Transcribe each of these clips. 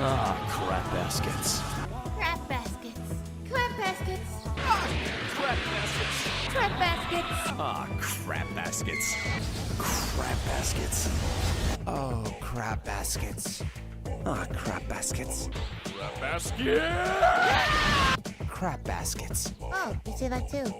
Ah, crap baskets. Crap baskets. Crap baskets. Ah, crap baskets. Crap baskets. Ah, crap baskets. Crap baskets. Oh, crap baskets. Ah, crap baskets. Crap basket! Crap baskets. Oh, you say that too.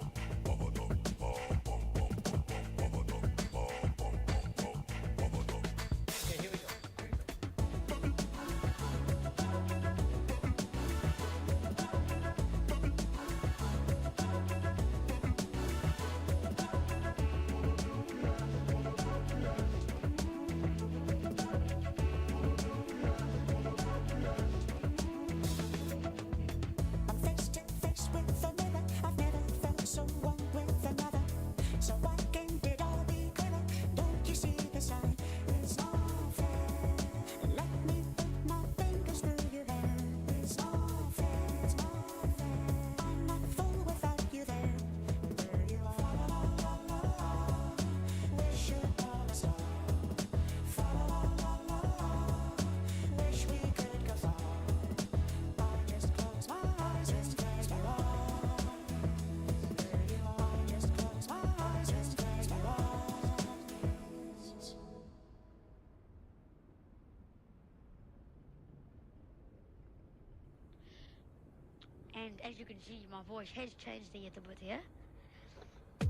And as you can see, my voice has changed a little bit here.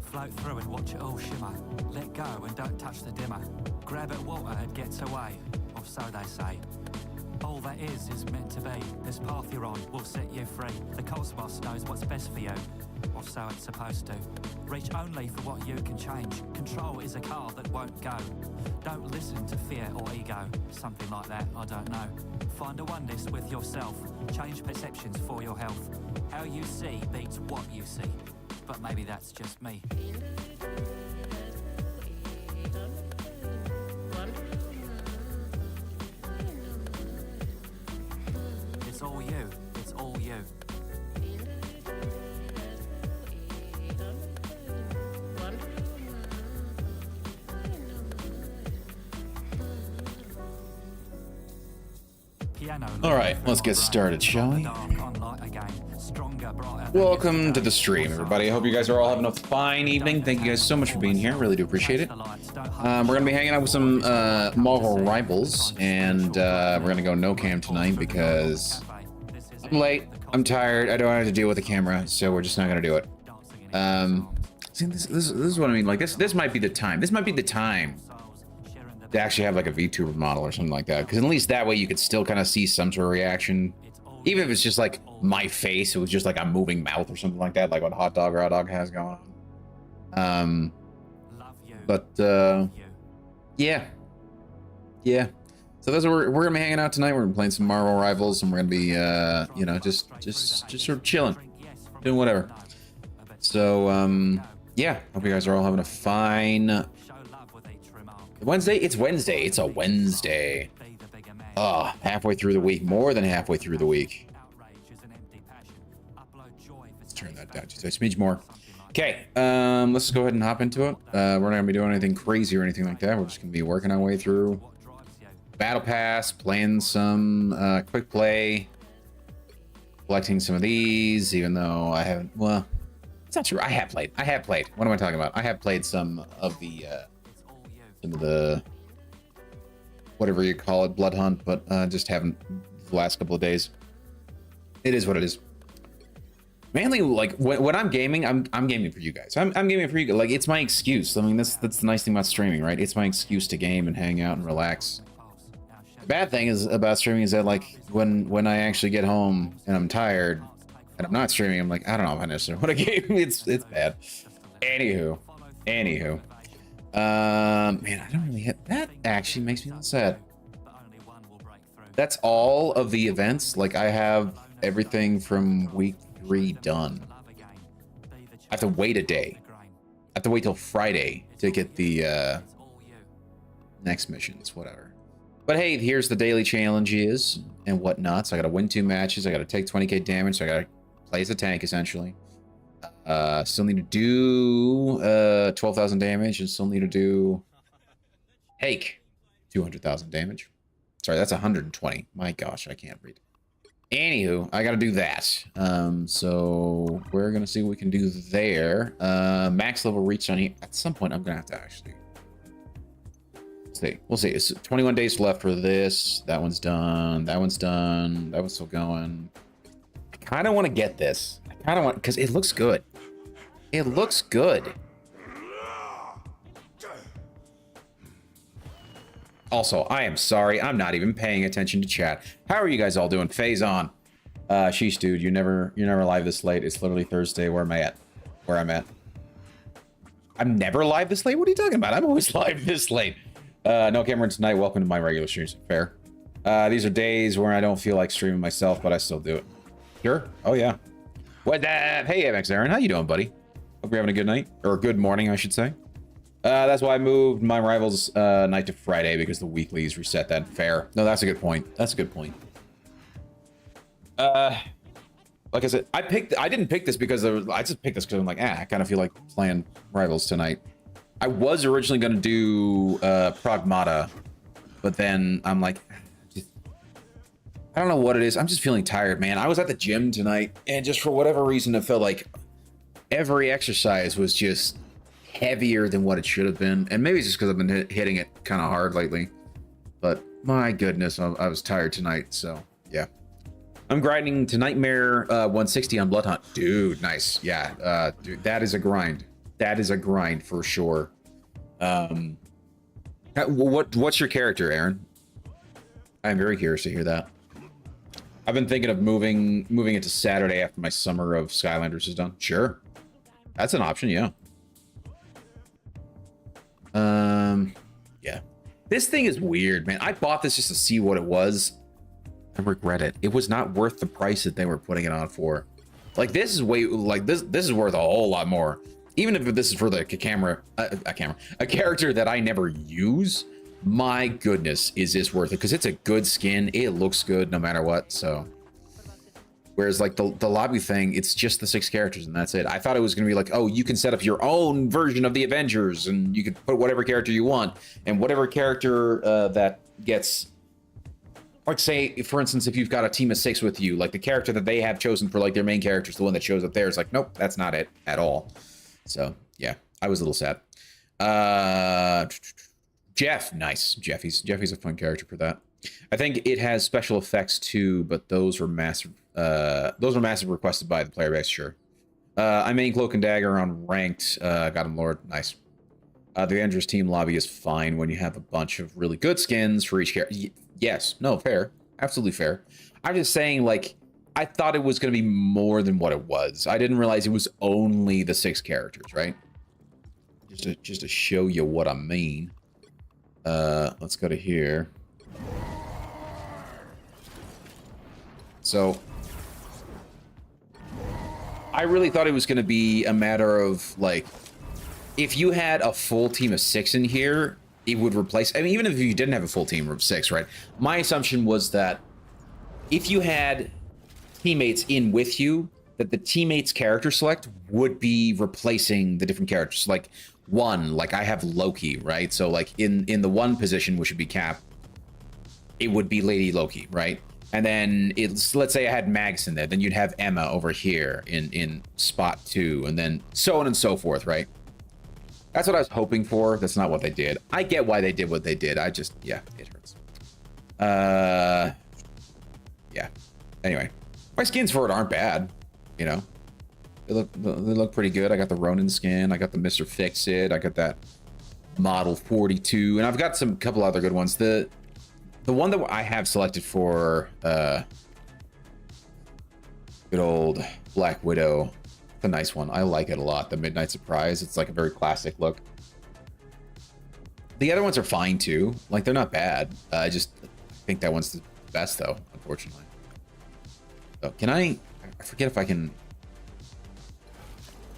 Float through and watch it all shimmer. Let go and don't touch the dimmer. Grab at water and gets away, or so they say. All that is meant to be. This path you're on will set you free. The cosmos knows what's best for you, or so it's supposed to. Reach only for what you can change. Control is a car that won't go. Don't listen to fear or ego. Something like that, I don't know. Find a oneness with yourself. Change perceptions for your health. How you see beats what you see. But maybe that's just me. It's all you. It's all you. All right, let's get started, shall we? Welcome to the stream, everybody. I hope you guys are all having a fine evening. Thank you guys so much for being here. Really do appreciate it. We're going to be hanging out with some Marvel rivals, and we're going to go no cam tonight because I'm late, I'm tired, I don't have to deal with the camera, so we're just not going to do it. See, this is what I mean. Like, this might be the time. This might be the time to actually have like a VTuber model or something like that, because at least that way you could still kind of see some sort of reaction, even if it's just like my face. It was just like a moving mouth or something like that, like what Hot Dog or Hot Dog has going on. Yeah, so So that's what we're gonna be hanging out tonight. We're gonna be playing some Marvel Rivals, and we're gonna be, you know, just sort of chilling, doing whatever. So, yeah, hope you guys are all having a fine Wednesday. It's Wednesday. It's a Wednesday. Oh, halfway through the week, more than halfway through the week. Let's turn that down just a smidge more. Okay, let's just go ahead and hop into it. We're not gonna be doing anything crazy or anything like that. We're just gonna be working our way through Battle Pass, playing some quick play, collecting some of these, even though I haven't, well, it's not true. I have played. What am I talking about? I have played some of the whatever you call it, Blood Hunt, but just haven't the last couple of days. It is what it is. Mainly, like when I'm gaming, I'm gaming for you guys. I'm gaming for you guys. Like, it's my excuse. I mean, that's the nice thing about streaming, right? It's my excuse to game and hang out and relax. The bad thing is about streaming is that, like, when I actually get home and I'm tired and I'm not streaming, I'm like, I don't know if I necessarily want to game. It's bad. Anywho. Man, I don't really hit that. Actually makes me a little sad. That's all of the events. Like, I have everything from week 3 done. I have to wait a day. I have to wait till Friday to get the next missions, whatever. But hey, here's the daily challenges and whatnot. So I gotta win 2 matches. I gotta take 20k damage. So I gotta play as a tank, essentially. Still need to do 12,000 damage, and still need to do Hake 200,000 damage. Sorry, that's 120. My gosh, I can't read. Anywho, I gotta do that. So we're gonna see what we can do there. Max level reached on here. At some point, I'm gonna have to actually see. We'll see. It's 21 days left for this. That one's done. That one's done. That one's still going. I kind of want to get this. I kind of want, because it looks good. It looks good. Also, I am sorry. I'm not even paying attention to chat. How are you guys all doing? Phase on. Sheesh, dude, you're never live this late. It's literally Thursday. Where am I at? Where I'm at. I'm never live this late? What are you talking about? I'm always live this late. No Cameron tonight. Welcome to my regular streams. Fair. These are days where I don't feel like streaming myself, but I still do it. Sure? Oh, yeah. What? Hey, MX Aaron. How you doing, buddy? Hope you're having a good night. Or a good morning, I should say. That's why I moved my Rivals night to Friday, because the weeklies reset that. Fair. No, that's a good point. That's a good point. Like I said, I didn't pick this because I just picked this because I'm like, I kind of feel like playing Rivals tonight. I was originally going to do Pragmata, but then I'm like, I don't know what it is. I'm just feeling tired, man. I was at the gym tonight, and just for whatever reason, it felt like every exercise was just heavier than what it should have been. And maybe it's just because I've been hitting it kind of hard lately. But my goodness, I was tired tonight, so yeah. I'm grinding to Nightmare 160 on Blood Hunt. Dude, nice. Yeah, dude, that is a grind. That is a grind for sure. What's your character, Aaron? I'm very curious to hear that. I've been thinking of moving it to Saturday after my summer of Skylanders is done. Sure. That's an option, yeah. Yeah. This thing is weird, man. I bought this just to see what it was. I regret it. It was not worth the price that they were putting it on for. Like, this is way, like, this is worth a whole lot more. Even if this is for the a character that I never use. My goodness, is this worth it? Because it's a good skin. It looks good no matter what. So, whereas like the lobby thing, it's just the 6 characters and that's it. I thought it was gonna be like, oh, you can set up your own version of the Avengers and you can put whatever character you want, and whatever character that gets, like, say for instance, if you've got a team of 6 with you, like the character that they have chosen for like their main character is the one that shows up there. It's like, nope, that's not it at all. So yeah, I was a little sad. Jeff, nice. Jeffy's a fun character for that. I think it has special effects too, but those were massive. Those were massive requested by the player base. Sure. I main Cloak and Dagger on ranked. Got him, Lord. Nice. The Avengers team lobby is fine when you have a bunch of really good skins for each character. Yes. No. Fair. Absolutely fair. I'm just saying, like, I thought it was going to be more than what it was. I didn't realize it was only the 6 characters, right? Just to show you what I mean. Let's go to here. So I really thought it was going to be a matter of, like, if you had a full team of 6 in here, it would replace... I mean, even if you didn't have a full team of 6, right? My assumption was that if you had teammates in with you, that the teammates character select would be replacing the different characters. Like, like I have Loki, right? So, like, in the 1 position, which would be Cap, it would be Lady Loki, right? And then let's say I had Mags in there, then you'd have Emma over here in spot 2, and then so on and so forth, right? That's what I was hoping for. That's not what they did. I get why they did what they did. I just, yeah, it hurts. Yeah. Anyway, my skins for it aren't bad, you know. They look pretty good. I got the Ronin skin. I got the Mr. Fix-It. I got that Model 42, and I've got some couple other good ones. The one that I have selected for good old Black Widow, it's a nice one. I like it a lot. The Midnight Surprise. It's like a very classic look. The other ones are fine too. Like, they're not bad. I just think that one's the best though, unfortunately. So can I forget if I can.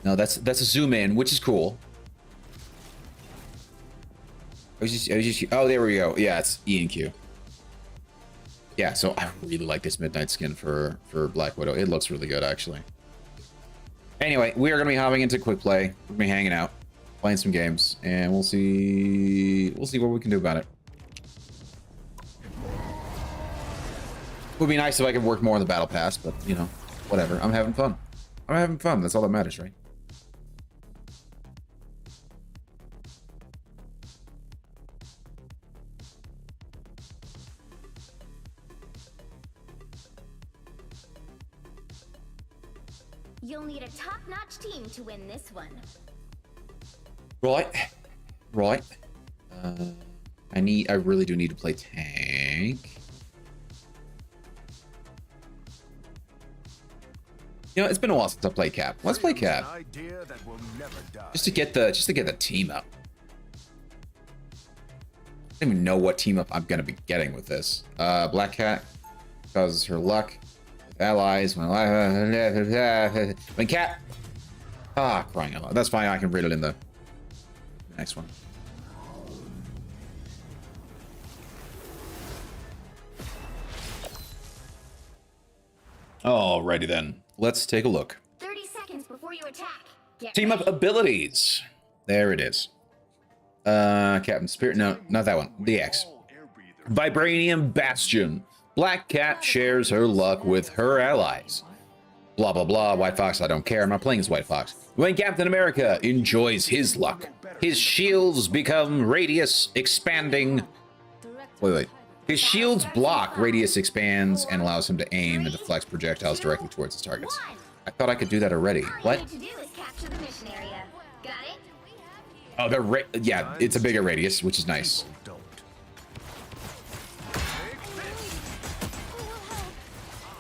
No, that's a zoom in, which is cool. I was just oh, there we go. Yeah, it's E and Q. Yeah, so I really like this Midnight skin for Black Widow. It looks really good, actually. Anyway, we are going to be hopping into quick play. We're going to be hanging out, playing some games, and we'll see what we can do about it. Would be nice if I could work more on the battle pass, but, you know, whatever. I'm having fun. I'm having fun. That's all that matters, right? You'll need a top-notch team to win this one. Right. I really do need to play tank. You know, it's been a while since I played Cap. Let's play Cap. Just to get the team up. I don't even know what team up I'm gonna be getting with this. Black Cat causes her luck. Allies when Cat. Crying out loud. That's fine. I can read it in the next one. Alrighty then. Let's take a look. 30 seconds before you attack. Team up abilities. There it is. Captain Spirit. No, not that one. The X. Vibranium Bastion. Black Cat shares her luck with her allies. Blah, blah, blah. White Fox, I don't care. I'm not playing as White Fox. When Captain America enjoys his luck, his shields become radius expanding. Wait. His shield's block radius expands and allows him to aim and deflect projectiles directly towards his targets. I thought I could do that already. What? Oh, yeah, it's a bigger radius, which is nice.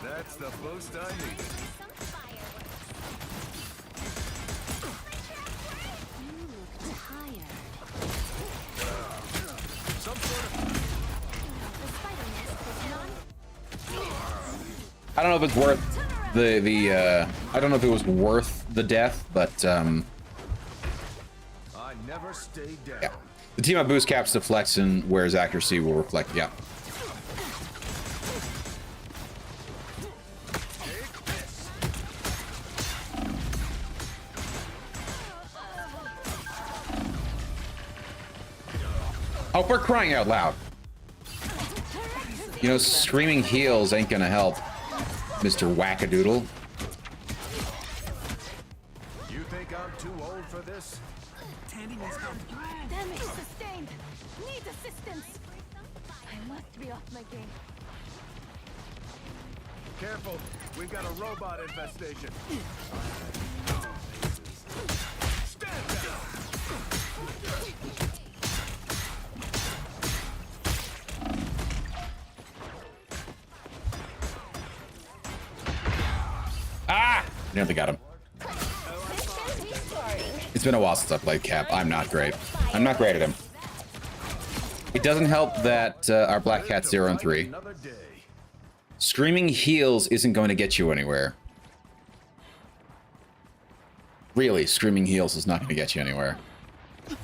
That's the boost I need. I don't know if it's worth I don't know if it was worth the death, but I never stay down. yeah. The team up boost caps deflects and whereas accuracy will reflect. Yeah. Oh, we're crying out loud. You know, screaming heals ain't gonna help, Mr. Wackadoodle. You think I'm too old for this? Damage sustained. Need assistance. I must be off my game. Careful, we've got a robot infestation. Stand down. Nearly got him. It's been a while since I played Cap. I'm not great. I'm not great at him. It doesn't help that our Black Cat's 0 and 3. Screaming heals isn't going to get you anywhere. Really, screaming heals is not going to get you anywhere. Time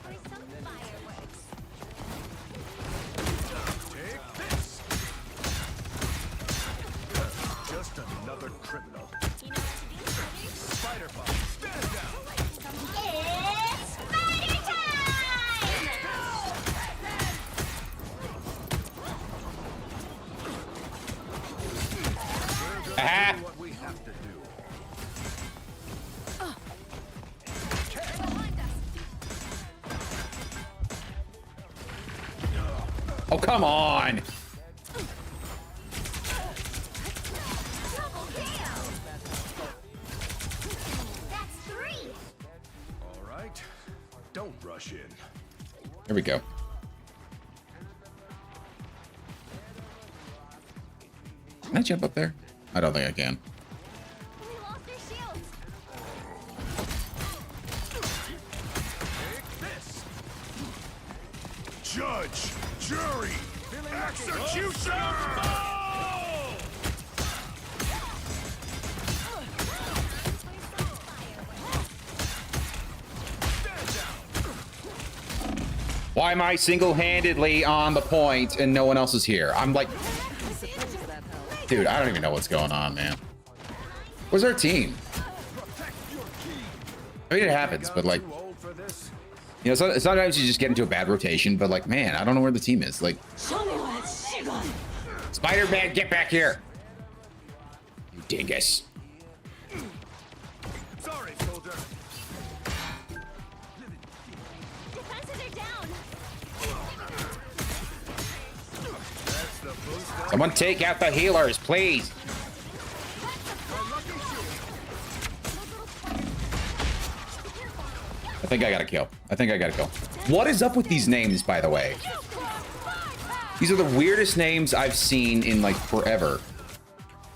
for some fireworks. Take this. Just another criminal. You know what to do, Spider? Spider bomb. Stand down. It's Spider time! Aha! Do what we have to do. Oh, come on! Double kill! That's 3! All right. Don't rush in. Here we go. Can I jump up there? I don't think I can. We lost their shields! Take this. Judge, jury, execution. Why am I single-handedly on the point and no one else is here? I'm like, dude, I don't even know what's going on, man. Where's our team? I mean, it happens, but like, Too old for this? you know, sometimes you just get into a bad rotation, but like, man, I don't know where the team is. Like, Spider-Man, get back here! You dingus. Sorry, soldier. Defenses are down! That's the boost up. Someone take out the healers, please. I think I got a kill. I think I got a kill. What is up with these names, by the way? These are the weirdest names I've seen in like forever.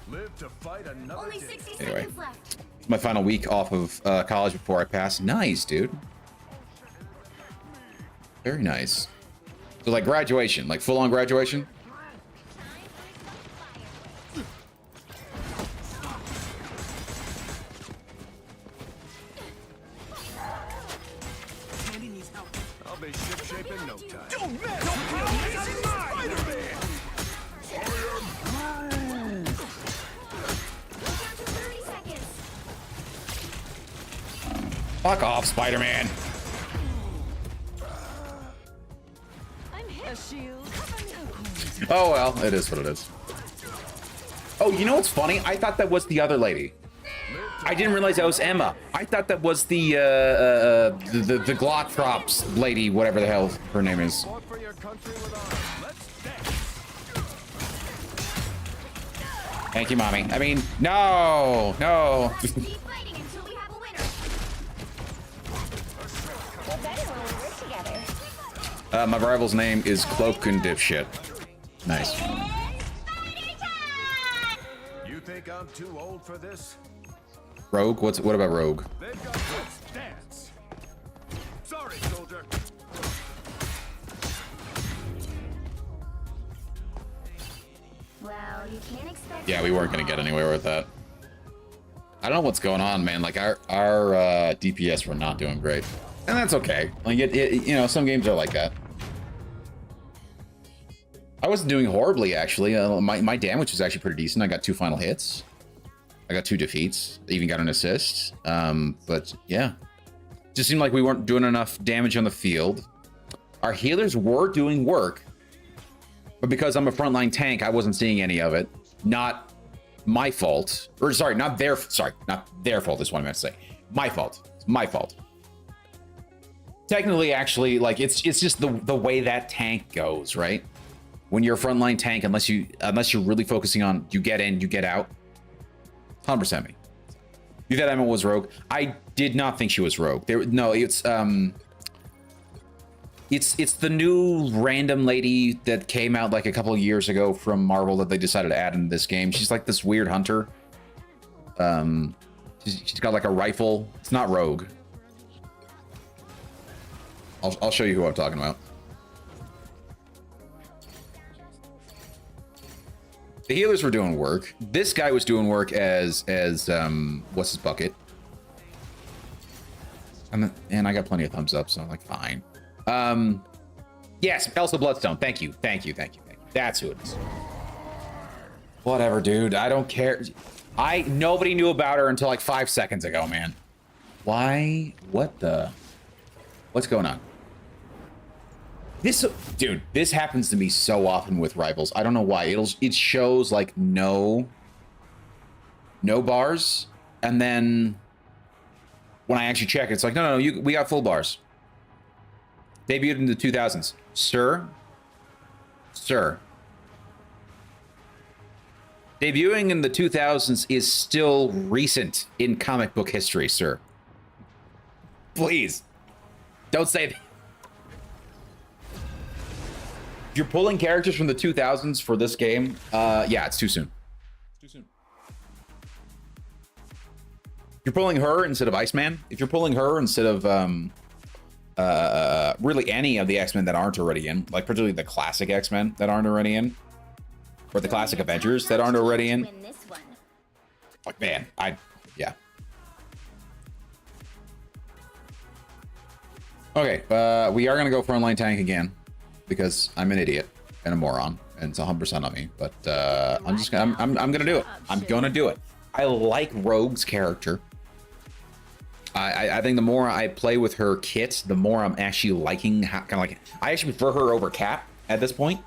Live to fight another Only day. 60 Anyway. seconds left. It's my final week off of college before I pass. Nice, dude. Very nice. So like graduation, like full-on graduation? I'll be ship-shape in no time. Down to 30 seconds. Fuck off, Spider-Man. I'm hit. A shield. Oh well, it is what it is. Oh, you know what's funny? I thought that was the other lady. I didn't realize that was Emma. I thought that was the Glock props lady, whatever the hell her name is. Fought for your country with honor. Let's dance. Thank you, mommy. I mean, no. Keep fighting until we have a winner. We're better when we work together. My rival's name is Cloak and Dipshit. Nice. It's Spider time! You think I'm too old for this? Rogue? What about Rogue? They've got let's dance. Sorry, soldier. Well, you can't expect. Yeah, we weren't gonna get anywhere with that. I don't know what's going on, man. Like our DPS were not doing great, and that's okay. Like you know, some games are like that. I wasn't doing horribly actually. My damage was actually pretty decent. I got 2 final hits. I got 2 defeats. I even got an assist. But yeah, just seemed like we weren't doing enough damage on the field. Our healers were doing work, but because I'm a frontline tank, I wasn't seeing any of it. Not my fault, or sorry, not their fault. Is what I meant to say. My fault. It's my fault. Technically, actually, like it's just the way that tank goes, right? When you're a frontline tank, unless you're really focusing on you get in, you get out. 100% me. You thought Emma was rogue? I did not think she was rogue. No, it's the new random lady that came out like a couple of years ago from Marvel that they decided to add in this game. She's like this weird hunter. She's got like a rifle. It's not rogue. I'll show you who I'm talking about. The healers were doing work. This guy was doing work as what's his bucket? And I got plenty of thumbs up, so I'm like, fine. Yes, Elsa Bloodstone. Thank you. That's who it is. Whatever, dude. I don't care. Nobody knew about her until like 5 seconds ago, man. Why? What's going on? Dude, this happens to me so often with rivals. I don't know why. It shows like no bars, and then when I actually check, it's like no, we got full bars. Debuted in the 2000s, sir. Debuting in the 2000s is still recent in comic book history, sir. Please, don't say that. If you're pulling characters from the 2000s for this game, yeah, it's too soon. You're pulling her instead of Iceman. If you're pulling her instead of really any of the X-Men that aren't already in, like particularly the classic X-Men that aren't already in, or the classic Avengers that aren't already in. Like, man, yeah. Okay, we are gonna go for online tank again because I'm an idiot and a moron, and it's 100% on me. But I'm gonna do it. I'm gonna do it. I like Rogue's character. I think the more I play with her kit, the more I'm actually liking I actually prefer her over Cap at this point.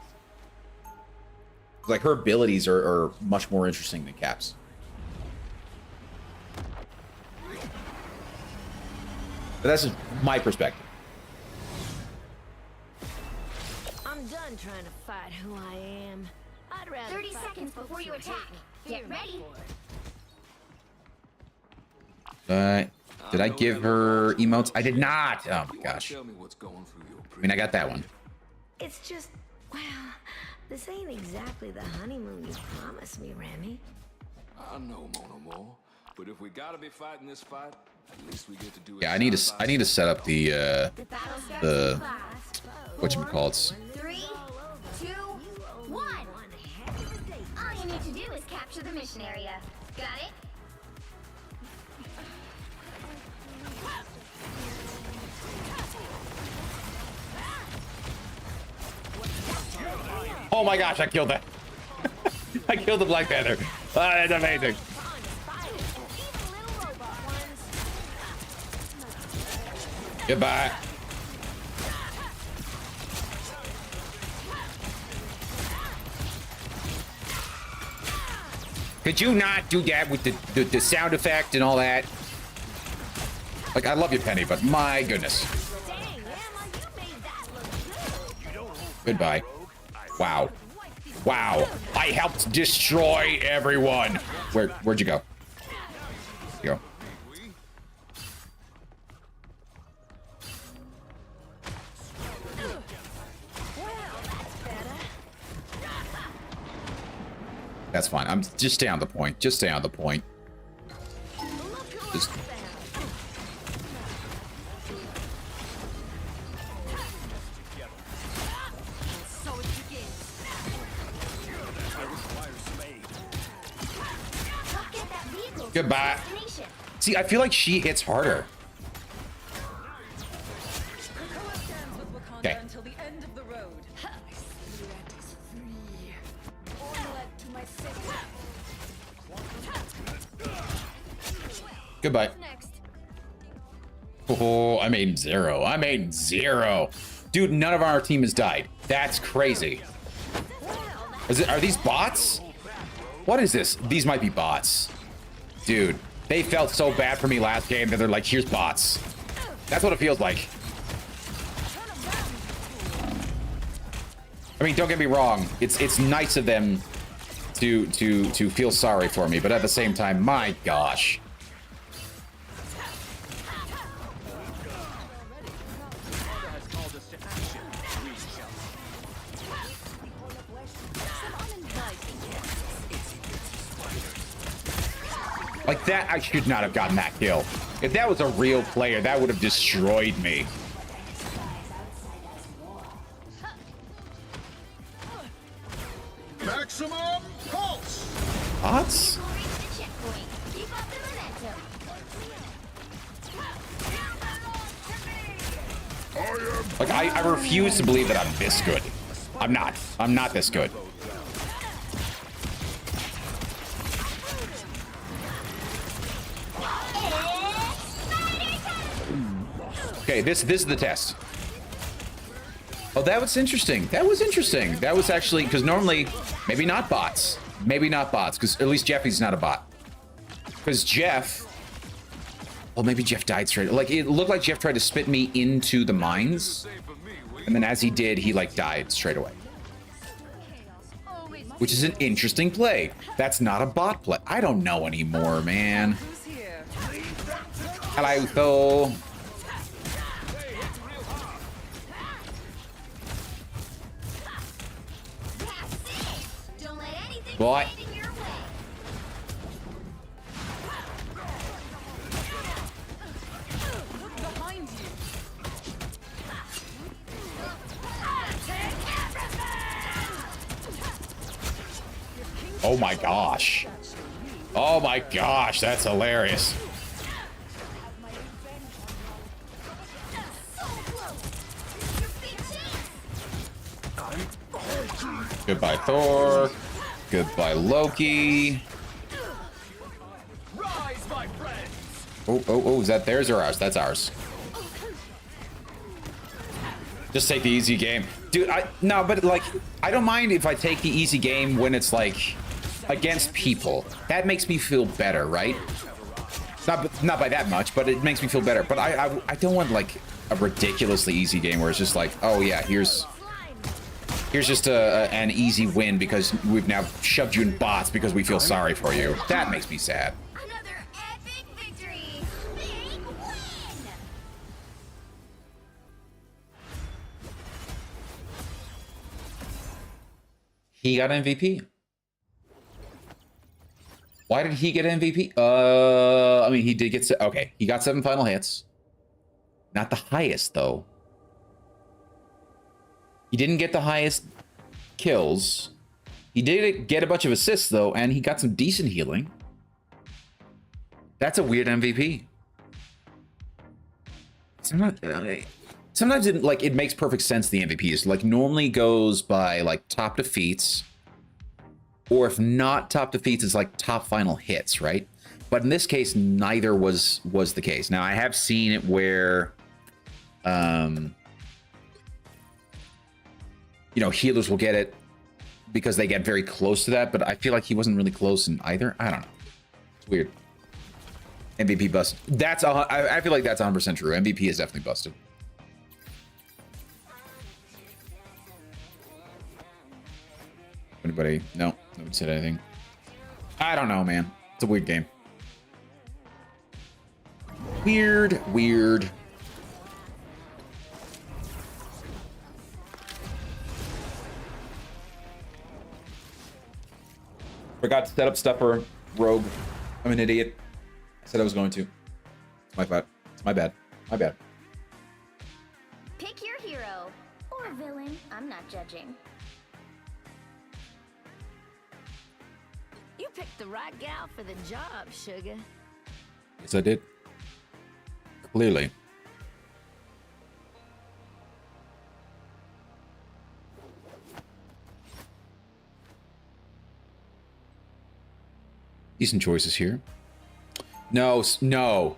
Like her abilities are much more interesting than Cap's. But that's just my perspective. I'm done trying to fight who I am. I'd rather 30 seconds before you attack. Get ready. Did I give her emotes? I did not. Oh my gosh. I mean, I got that one. It's just, well, this ain't exactly the honeymoon you promised me, Remy. I know, Monomo, but if we gotta be fighting this fight, at least we get to do it. Yeah, I need to set up the whatchamacallits. 3, 2, 1. All you need to do is capture the mission area. Got it? Oh my gosh, I killed that. I killed the Black Panther. Oh, that's amazing. Goodbye. Could you not do that with the sound effect and all that? Like, I love you, Penny, but my goodness. Goodbye. Wow. Wow. I helped destroy everyone. Where'd you go? Here you go. That's fine. I'm just stay on the point. Just stay on the point. Just goodbye. See, I feel like she hits harder. Okay. Goodbye. Oh, I made 0. I made 0. Dude, none of our team has died. That's crazy. Are these bots? What is this? These might be bots. Dude, they felt so bad for me last game that they're like, here's bots. That's what it feels like. I mean, don't get me wrong. It's nice of them to feel sorry for me, but at the same time, my gosh. Like that, I should not have gotten that kill. If that was a real player, that would have destroyed me. Maximum pull! Bots? We'll reach the checkpoint. Keep up the momentum. Like, I refuse to believe that I'm this good. I'm not. I'm not this good. Okay, this is the test. Oh, that was interesting. That was interesting. That was actually, because normally, maybe not bots. Maybe not bots, because at least Jeffy's not a bot. Because Jeff... Well, maybe Jeff died straight. Like, it looked like Jeff tried to spit me into the mines. And then as he did, he, like, died straight away. Which is an interesting play. That's not a bot play. I don't know anymore, man. Hello, though. Well, oh my gosh. Oh my gosh, that's hilarious. Goodbye, Thor. Goodbye, Loki. Oh, is that theirs or ours? That's ours. Just take the easy game. Dude, no, but like, I don't mind if I take the easy game when it's like against people. That makes me feel better, right? Not by that much, but it makes me feel better. But I don't want like a ridiculously easy game where it's just like, oh yeah, here's just an easy win because we've now shoved you in bots because we feel sorry for you. That makes me sad. Another epic victory. Big win. He got MVP. Why did he get MVP? I mean, he did get... Okay, he got 7 final hits. Not the highest, though. He didn't get the highest kills. He did get a bunch of assists, though, and he got some decent healing. That's a weird MVP. Sometimes it makes perfect sense, the MVPs. Like, normally goes by, like, top defeats. Or if not top defeats, it's like top final hits, right? But in this case, neither was the case. Now, I have seen it where... you know, healers will get it because they get very close to that, but I feel like he wasn't really close in either. I don't know. It's weird. MVP busted. I feel like that's 100% true. MVP is definitely busted. Anybody? No. Nobody said anything. I don't know, man. It's a weird game. Weird. Forgot to set up stuff for Rogue. I'm an idiot. I said I was going to. It's my bad. It's my bad. My bad. Pick your hero or villain. I'm not judging. You picked the right gal for the job, sugar. Yes, I did. Clearly. Decent choices here. No, Spider-Man.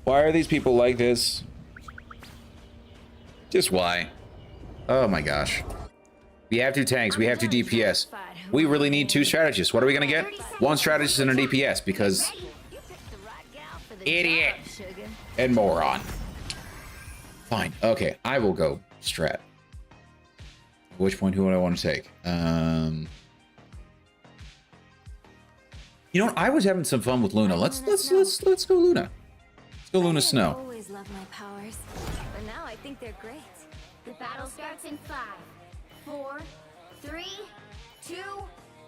Why are these people like this? Just why? Oh my gosh. We have 2 tanks, we have 2 DPS. We really need 2 strategists. What are we gonna get? 1 strategist and a DPS because... Idiot! And moron. Fine. Okay, I will go strat. At which point, who would I want to take? You know what? I was having some fun with Luna. Let's go Luna. Let's go Luna Snow. I always love my powers, but now I think they're great. The battle starts in 5, 4, 3, 2,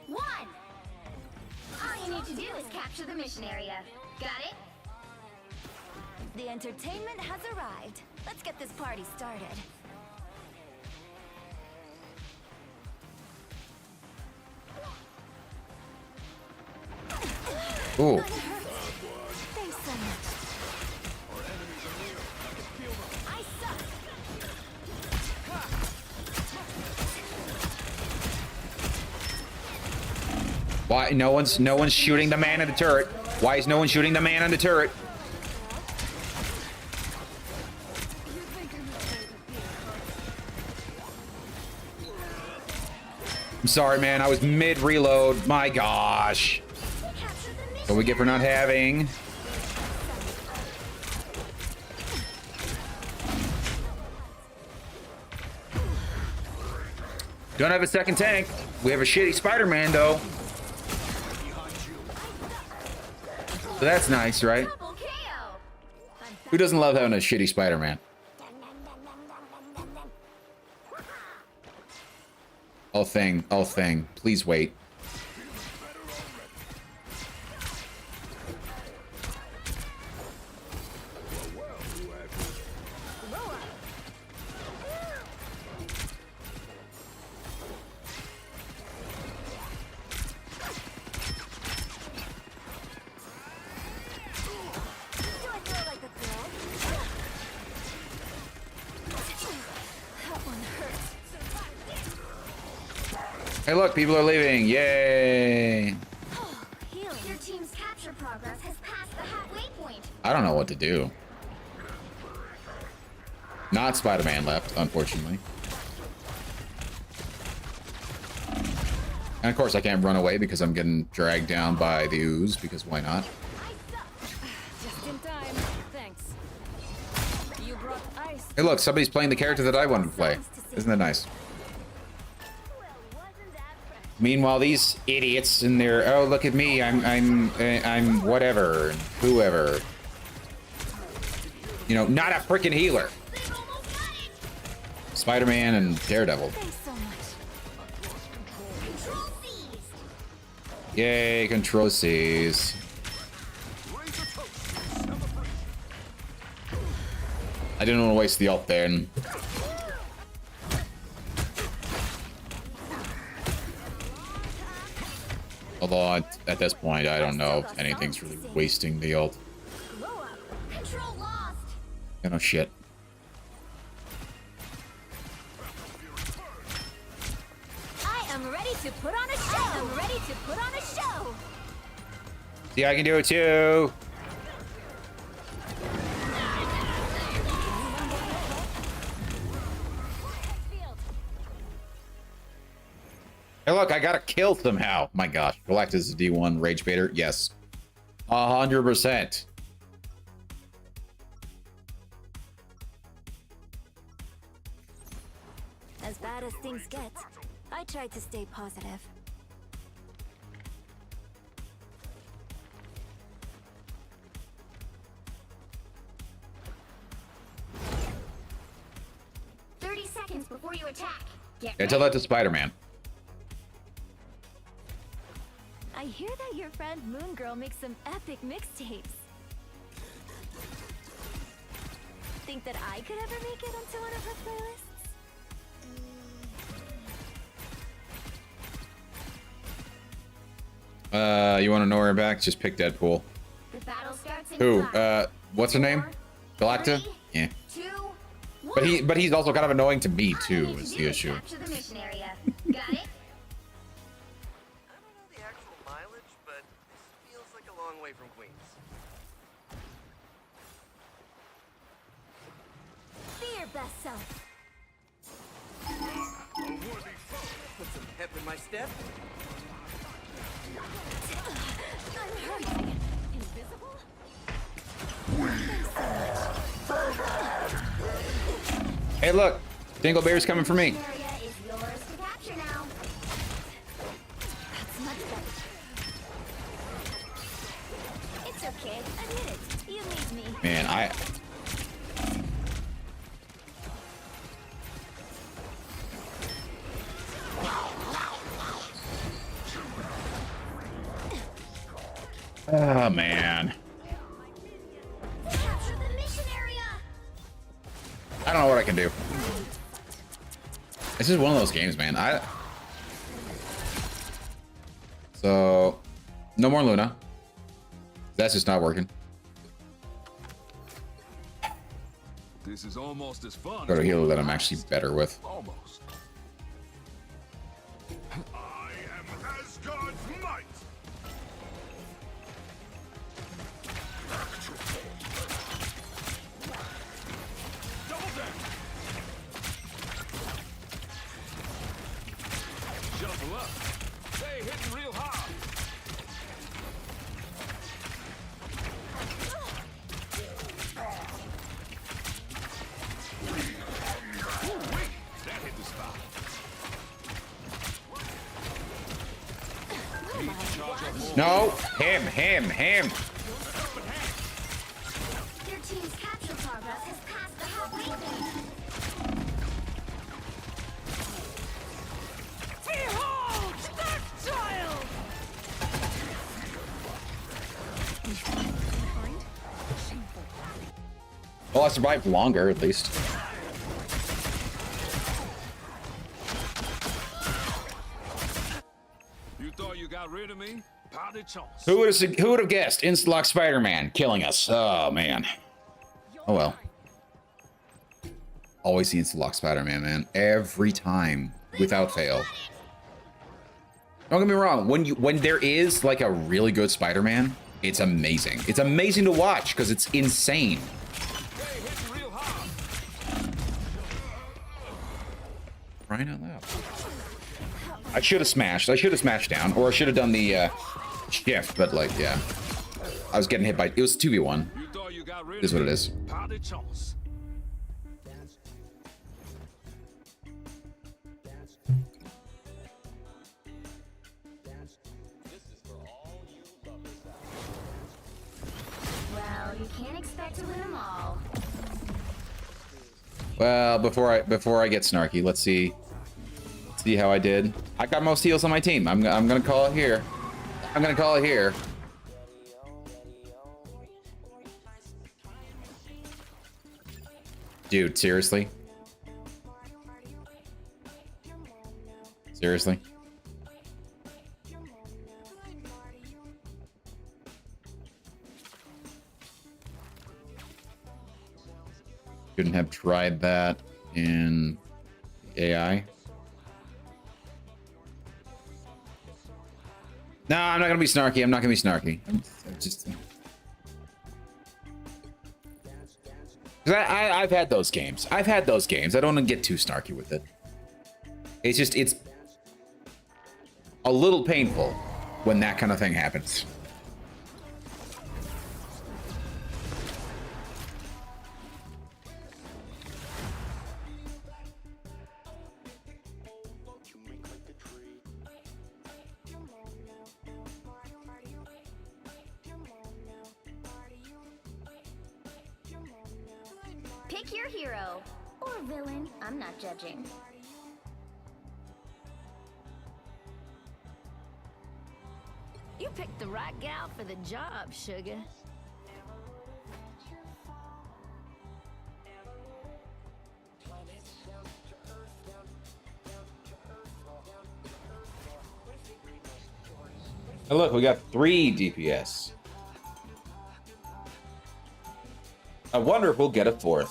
1. All you need to do is capture the mission area. Got it? The entertainment has arrived. Let's get this party started. Ooh. Thanks so much. I suck. Why no one's shooting the man in the turret? Why is no one shooting the man in the turret? I'm sorry, man. I was mid reload. My gosh. What we get for not having. Don't have a second tank. We have a shitty Spider-Man, though. So that's nice, right? Double KO. Who doesn't love having a shitty Spider-Man? Oh, thing. Oh, thing. Please wait. Do I feel like a girl? That one hurts. Hey, look, people are leaving. Yay. Healing. Your team's capture progress has passed the halfway point. I don't know what to do. Not Spider-Man left, unfortunately. And of course, I can't run away because I'm getting dragged down by the ooze, because why not? Just in time. Thanks. You brought ice. Hey, look, somebody's playing the character that I wanted to play. Isn't that nice? Well, wasn't that fresh? Meanwhile, these idiots in there, oh, look at me, I'm whatever, whoever. You know, not a freaking healer. They've almost got it. Spider-Man and Daredevil. Thanks so much. Control seized. Yay, control C's. I didn't want to waste the ult there. And although at this point, I don't know if anything's really wasting the ult. Blow up. Control lost. You know, shit. I am ready to put on a show. I am ready to put on a show. See, I can do it too. Hey, look, I got a kill somehow. My gosh. Galactus is a D1 Rage Baiter. Yes. 100%. As bad as things get, I try to stay positive. Seconds before you attack. Get Yeah, tell that to Spider-Man. I hear that your friend Moon Girl makes some epic mixtapes. Think that I could ever make it onto one of her playlists? You want to know her back? Just pick Deadpool. The battle starts in Who? 5, What's her name? Galacta? 3, Yeah. 2, 1. But he's also kind of annoying to me All too, you need to is do the issue. Capture the mission area. Got it? I don't know the actual mileage, but this feels like a long way from Queens. Be your best self. Put some pep in my step. I'm hurting. Invisible? Hey, look, Dingleberry's coming for me. Area is yours to capture now. That's much better. It's okay. Admit it. You need me. Man, Oh, man. Capture the I don't know what I can do. This is one of those games, man. So, no more Luna. That's just not working. This is almost as fun. Go to a healer that I'm actually better with. Almost. I am Asgard's might. Double down. Shuffle up. Hey, hitting real hard. Ooh-wee, that hit the spot. Need to charge up more. No, him. Your team's capture progress has passed the halfway point. Behold that child! Well, I survived longer, at least. You thought you got rid of me? Pas de chance. Who would have guessed? Instalock Spider-Man killing us. Oh man. Oh well. Always the Instalock Spider-Man, man. Every time, without fail. Don't get me wrong. When there is like a really good Spider-Man, it's amazing. It's amazing to watch because it's insane. Hey, hitting real hard. Crying out loud. I should have smashed. I should have smashed down, or I should have done the shift. But like, yeah, I was getting hit by. It was 2v1. You thought you got rid Is of what me? it is. Pas de chance. Well, you can't expect to win them all. Well, before I get snarky, let's see how I did. I got most heals on my team. I'm gonna call it here. I'm gonna call it here. Dude, seriously? Seriously? Shouldn't have tried that in AI. No, I'm not gonna be snarky. I'm not gonna be snarky. I'm just. 'Cause I've had those games. I've had those games. I don't want to get too snarky with it. It's a little painful when that kind of thing happens. Pick your hero. Or villain. I'm not judging. You picked the right gal for the job, sugar. Oh, look, we got 3 DPS. I wonder if we'll get a 4th.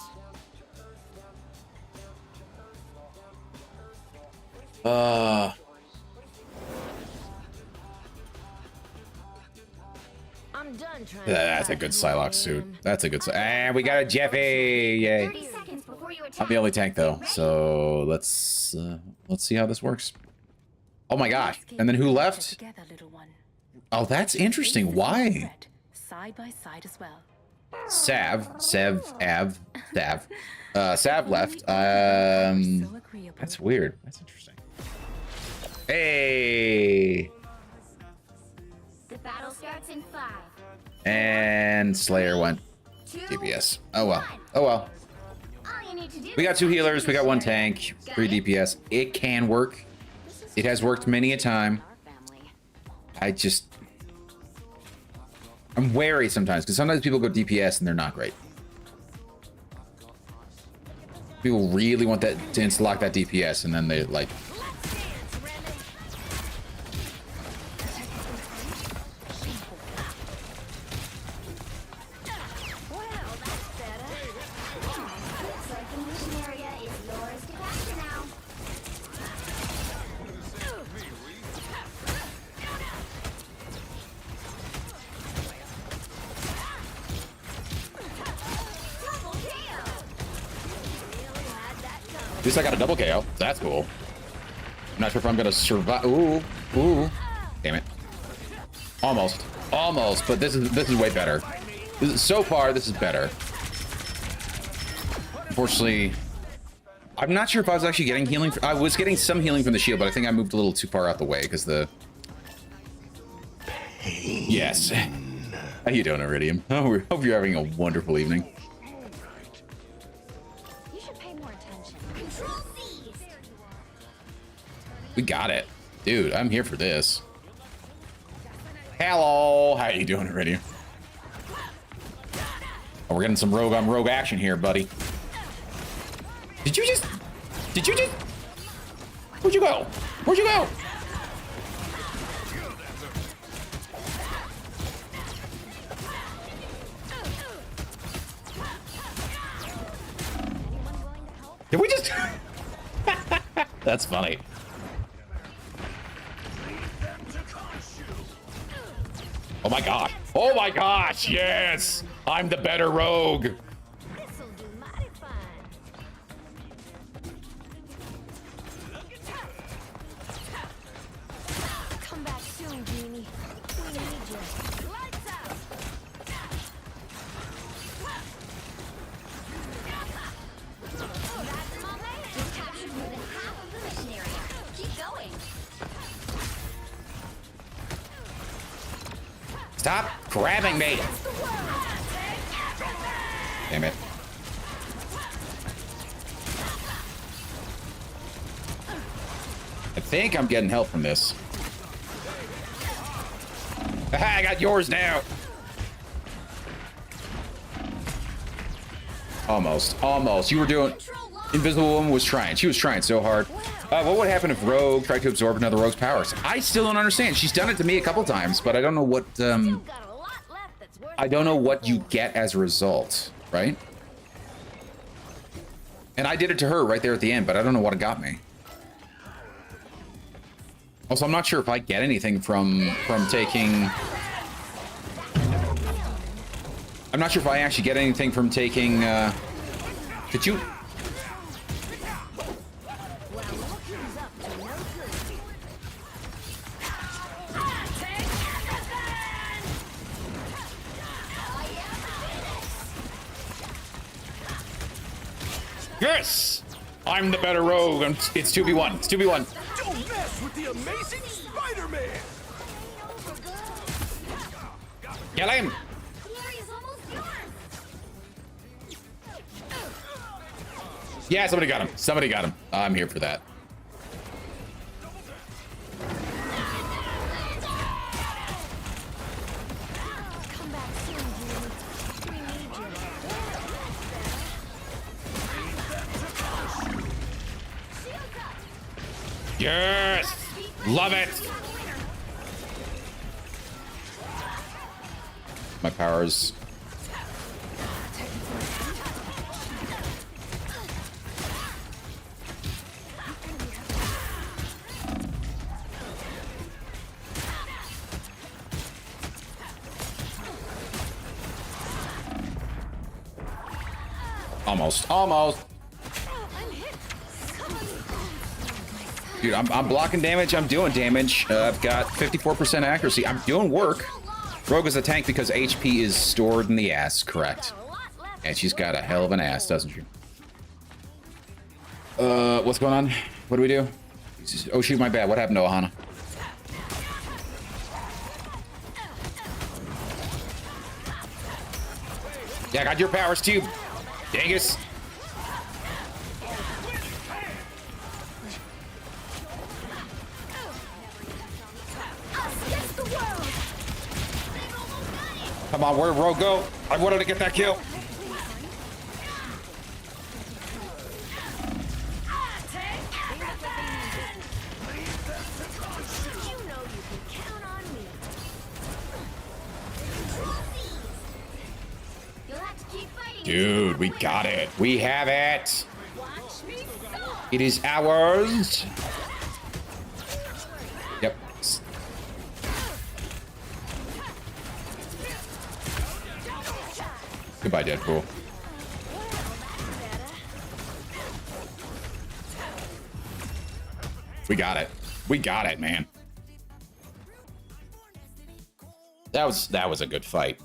I'm done trying. That's a good Psylocke suit. That's a good. And we got a Jeffy! Yay! 30 seconds before you attack. I'm the only tank though, so let's see how this works. Oh my gosh! And then who left? Together, little one. Oh, that's interesting. Why? Side by side as well. Sav left. That's weird. That's interesting. Hey! The battle starts in 5. And Slayer went 2, DPS. Oh well. Oh well. All you need to do We got is 2 capture healers. the We got 1 missionary. tank. Got 3 it? DPS. It can work. It has worked many a time. I'm wary sometimes because sometimes people go DPS and they're not great. People really want that to insta-lock that DPS, and then they like. At least I got a double KO. That's cool. I'm not sure if I'm gonna survive. Ooh, ooh. Damn it. Almost. Almost, but this is way better. So far, this is better. Unfortunately, I'm not sure if I was actually getting healing. I was getting some healing from the shield, but I think I moved a little too far out the way because the... Yes. How you doing, Iridium? Hope you're having a wonderful evening. You should pay more attention. Control C. We got it. Dude, I'm here for this. Hello. How you doing, Iridium? Oh, we're getting some rogue on rogue action here, buddy. Did you just... Where'd you go? Where'd you go? Did we just... That's funny. Oh my god. Oh my gosh, yes! I'm the better rogue. This'll do mighty fine. Come back soon, Genie. We need you. Lights out. That's my man. Just captured more than half of the mission area. Keep going. Stop grabbing me. Damn it. I think I'm getting help from this. Aha, I got yours now. Almost. Almost. You were doing... Invisible Woman was trying. She was trying so hard. What would happen if Rogue tried to absorb another Rogue's powers? I still don't understand. She's done it to me a couple times, but I don't know what... I don't know what you get as a result, right? And I did it to her right there at the end, but I don't know what it got me. Also, I'm not sure if I get anything from taking... I'm not sure if I actually get anything from taking... Did you... Yes! I'm the better rogue. It's 2v1. It's 2v1. Don't mess with the amazing Spider-Man! Kill him! Yeah, somebody got him. Somebody got him. I'm here for that. Come back soon, Genie. We need you. Yes! Love it! My powers. Almost. Almost. Dude, I'm blocking damage. I'm doing damage. I've got 54% accuracy. I'm doing work. Rogue is a tank because HP is stored in the ass. Correct. And she's got a hell of an ass, doesn't she? What's going on? What do we do? Oh, shoot, my bad. What happened to Ohana? Yeah, I got your powers too. Dangus. Come on, where'd Rogue go? I wanted to get that kill. Dude, we got it. We have it. It is ours. Yep. Goodbye, Deadpool. We got it. We got it, man. That was a good fight.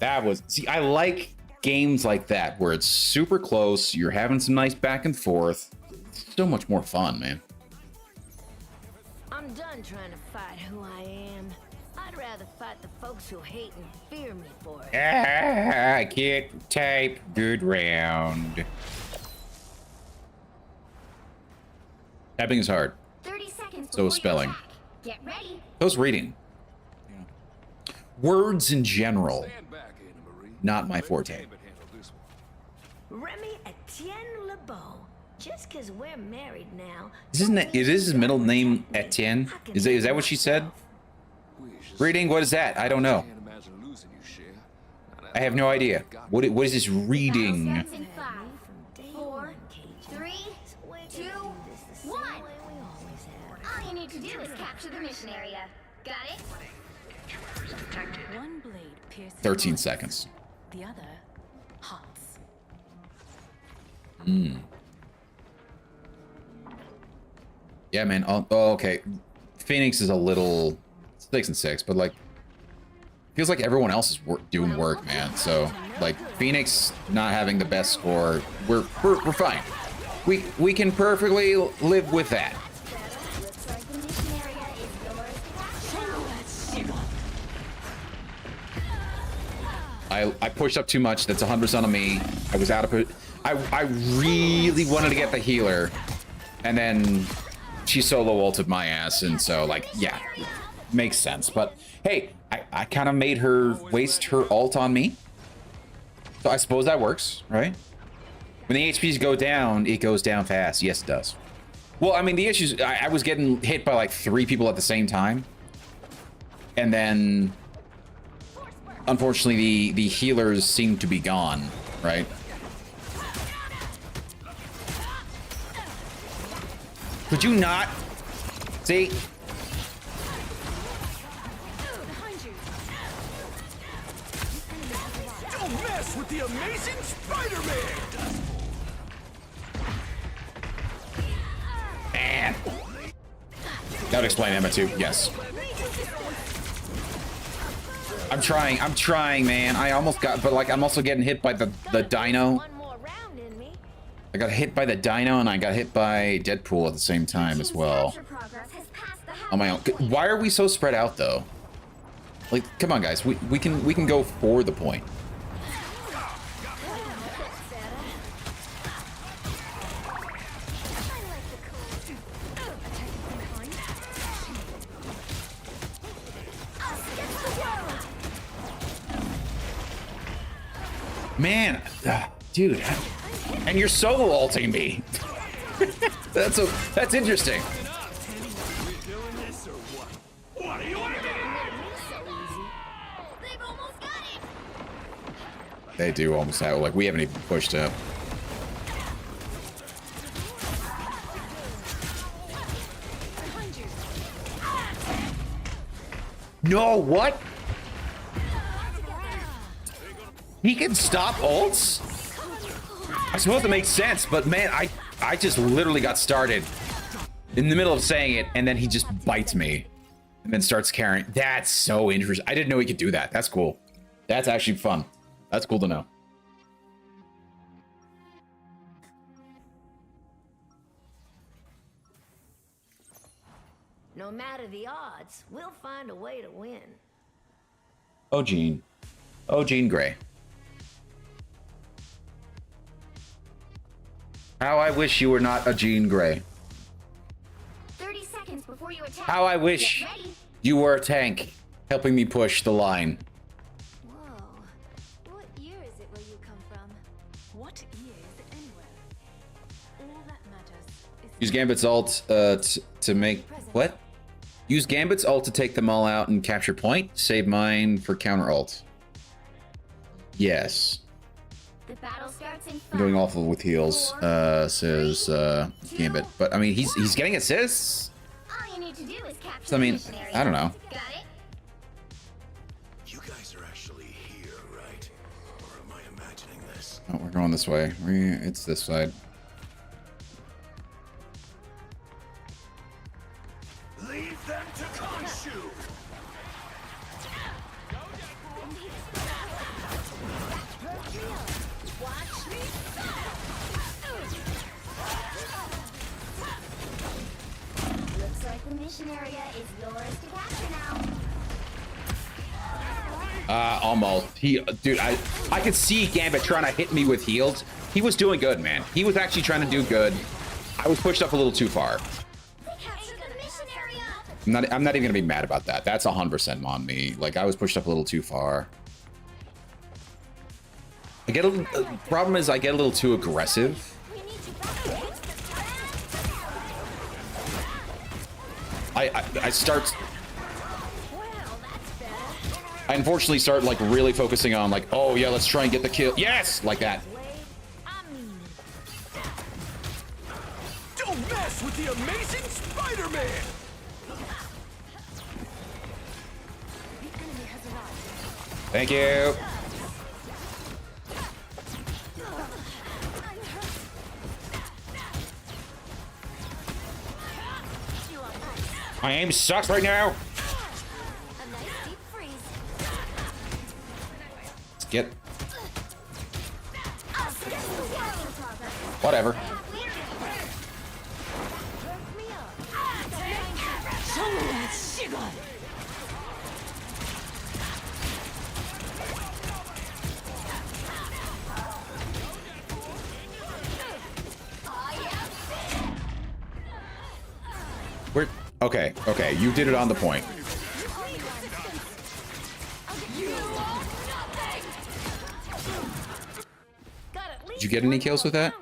See, I like games like that where it's super close, you're having some nice back and forth. It's so much more fun, man. I'm done trying to fight who I am. I'd rather fight the folks who hate and fear me for it. I can't type. Good round. Typing is hard. 30 seconds. So is spelling. Attack. Get ready. So is reading. Words in general, not my forte. Remy Etienne LeBeau. Just because we're married now. Is his middle name Etienne? Is that what she said? Reading? What is that? I don't know. I have no idea. What is this reading? In 5, 4, 3, 2, 1. All you need to do is capture the mission area. Got it? One blade pierces 13 yours, seconds. the other hearts. Yeah, man. Oh, okay. Phoenix is a little 6 and 6, but like, feels like everyone else is doing work, man. So like, Phoenix not having the best score, we're fine. We can perfectly live with that. Looks like the mission area is yours. I pushed up too much. That's 100% on me. I was out of it. I really wanted to get the healer, and then she solo ulted my ass, and so like, yeah, makes sense. But hey, I kind of made her waste her ult on me, so I suppose that works, right? When the HPs go down, it goes down fast. Yes, it does. Well, I mean, the issues, I was getting hit by like 3 people at the same time, and then unfortunately the healers seem to be gone, right? Could you not? See? Don't mess with the amazing Spider-Man! Man. That would explain Emma too, yes. I'm trying, man. I almost got, but like, I'm also getting hit by the dino. One more round in me. I got hit by the dino and I got hit by Deadpool at the same time as well. Capture progress has passed the On my own. Why are we so spread out though? Like, come on, guys. We can go for the point. Man, dude, and you're solo ulting me. that's interesting. They do almost have, like, we haven't even pushed up. No, what? He can stop ults? I suppose it makes sense, but man, I just literally got started in the middle of saying it, and then he just bites me and then starts carrying. That's so interesting. I didn't know he could do that. That's cool. That's actually fun. That's cool to know. No matter the odds, we'll find a way to win. Oh, Jean. Oh, Jean Grey. How I wish you were not a Jean Grey. 30 seconds before you attack. How I wish Get ready. you were a tank, helping me push the line. Whoa. What year is it where you come from? What year is it anywhere? All that matters is... Use Gambit's ult to make... What? Use Gambit's ult to take them all out and capture point. Save mine for counter ult. Yes. The battle starts in I'm doing 5, awful with heals, says Gambit. But I mean, he's getting assists. All you need to do is capture So, I mean, the mission area. I don't know. Got it? You guys are actually here, right? Or am I imagining this? Oh, we're going this way. It's this side. Leave them to Khonshu! Looks like the mission area is yours to capture now. Almost. Dude, I could see Gambit trying to hit me with heals. He was doing good, man. He was actually trying to do good. I was pushed up a little too far. Capture the mission area. I'm not even gonna be mad about that. That's 100% on me. Like, I was pushed up a little too far. I get a little, problem is I get a little too aggressive. I start. I unfortunately start like really focusing on like, oh yeah, let's try and get the kill. Yes, like that. Don't mess with the amazing Spider-Man! Thank you. My aim sucks right now. Let's get. Whatever. We're okay. Okay, you did it on the point. Did you get any kills with that?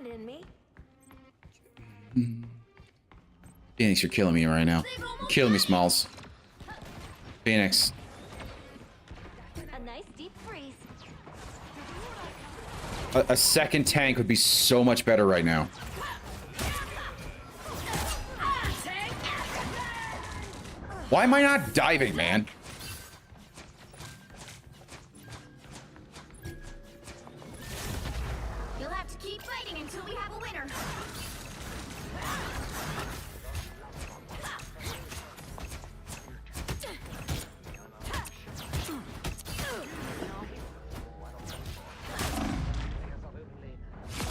Phoenix, you're killing me right now. You're killing me, Smalls. Phoenix. A nice deep freeze. A second tank would be so much better right now. Why am I not diving, man? You'll have to keep fighting until we have a winner.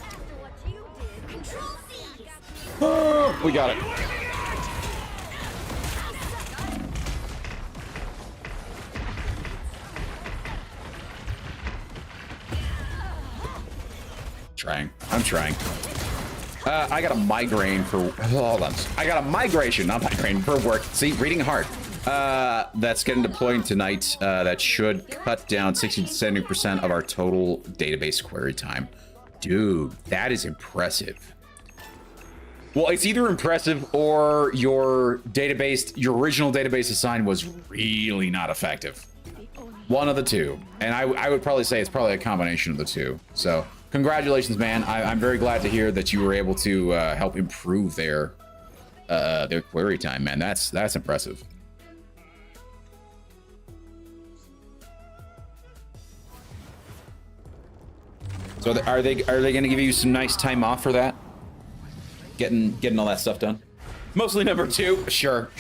After what you did, Control C. Oh, we got it. Trying. I'm trying. I got a migraine for. Hold on. I got a migration, not migraine, for work. See, reading hard. That's getting deployed tonight. That should cut down 60 to 70% of our total database query time. Dude, that is impressive. Well, it's either impressive or your original database assign was really not effective. One of the two. And I would probably say it's probably a combination of the two. So, congratulations, man. I'm very glad to hear that you were able to help improve their query time, man. That's impressive. So are they going to give you some nice time off for that? Getting all that stuff done? Mostly number 2. Sure.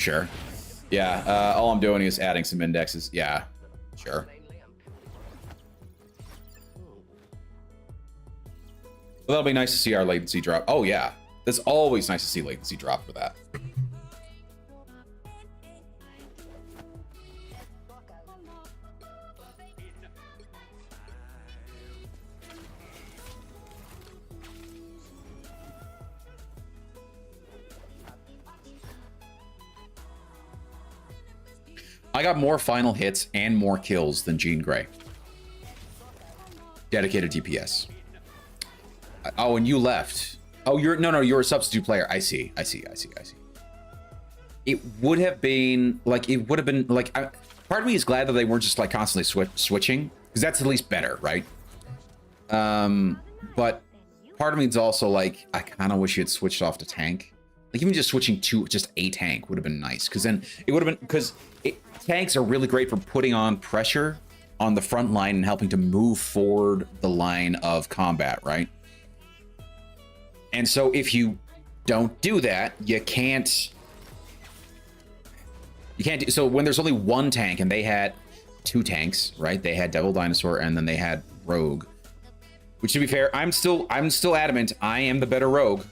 Yeah. All I'm doing is adding some indexes. Yeah. Sure. Well, that'll be nice to see our latency drop. Oh yeah, it's always nice to see latency drop for that. I got more final hits and more kills than Jean Grey. Dedicated DPS. Oh, and you left. Oh, you're a substitute player. I see. It would have been like, part of me is glad that they weren't just like constantly switching, because that's at least better, right? But part of me is also like, I kind of wish you had switched off to tank. Like even just switching to just a tank would have been nice, because then it would have been, because tanks are really great for putting on pressure on the front line and helping to move forward the line of combat, right? And so if you don't do that, you can't do, so when there's only one tank and they had two tanks, right? They had Devil Dinosaur and then they had Rogue. Which, to be fair, I'm still adamant I am the better Rogue.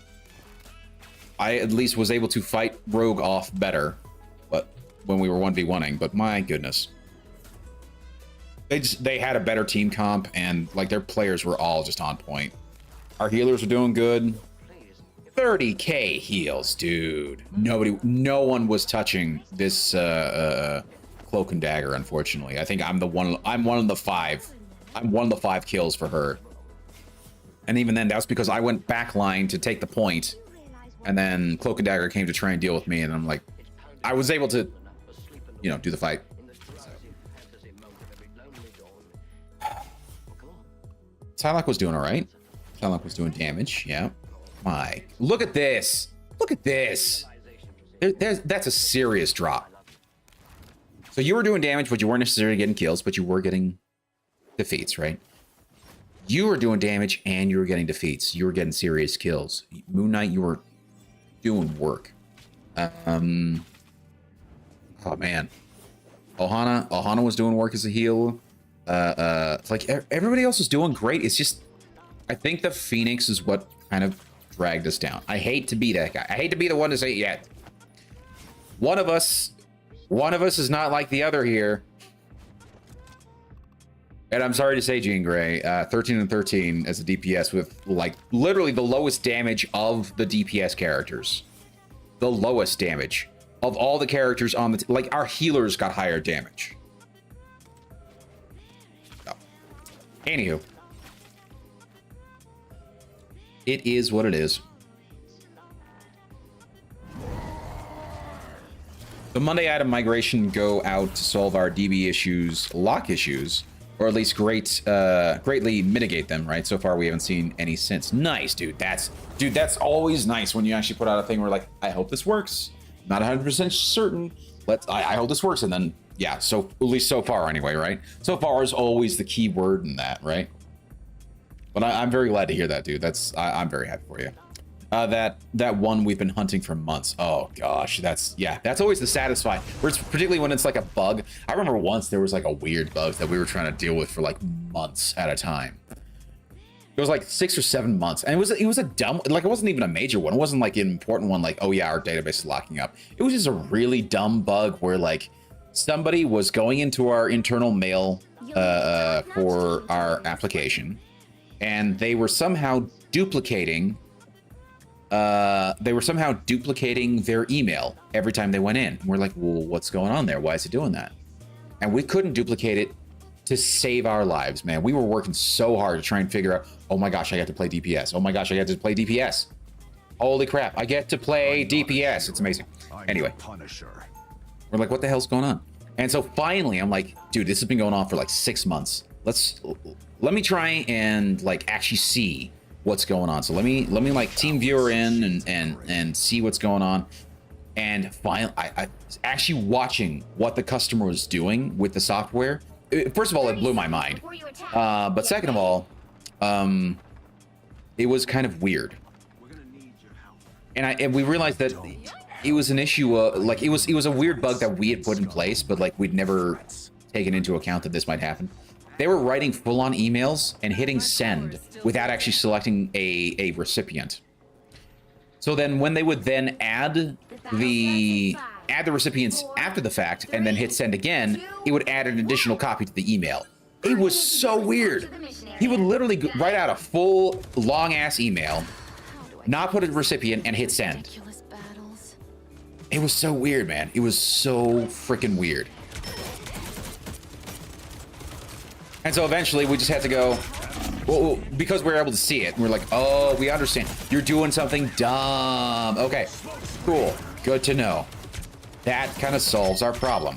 I at least was able to fight Rogue off better, but when we were 1v1ing, but my goodness. They had a better team comp, and like their players were all just on point. Our healers were doing good. 30k heals, dude. No one was touching this cloak and dagger, unfortunately. I think I'm one of the five. I'm one of the 5 kills for her. And even then, that's because I went backline to take the point, and then Cloak and Dagger came to try and deal with me, and I'm like, I was able to, you know, do the fight. Psylocke was doing all right. Psylocke was doing damage, yeah. My, look at this. Look at this. That's a serious drop. So you were doing damage, but you weren't necessarily getting kills, but you were getting defeats, right? You were doing damage and you were getting defeats. You were getting serious kills. Moon Knight, you were doing work. Oh man. Ohana was doing work as a heal. Like everybody else was doing great. It's just, I think the Phoenix is what kind of dragged us down. I hate to be that guy. I hate to be the one to say, yeah, one of us is not like the other here. And I'm sorry to say, Jean Grey, 13 and 13 as a DPS with like literally the lowest damage of the DPS characters. The lowest damage of all the characters on the like our healers got higher damage. So, anywho, it is what it is. The Monday item migration go out to solve our DB issues, lock issues. Or at least greatly mitigate them, right? So far, we haven't seen any since. Nice, dude. That's always nice when you actually put out a thing where like, I hope this works. Not 100% certain. I hope this works. And then, yeah, so at least so far anyway, right? So far is always the key word in that, right? But I'm very glad to hear that, dude. I'm very happy for you. That one we've been hunting for months. Oh gosh, that's always the satisfying. Particularly when it's like a bug. I remember once there was like a weird bug that we were trying to deal with for like months at a time. It was like 6 or 7 months, and it was a dumb, like it wasn't even a major one. It wasn't like an important one, like, oh yeah, our database is locking up. It was just a really dumb bug where like somebody was going into our internal mail for our application, and they were somehow duplicating their email every time they went in. And we're like, well, what's going on there? Why is it doing that? And we couldn't duplicate it to save our lives, man. We were working so hard to try and figure out, oh my gosh, I got to play DPS. Oh my gosh, I got to play DPS. Holy crap, I get to play DPS. It's amazing. Anyway, we're like, what the hell's going on? And so finally, I'm like, dude, this has been going on for like 6 months. Let me try and like actually see what's going on. So let me like team viewer in and see what's going on. And finally, I actually watching what the customer was doing with the software. First of all, it blew my mind. But second of all, it was kind of weird. And we realized that it was an issue. Like it was a weird bug that we had put in place, but like we'd never taken into account that this might happen. They were writing full-on emails and hitting send without actually selecting a recipient. So then when they would then add the recipients after the fact and then hit send again, it would add an additional copy to the email. It was so weird. He would literally write out a full long-ass email, not put a recipient, and hit send. It was so weird, man. It was so freaking weird. And so eventually we just had to go, well, because we were able to see it. We're like, oh, we understand. You're doing something dumb. Okay, cool. Good to know. That kind of solves our problem.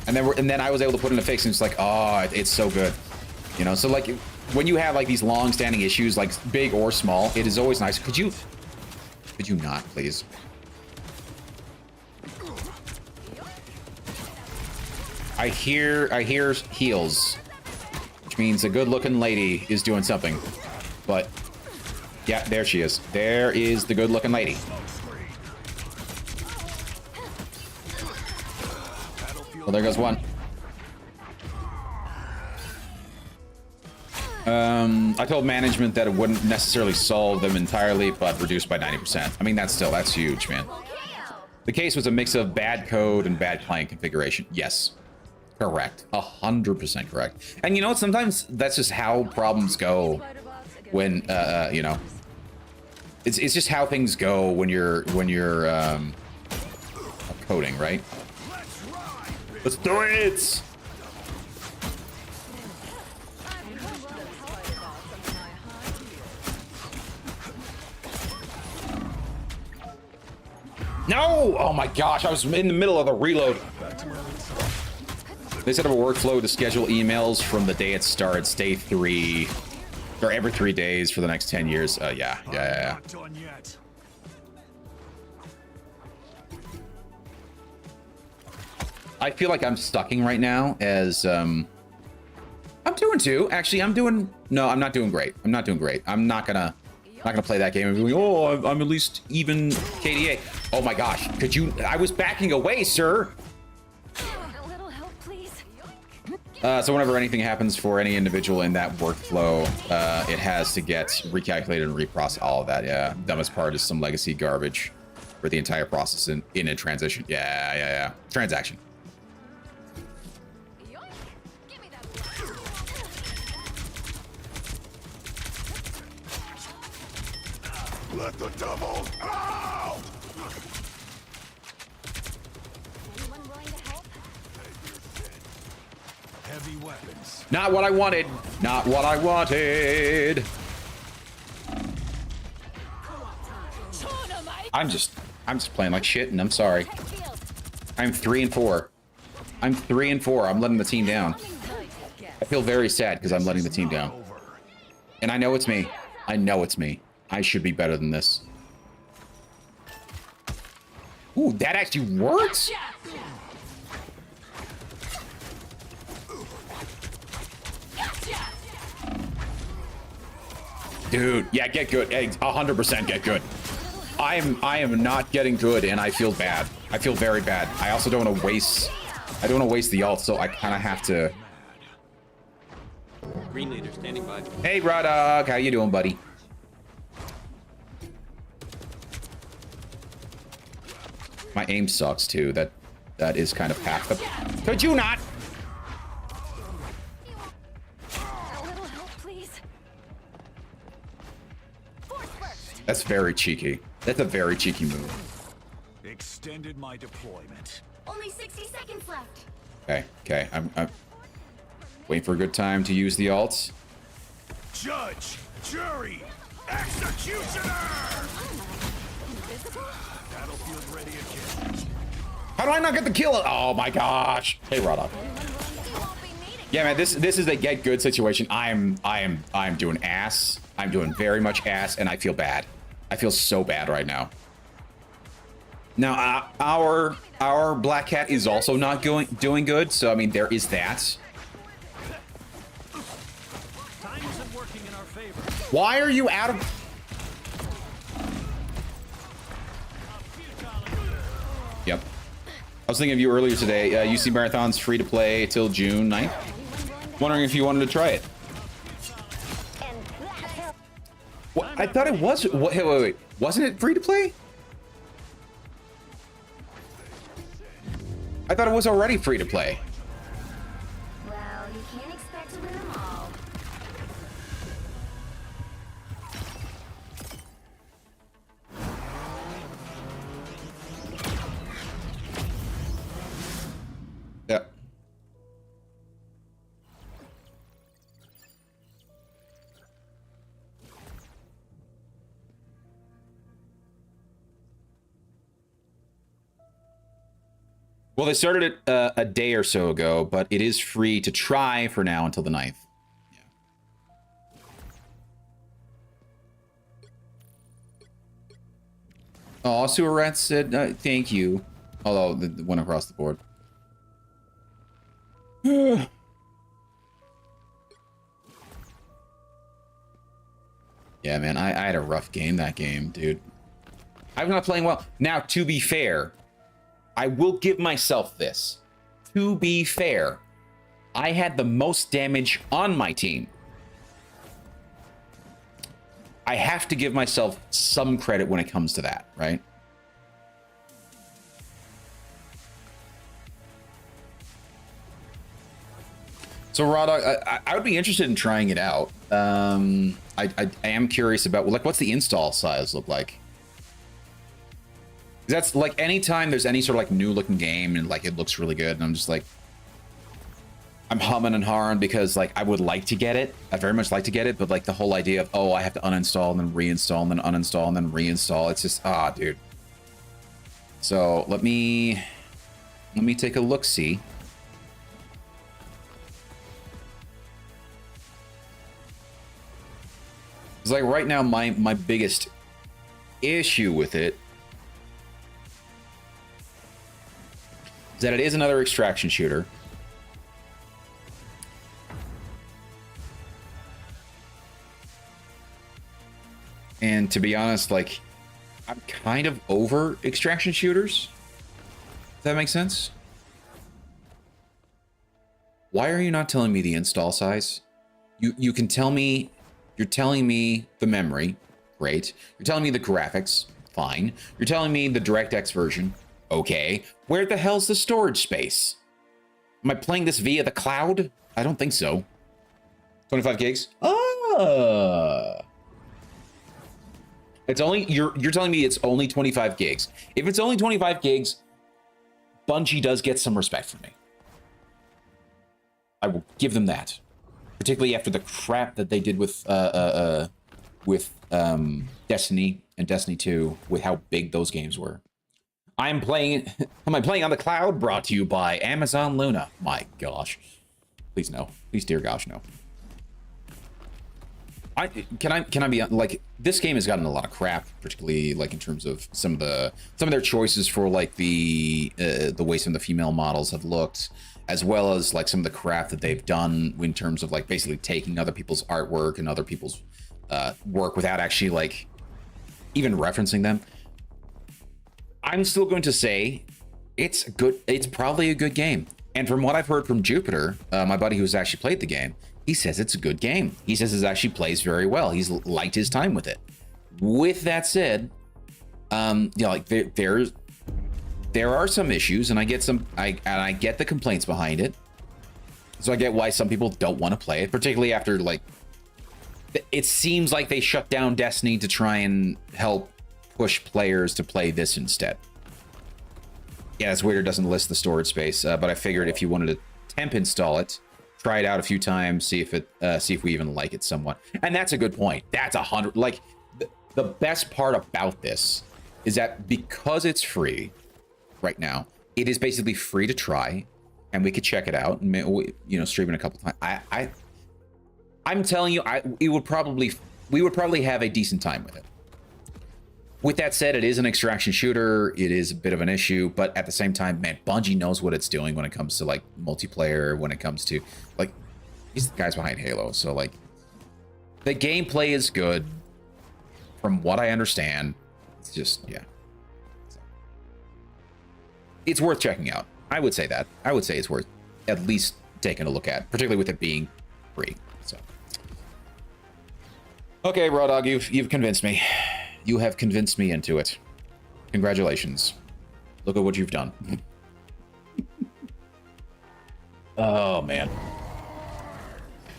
And then I was able to put in a fix, and it's like, oh, it's so good. You know, so like when you have like these long-standing issues, like big or small, it is always nice. Could you not, please? I hear heels, which means a good-looking lady is doing something. But yeah, there she is. There is the good-looking lady. Well, there goes one. I told management that it wouldn't necessarily solve them entirely, but reduced by 90%. I mean, that's huge, man. The case was a mix of bad code and bad client configuration. Yes. Correct. 100% correct. And you know what? Sometimes that's just how problems go when, you know, it's just how things go when you're coding, right? Let's do it! No! Oh my gosh, I was in the middle of the reload. They set up a workflow to schedule emails from the day it starts, day 3, or every 3 days for the next 10 years. Yeah. I feel like I'm stucking right now as, I'm doing too. Actually, no, I'm not doing great. I'm not doing great. I'm not gonna play that game and be like, oh, I'm at least even KDA. Oh my gosh, I was backing away, sir. A little help, please. So whenever anything happens for any individual in that workflow, it has to get recalculated and reprocessed, all of that, yeah. Dumbest part is some legacy garbage for the entire process in a transition. Yeah. Transaction. Let the devil out! Anyone willing to help? Heavy weapons. Not what I wanted. Not what I wanted. I'm just playing like shit, and I'm sorry. I'm 3 and 4. I'm 3 and 4. I'm letting the team down. I feel very sad because I'm letting the team down. And I know it's me. I know it's me. I should be better than this. Ooh, that actually works? Dude, yeah, get good. 100% get good. I am not getting good, and I feel bad. I feel very bad. I also don't want to waste. I don't want to waste the ult, so I kind of have to. Green leader standing by. Hey, Rodog, how you doing, buddy? My aim sucks too. That is kind of half the. Could you not? A little help, please. Force first. That's very cheeky. That's a very cheeky move. Extended my deployment. Only 60 seconds left. Okay. I'm waiting for a good time to use the alts. Judge, jury, executioner! Battlefield ready again. How do I not get the kill? Oh my gosh. Hey, Rodok. Yeah, man, this is a get good situation. I am doing ass. I'm doing very much ass, and I feel bad. I feel so bad right now. Now, our Black Cat is also not doing good, so I mean there is that. Why are you out of? Yep. I was thinking of you earlier today. UC Marathon's free to play till June 9th. Wondering if you wanted to try it. What? I thought it was. Wait. Wasn't it free to play? I thought it was already free to play. Well, you can't expect to win them all. Yeah. Well, they started it a day or so ago, but it is free to try for now until the 9th. Oh, Sewer Rat said thank you. Although the one across the board. Yeah, man, I had a rough game that game, dude. I'm not playing well. Now, to be fair, I will give myself this. To be fair, I had the most damage on my team. I have to give myself some credit when it comes to that, right? So, Raw Dog, I would be interested in trying it out. I am curious about, like, what's the install size look like? That's like anytime there's any sort of like new looking game and like it looks really good, and I'm just like, I'm humming and hawing because like I would like to get it. I very much like to get it, but like the whole idea of, oh, I have to uninstall and then reinstall and then uninstall and then reinstall. It's just, dude. So let me take a look see. It's like right now my biggest issue with it is that it is another extraction shooter. And to be honest, like, I'm kind of over extraction shooters. Does that make sense? Why are you not telling me the install size? You can tell me, you're telling me the memory, great. You're telling me the graphics, fine. You're telling me the DirectX version, okay. Where the hell's the storage space? Am I playing this via the cloud? I don't think so. 25 gigs? It's only, you're telling me it's only 25 gigs. If it's only 25 gigs, Bungie does get some respect from me. I will give them that. Particularly after the crap that they did with Destiny and Destiny 2, with how big those games were. Am I playing on the cloud? Brought to you by Amazon Luna. My gosh. Please no. Please, dear gosh, no. Can I be like, this game has gotten a lot of crap, particularly like in terms of some of their choices for like the way some of the female models have looked, as well as like some of the crap that they've done in terms of like basically taking other people's artwork and other people's work without actually like even referencing them. I'm still going to say it's good. It's probably a good game. And from what I've heard from Jupiter, my buddy who's actually played the game, he says it's a good game. He says it actually plays very well. He's liked his time with it. With that said, you know, like there are some issues, and I get the complaints behind it. So I get why some people don't want to play it, particularly after like it seems like they shut down Destiny to try and help push players to play this instead. Yeah, it's weird it doesn't list the storage space, but I figured if you wanted to temp install it, try it out a few times, see if we even like it somewhat. And that's a good point. That's 100. Like the best part about this is that because it's free right now, it is basically free to try, and we could check it out and, you know, stream it a couple times. I'm telling you, we would probably have a decent time with it. With that said, it is an extraction shooter. It is a bit of an issue, but at the same time, man, Bungie knows what it's doing when it comes to like multiplayer, when it comes to like, these guys behind Halo. So like the gameplay is good from what I understand. It's just, yeah. It's worth checking out. I would say that. I would say it's worth at least taking a look at, particularly with it being free. So, okay, Raw Dog, you've convinced me. You have convinced me into it. Congratulations. Look at what you've done. Oh, man.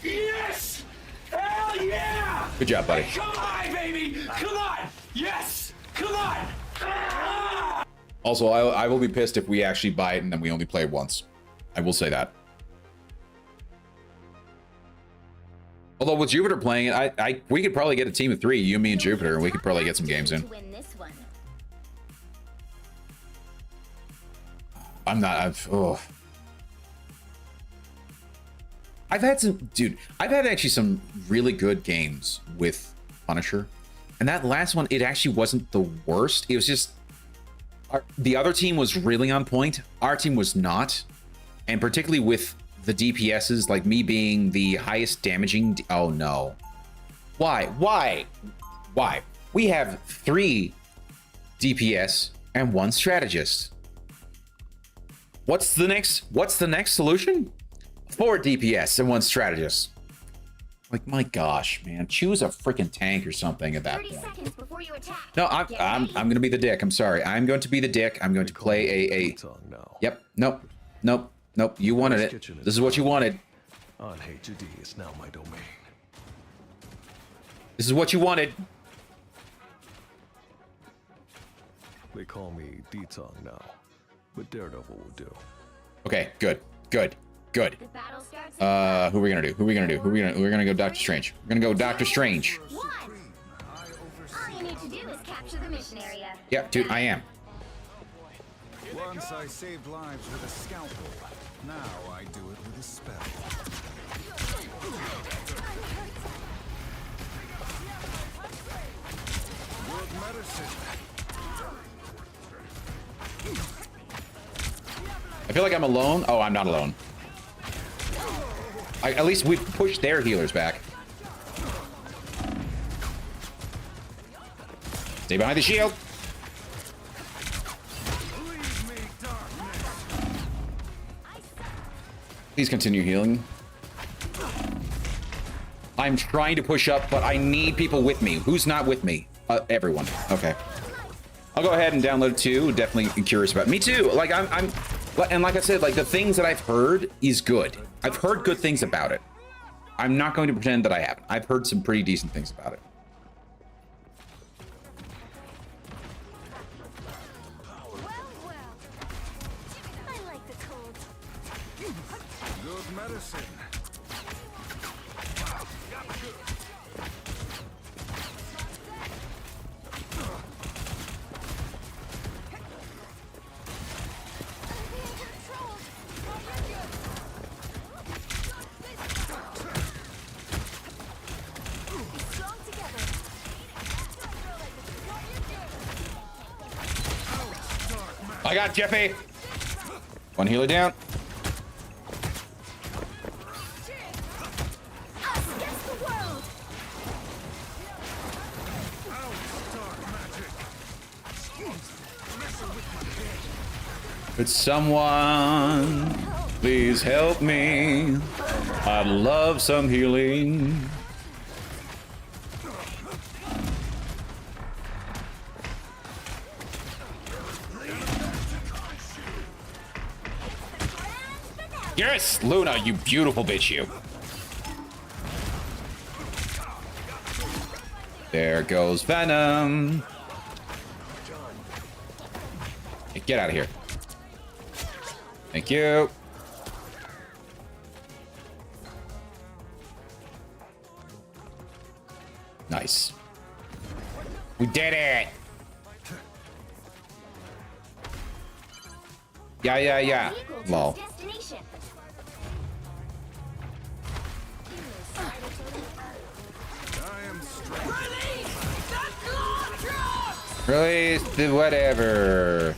Yes! Hell yeah! Good job, buddy. Come on, baby! Come on! Yes! Come on! Ah! Also, I will be pissed if we actually buy it and then we only play it once. I will say that. Although with Jupiter playing it, we could probably get a team of 3, you, me, and Jupiter, and we could probably get some games in. I'm not. I've had some, dude. I've had actually some really good games with Punisher, and that last one, it actually wasn't the worst. It was just the other team was really on point. Our team was not, and particularly with the DPSs, like me being the highest damaging. Oh no! Why? We have 3 DPS and 1 strategist. What's the next solution? 4 DPS and 1 strategist. Like, my gosh, man, choose a freaking tank or something at that 30 point. seconds before you attack. No, I'm gonna be the dick. I'm sorry. I'm going to be the dick. I'm going to play a. Yep. Nope. You wanted it. This is what you wanted. On HD is now my domain. This is what you wanted. They call me D-Tong now, but Daredevil will do. Okay, good. The battle starts Who are we gonna do? We're gonna go Doctor Strange. We're gonna go Doctor Strange. 1. All you need to do is capture the mission area. Yep, dude, I am. Once I saved lives with a scalpel. Now I do it with a spell. Good medicine. I feel like I'm alone. Oh, I'm not alone. At least we've pushed their healers back. Stay behind the shield. Please continue healing. I'm trying to push up, but I need people with me. Who's not with me? Everyone. Okay. I'll go ahead and download it too. Definitely curious about it. Me too. Like and like I said, like the things that I've heard is good. I've heard good things about it. I'm not going to pretend that I haven't. I've heard some pretty decent things about it. I like the cold. Good medicine. I got Jeffy. 1 healer down. Us against the world. Could someone please help me? I'd love some healing. Yes, Luna, you beautiful bitch, you. There goes Venom. Hey, get out of here. Thank you. Nice. We did it. Yeah. Lol. Destination. Release the whatever.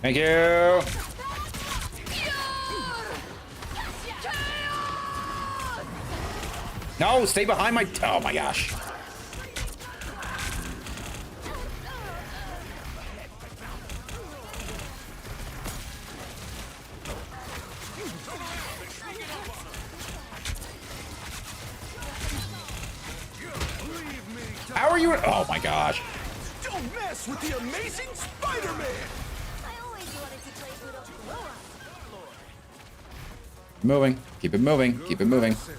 Thank you. No, stay behind my. Oh my gosh. How are you? Oh my gosh. Don't mess with the amazing Spider-Man! I always wanted to play Rudolph the Roar. Moving. Keep it moving. Keep it moving. Sorry.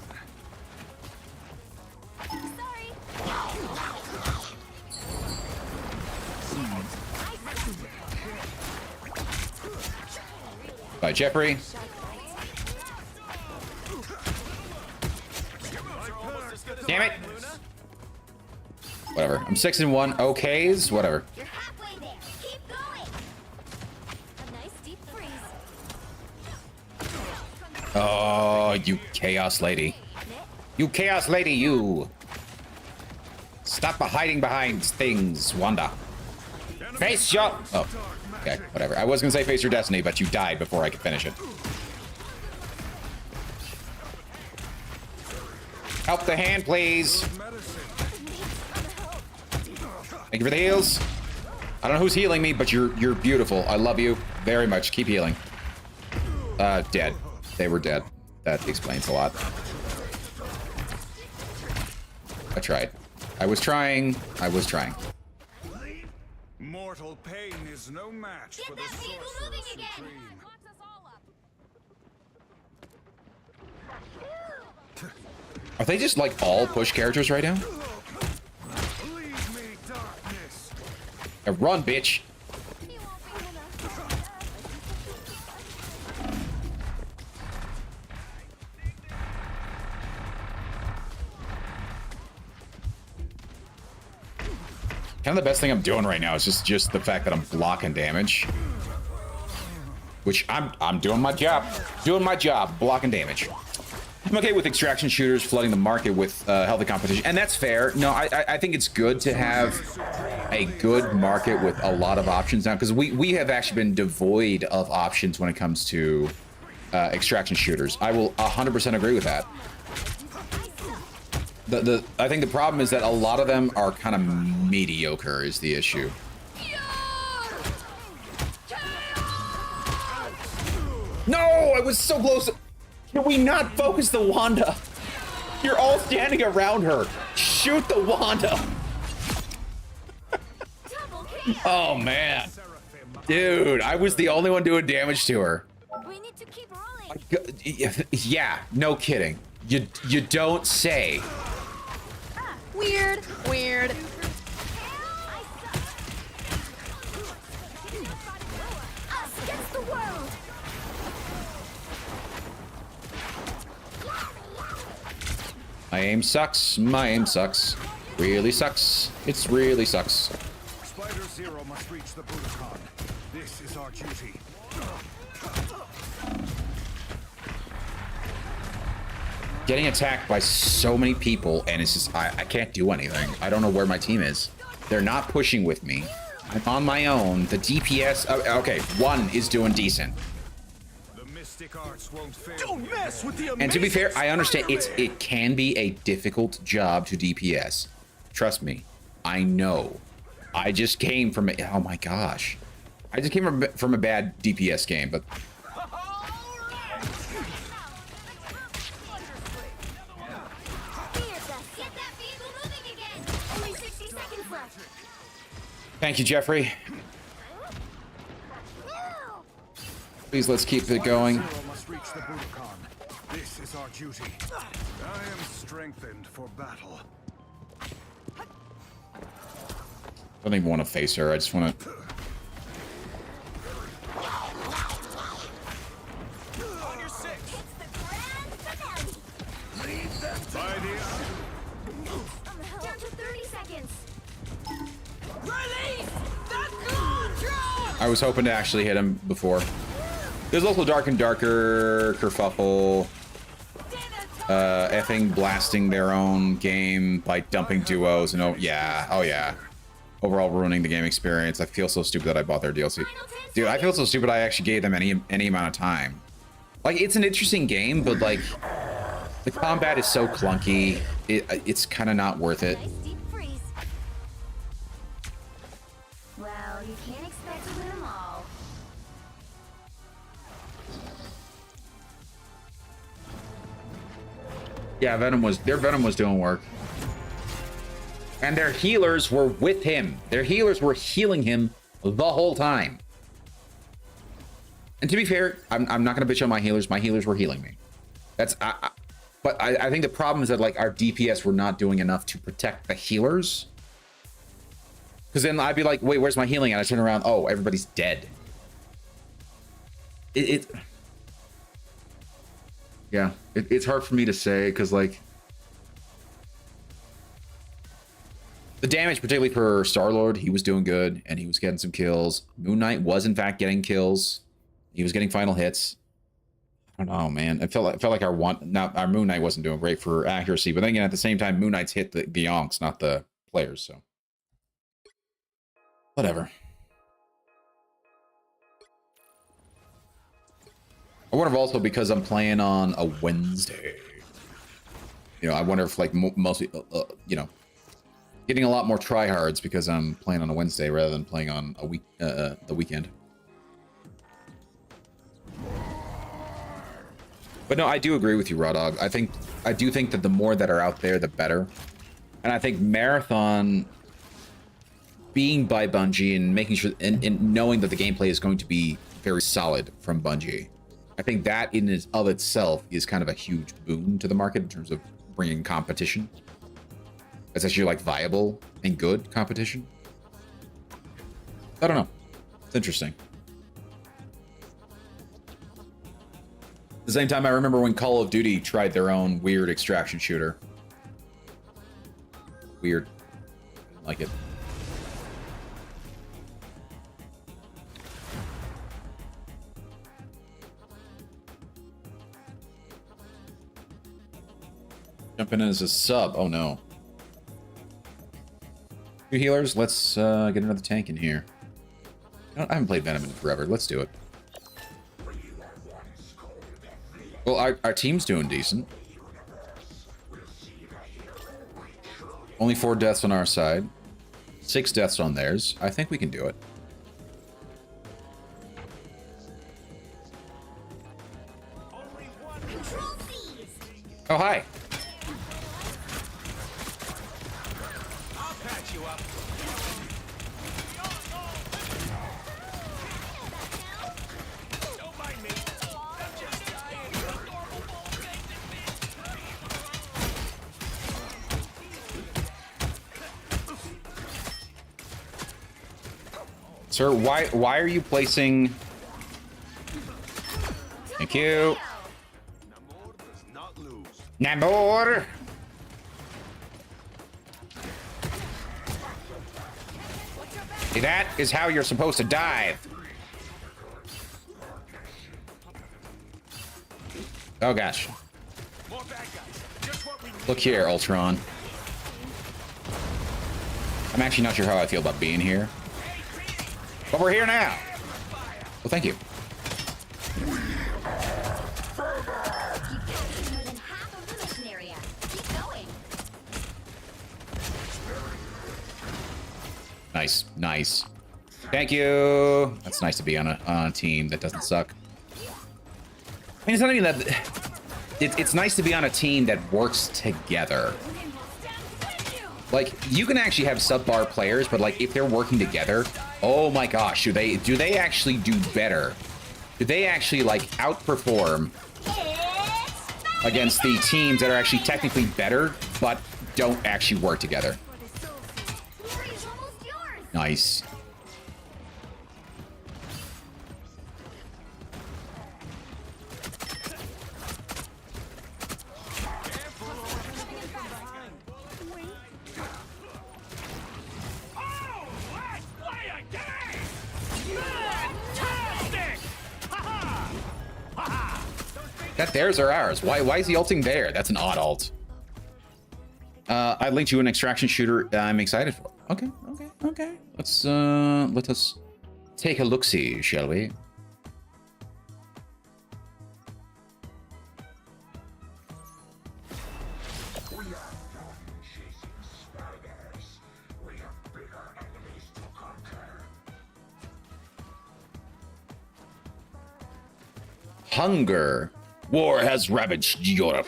Bye, Jeffrey. Damn it. Whatever. I'm 6-1. Okays. Whatever. You're halfway there. Keep going. Oh, you chaos lady. You chaos lady, you. Stop hiding behind things, Wanda. Face your... Oh, okay, whatever. I was gonna say face your destiny, but you died before I could finish it. Help the hand, please. Thank you for the heals. I don't know who's healing me, but you're beautiful. I love you very much. Keep healing. Dead. They were dead. That explains a lot. I tried. I was trying. Mortal pain is no match for the sorcerer's supreme. Are they just like all push characters right now? Leave me, darkness. Run, bitch. Kind of the best thing I'm doing right now is just the fact that I'm blocking damage. Which I'm doing my job. Doing my job, blocking damage. I'm okay with extraction shooters flooding the market with healthy competition, and that's fair. No, I think it's good to have a good market with a lot of options now, because we have actually been devoid of options when it comes to extraction shooters. I will 100% agree with that. I think the problem is that a lot of them are kind of mediocre is the issue. No, I was so close. Can we not focus the Wanda? You're all standing around her. Shoot the Wanda. Oh, man. Dude, I was the only one doing damage to her. We need to keep rolling. Yeah, no kidding. You don't say. Weird. Us against the world. My aim sucks. My aim sucks. Really sucks. It's really sucks. Spider Zero must reach the Budokan. This is our duty. Getting attacked by so many people, and it's just, I can't do anything. I don't know where my team is. They're not pushing with me. I'm on my own. The DPS, okay, one is doing decent. The mystic arts won't fail. Don't mess with the And to be fair, I understand it can be a difficult job to DPS. Trust me, I know. I just came from oh my gosh. I just came from a bad DPS game, but thank you, Jeffrey. Please, let's keep it going. Must reach the Budokan. This is our duty. I am strengthened for battle. I don't even want to face her. I just want to. On your six. Down to 30 seconds. I was hoping to actually hit him before. There's also Dark and Darker, Kerfuffle, effing blasting their own game by dumping duos, and oh yeah. Overall ruining the game experience. I feel so stupid that I bought their DLC. Dude, I feel so stupid I actually gave them any amount of time. Like, it's an interesting game, but like, the combat is so clunky, it's kind of not worth it. Nice deep freeze. Well, you can't expect to win them all. Yeah, their Venom was doing work. And their healers were with him. Their healers were healing him the whole time. And to be fair, I'm not going to bitch on my healers. My healers were healing me. But I think the problem is that like our DPS were not doing enough to protect the healers. Because then I'd be like, wait, where's my healing? And I turn around, oh, everybody's dead. Yeah, it's hard for me to say because like the damage, particularly for Star-Lord, he was doing good and he was getting some kills. Moon Knight was in fact getting kills. He was getting final hits. I don't know, man. It felt like our Moon Knight wasn't doing great for accuracy, but then again, at the same time, Moon Knight's hit the onks, not the players, so whatever. I wonder if also because I'm playing on a Wednesday, you know, I wonder if like mostly, you know, getting a lot more tryhards because I'm playing on a Wednesday rather than playing on a the weekend. But no, I do agree with you, Raw Dog. I do think that the more that are out there, the better. And I think Marathon being by Bungie and making sure and knowing that the gameplay is going to be very solid from Bungie, I think that in and of itself is kind of a huge boon to the market in terms of bringing competition. It's actually like viable and good competition. I don't know. It's interesting. At the same time, I remember when Call of Duty tried their own weird extraction shooter. Weird. Like it. Jumping in as a sub. Oh no. Two healers. Let's get another tank in here. I haven't played Venom in forever. Let's do it. Well, our team's doing decent. Only 4 deaths on our side. 6 deaths on theirs. I think we can do it. Oh, hi. Sir, why are you placing... Thank you. Namor! See, that is how you're supposed to dive. Oh gosh. Look here, Ultron. I'm actually not sure how I feel about being here. But we're here now. Well, thank you. Nice, nice. Thank you. That's nice to be on a team that doesn't suck. I mean, it's not even that. It's nice to be on a team that works together. Like, you can actually have subpar players, but like if they're working together, oh my gosh, do they actually do better? Do they actually like outperform against the teams that are actually technically better but don't actually work together? Nice. That theirs or ours? Why is he ulting there? That's an odd ult. I linked you an extraction shooter I'm excited for. Okay. Let us take a look-see, shall we? Hunger. War has ravaged Europe,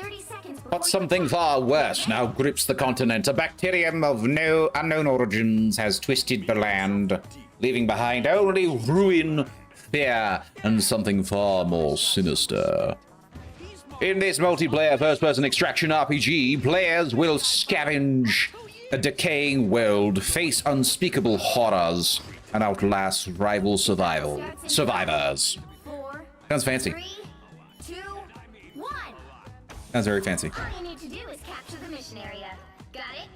but something far worse now grips the continent. A bacterium of no unknown origins has twisted the land, leaving behind only ruin, fear, and something far more sinister. In this multiplayer first-person extraction RPG, players will scavenge a decaying world, face unspeakable horrors, and outlast rival survivors. Sounds fancy. Sounds very fancy. All you need to do is capture the mission area. Got it?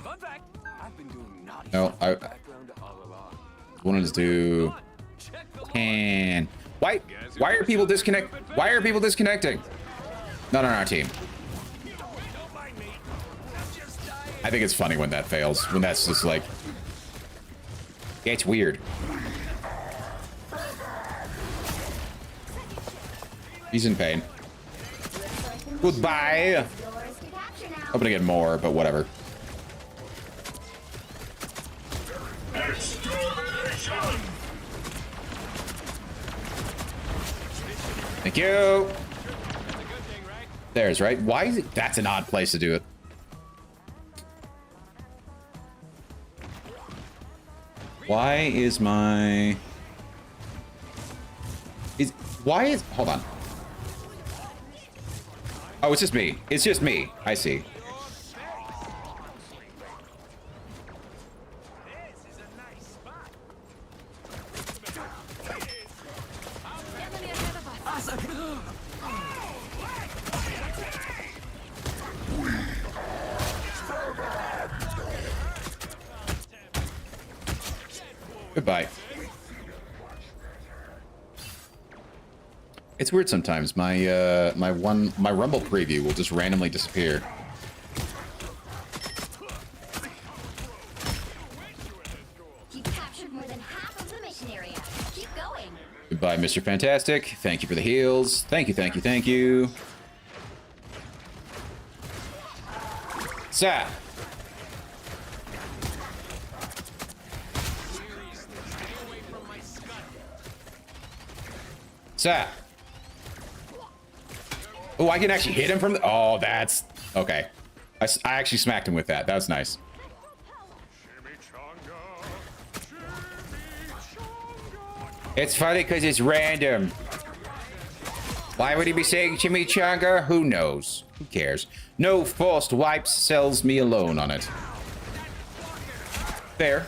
Fun fact, I've been doing naughty No, I background all along. wanted to do 10. Why are people Why are people disconnecting? Not on our team. I think it's funny when that fails. When that's just like, yeah, it's weird. He's in pain. Goodbye. Hoping to get more, but whatever. Thank you. There's right. Why is it? That's an odd place to do it. Why is my... Hold on. Oh, it's just me. It's just me. I see. Goodbye. It's weird sometimes. My my Rumble preview will just randomly disappear. You captured more than half of the mission area. Keep going. Goodbye, Mr. Fantastic. Thank you for the heals. Thank you, thank you, thank you. Sir. Sir. Oh, I can actually hit him from the... Oh, that's... Okay. I actually smacked him with that. That was nice. It's funny because it's random. Why would he be saying chimichanga? Who knows? Who cares? No forced wipes, sells me alone on it. Fair.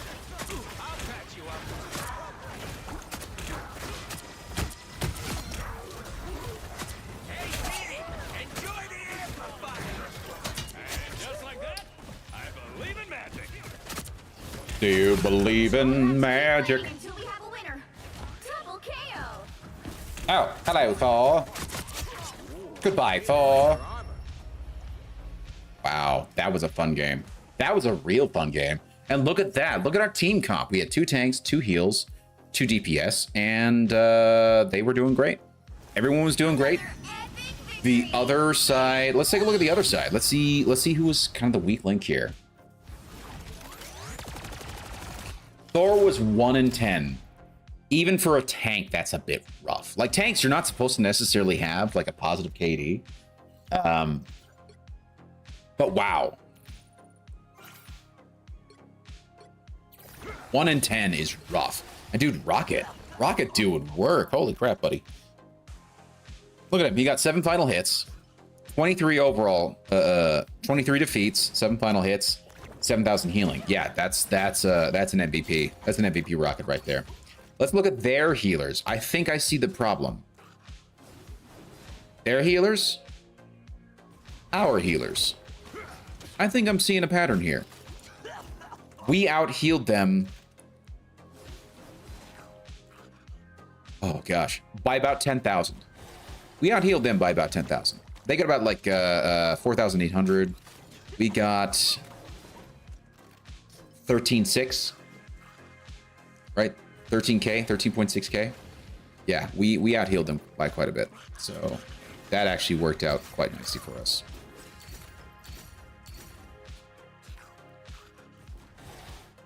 Do you believe in magic? Until we have a winner. Double KO. Oh, hello, Thor. Goodbye, Thor. Wow, that was a fun game. That was a real fun game. And look at that. Look at our team comp. We had 2 tanks, 2 heals, 2 DPS, and they were doing great. Everyone was doing great. The other side, let's take a look at the other side. Let's see who was kind of the weak link here. Thor was 1 in 10. Even for a tank, that's a bit rough. Like, tanks, you're not supposed to necessarily have, like, a positive KD. But wow. 1 in 10 is rough. And dude, Rocket doing work. Holy crap, buddy. Look at him. He got 7 final hits. 23 overall. 23 defeats. 7 final hits. 7,000 healing. Yeah, that's an MVP. That's an MVP Rocket right there. Let's look at their healers. I think I see the problem. Their healers. Our healers. I think I'm seeing a pattern here. We out-healed them. Oh, gosh. By about 10,000. We out-healed them by about 10,000. They got about, like, 4,800. We got 13.6. Right? 13K, 13.6K. Yeah, we out-healed them by quite a bit. So that actually worked out quite nicely for us.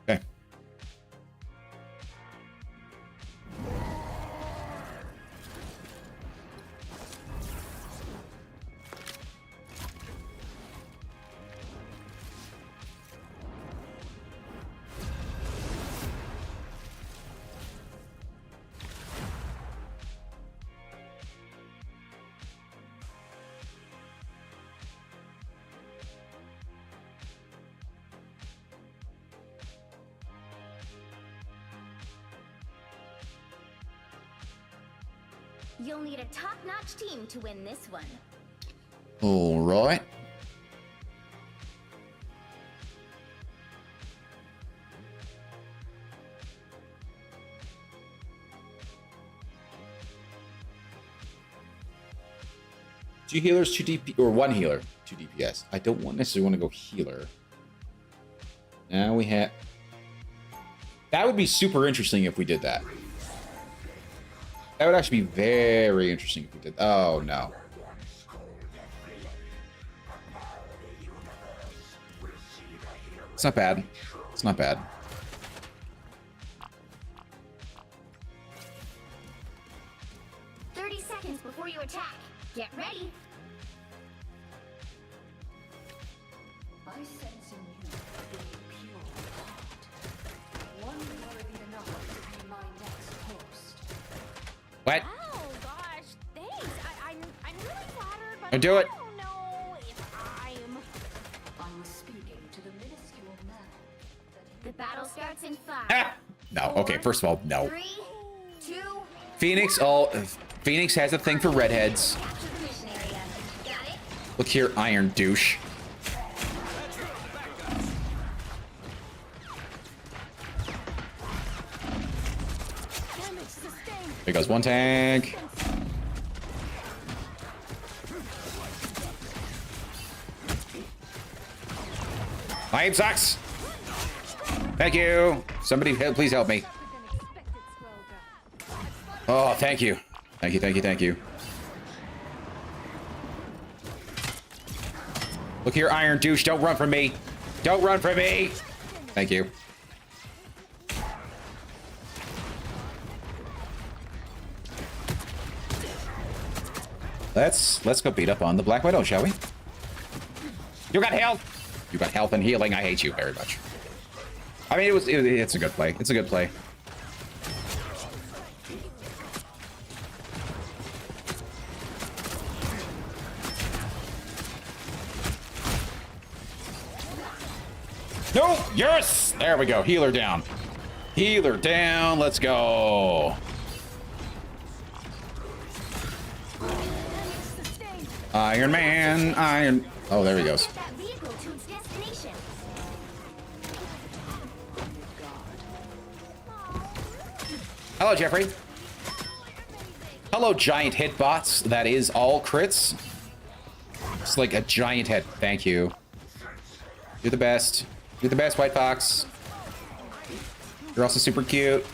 Okay. You'll need a top-notch team to win this one. All right. 2 healers, 2 DP, or 1 healer, 2 DPS. I don't necessarily want to go healer. Now we have... That would be super interesting if we did that. That would actually be very interesting if we did. Oh, no. It's not bad. It's not bad. Before you attack, get ready. I sense in you a pure heart. One worthy enough to be my next host. What? Oh gosh, thanks. I'm really flattered, but Do it. I don't know if I was speaking to the minuscule man. The battle starts in 5. Ah! No. Okay. First of all, no. 3, 2. Phoenix has a thing for redheads. Capture the mission area. Got it? Look here, Iron Douche. There goes one tank. My aim sucks. Thank you. Somebody please help me. Oh, thank you. Thank you, thank you, thank you. Look here, Iron Douche. Don't run from me. Don't run from me. Thank you. Let's go beat up on the Black Widow, shall we? You got health. You got health and healing. I hate you very much. I mean, it's a good play. It's a good play. No! Yes! There we go. Healer down. Healer down. Let's go. Iron Man. Iron... Oh, there he goes. Get that vehicle to its destination. Hello, Jeffrey. Hello, giant hitbots. That is all crits. It's like a giant head. Thank you. You're the best. You're the best, White Fox. You're also super cute.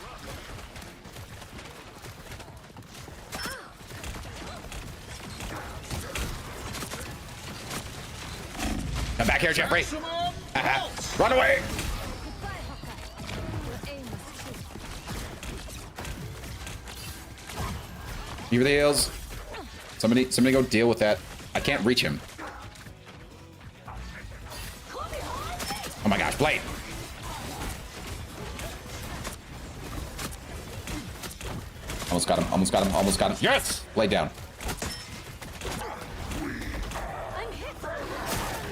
Come back here, Jeffrey. Run away. Give the heals. Somebody go deal with that. I can't reach him. Oh my gosh, Blade. Almost got him, almost got him, almost got him. Yes! Blade down.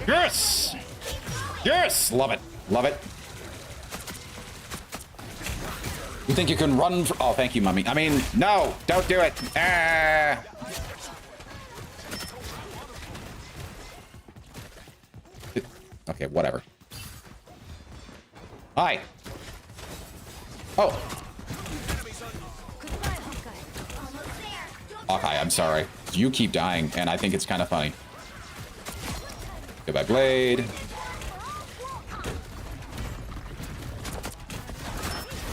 Yes! Yes! Love it. Love it. You think you can run for... Oh, thank you, Mummy. I mean, no! Don't do it! Ah! Okay, whatever. Hi. Oh. Hawkeye, I'm sorry. You keep dying, and I think it's kind of funny. Goodbye, Blade.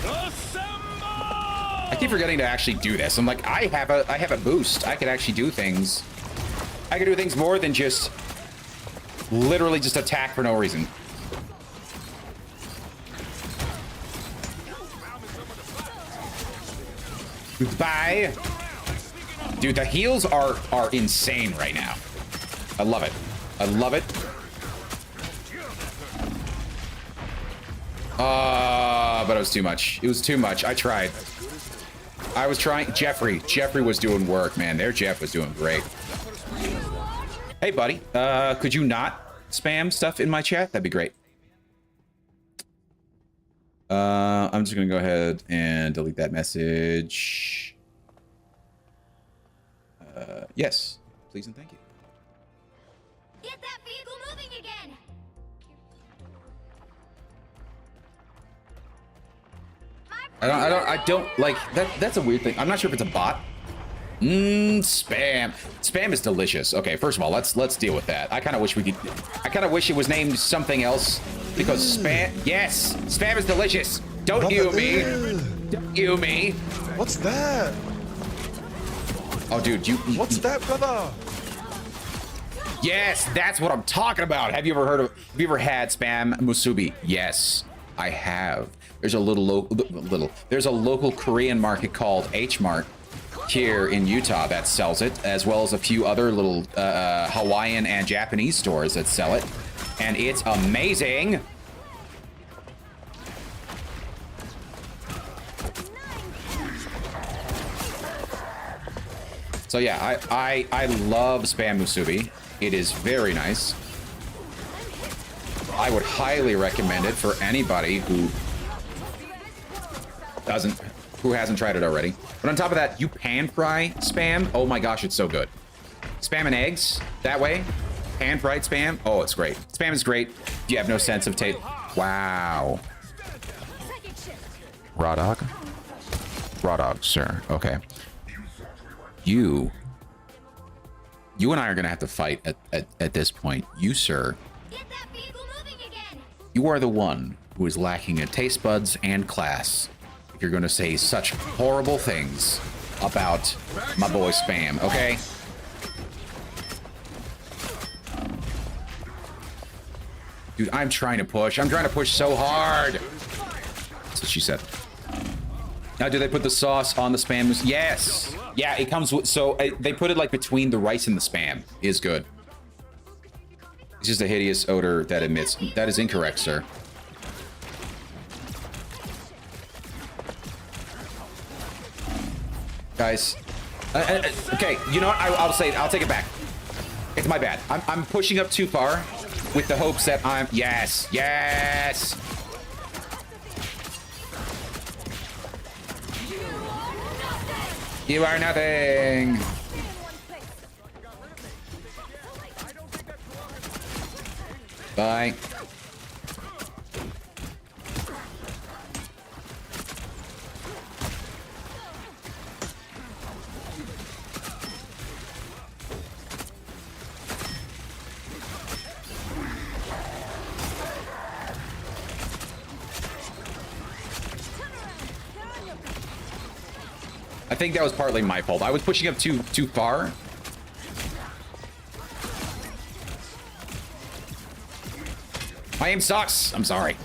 I keep forgetting to actually do this. I'm like, I have a boost. I could actually do things. I can do things more than just literally just attack for no reason. Goodbye. Dude, the heals are insane right now. I love it. I love it. But it was too much. It was too much. I tried. I was trying. Jeffrey was doing work, man. Their Jeff was doing great. Hey, buddy. Could you not spam stuff in my chat? That'd be great. I'm just gonna go ahead and delete that message. Yes, please and thank you. Get that vehicle moving again. I don't like that. That's a weird thing. I'm not sure if it's a bot. Spam. Spam is delicious. Okay, first of all, let's deal with that. I kind of wish we could. I kind of wish it was named something else because spam. Yes, spam is delicious. Don't you me. Don't you me. What's that? Oh, dude, you. What's that, brother? Yes, that's what I'm talking about. Have you ever heard of? Have you ever had spam musubi? Yes, I have. There's a There's a local Korean market called H Mart here in Utah that sells it, as well as a few other little Hawaiian and Japanese stores that sell it, and it's amazing. So yeah, I love spam musubi. It is very nice. I would highly recommend it for anybody who hasn't tried it already. But on top of that, you pan fry spam. Oh my gosh, it's so good. Spam and eggs that way. Pan fried spam. Oh, it's great. Spam is great. You have no sense of taste. Wow. Raw dog. Raw dog, sir. Okay. You and I are gonna have to fight at this point. You, sir. Get that vehicle moving again. You are the one who is lacking in taste buds and class. If you're gonna say such horrible things about my boy Spam, okay? Dude, I'm trying to push. I'm trying to push so hard. That's what she said. Now, do they put the sauce on the spam? Yes. Yeah, it comes with, so they put it like between the rice and the spam. It is good. It's just a hideous odor that emits. That is incorrect, sir. Guys. Okay, you know what? I'll say it. I'll take it back. It's my bad. I'm pushing up too far with the hopes that I'm... Yes. Yes. You are nothing. Bye. I think that was partly my fault. I was pushing up too far. My aim sucks. I'm sorry.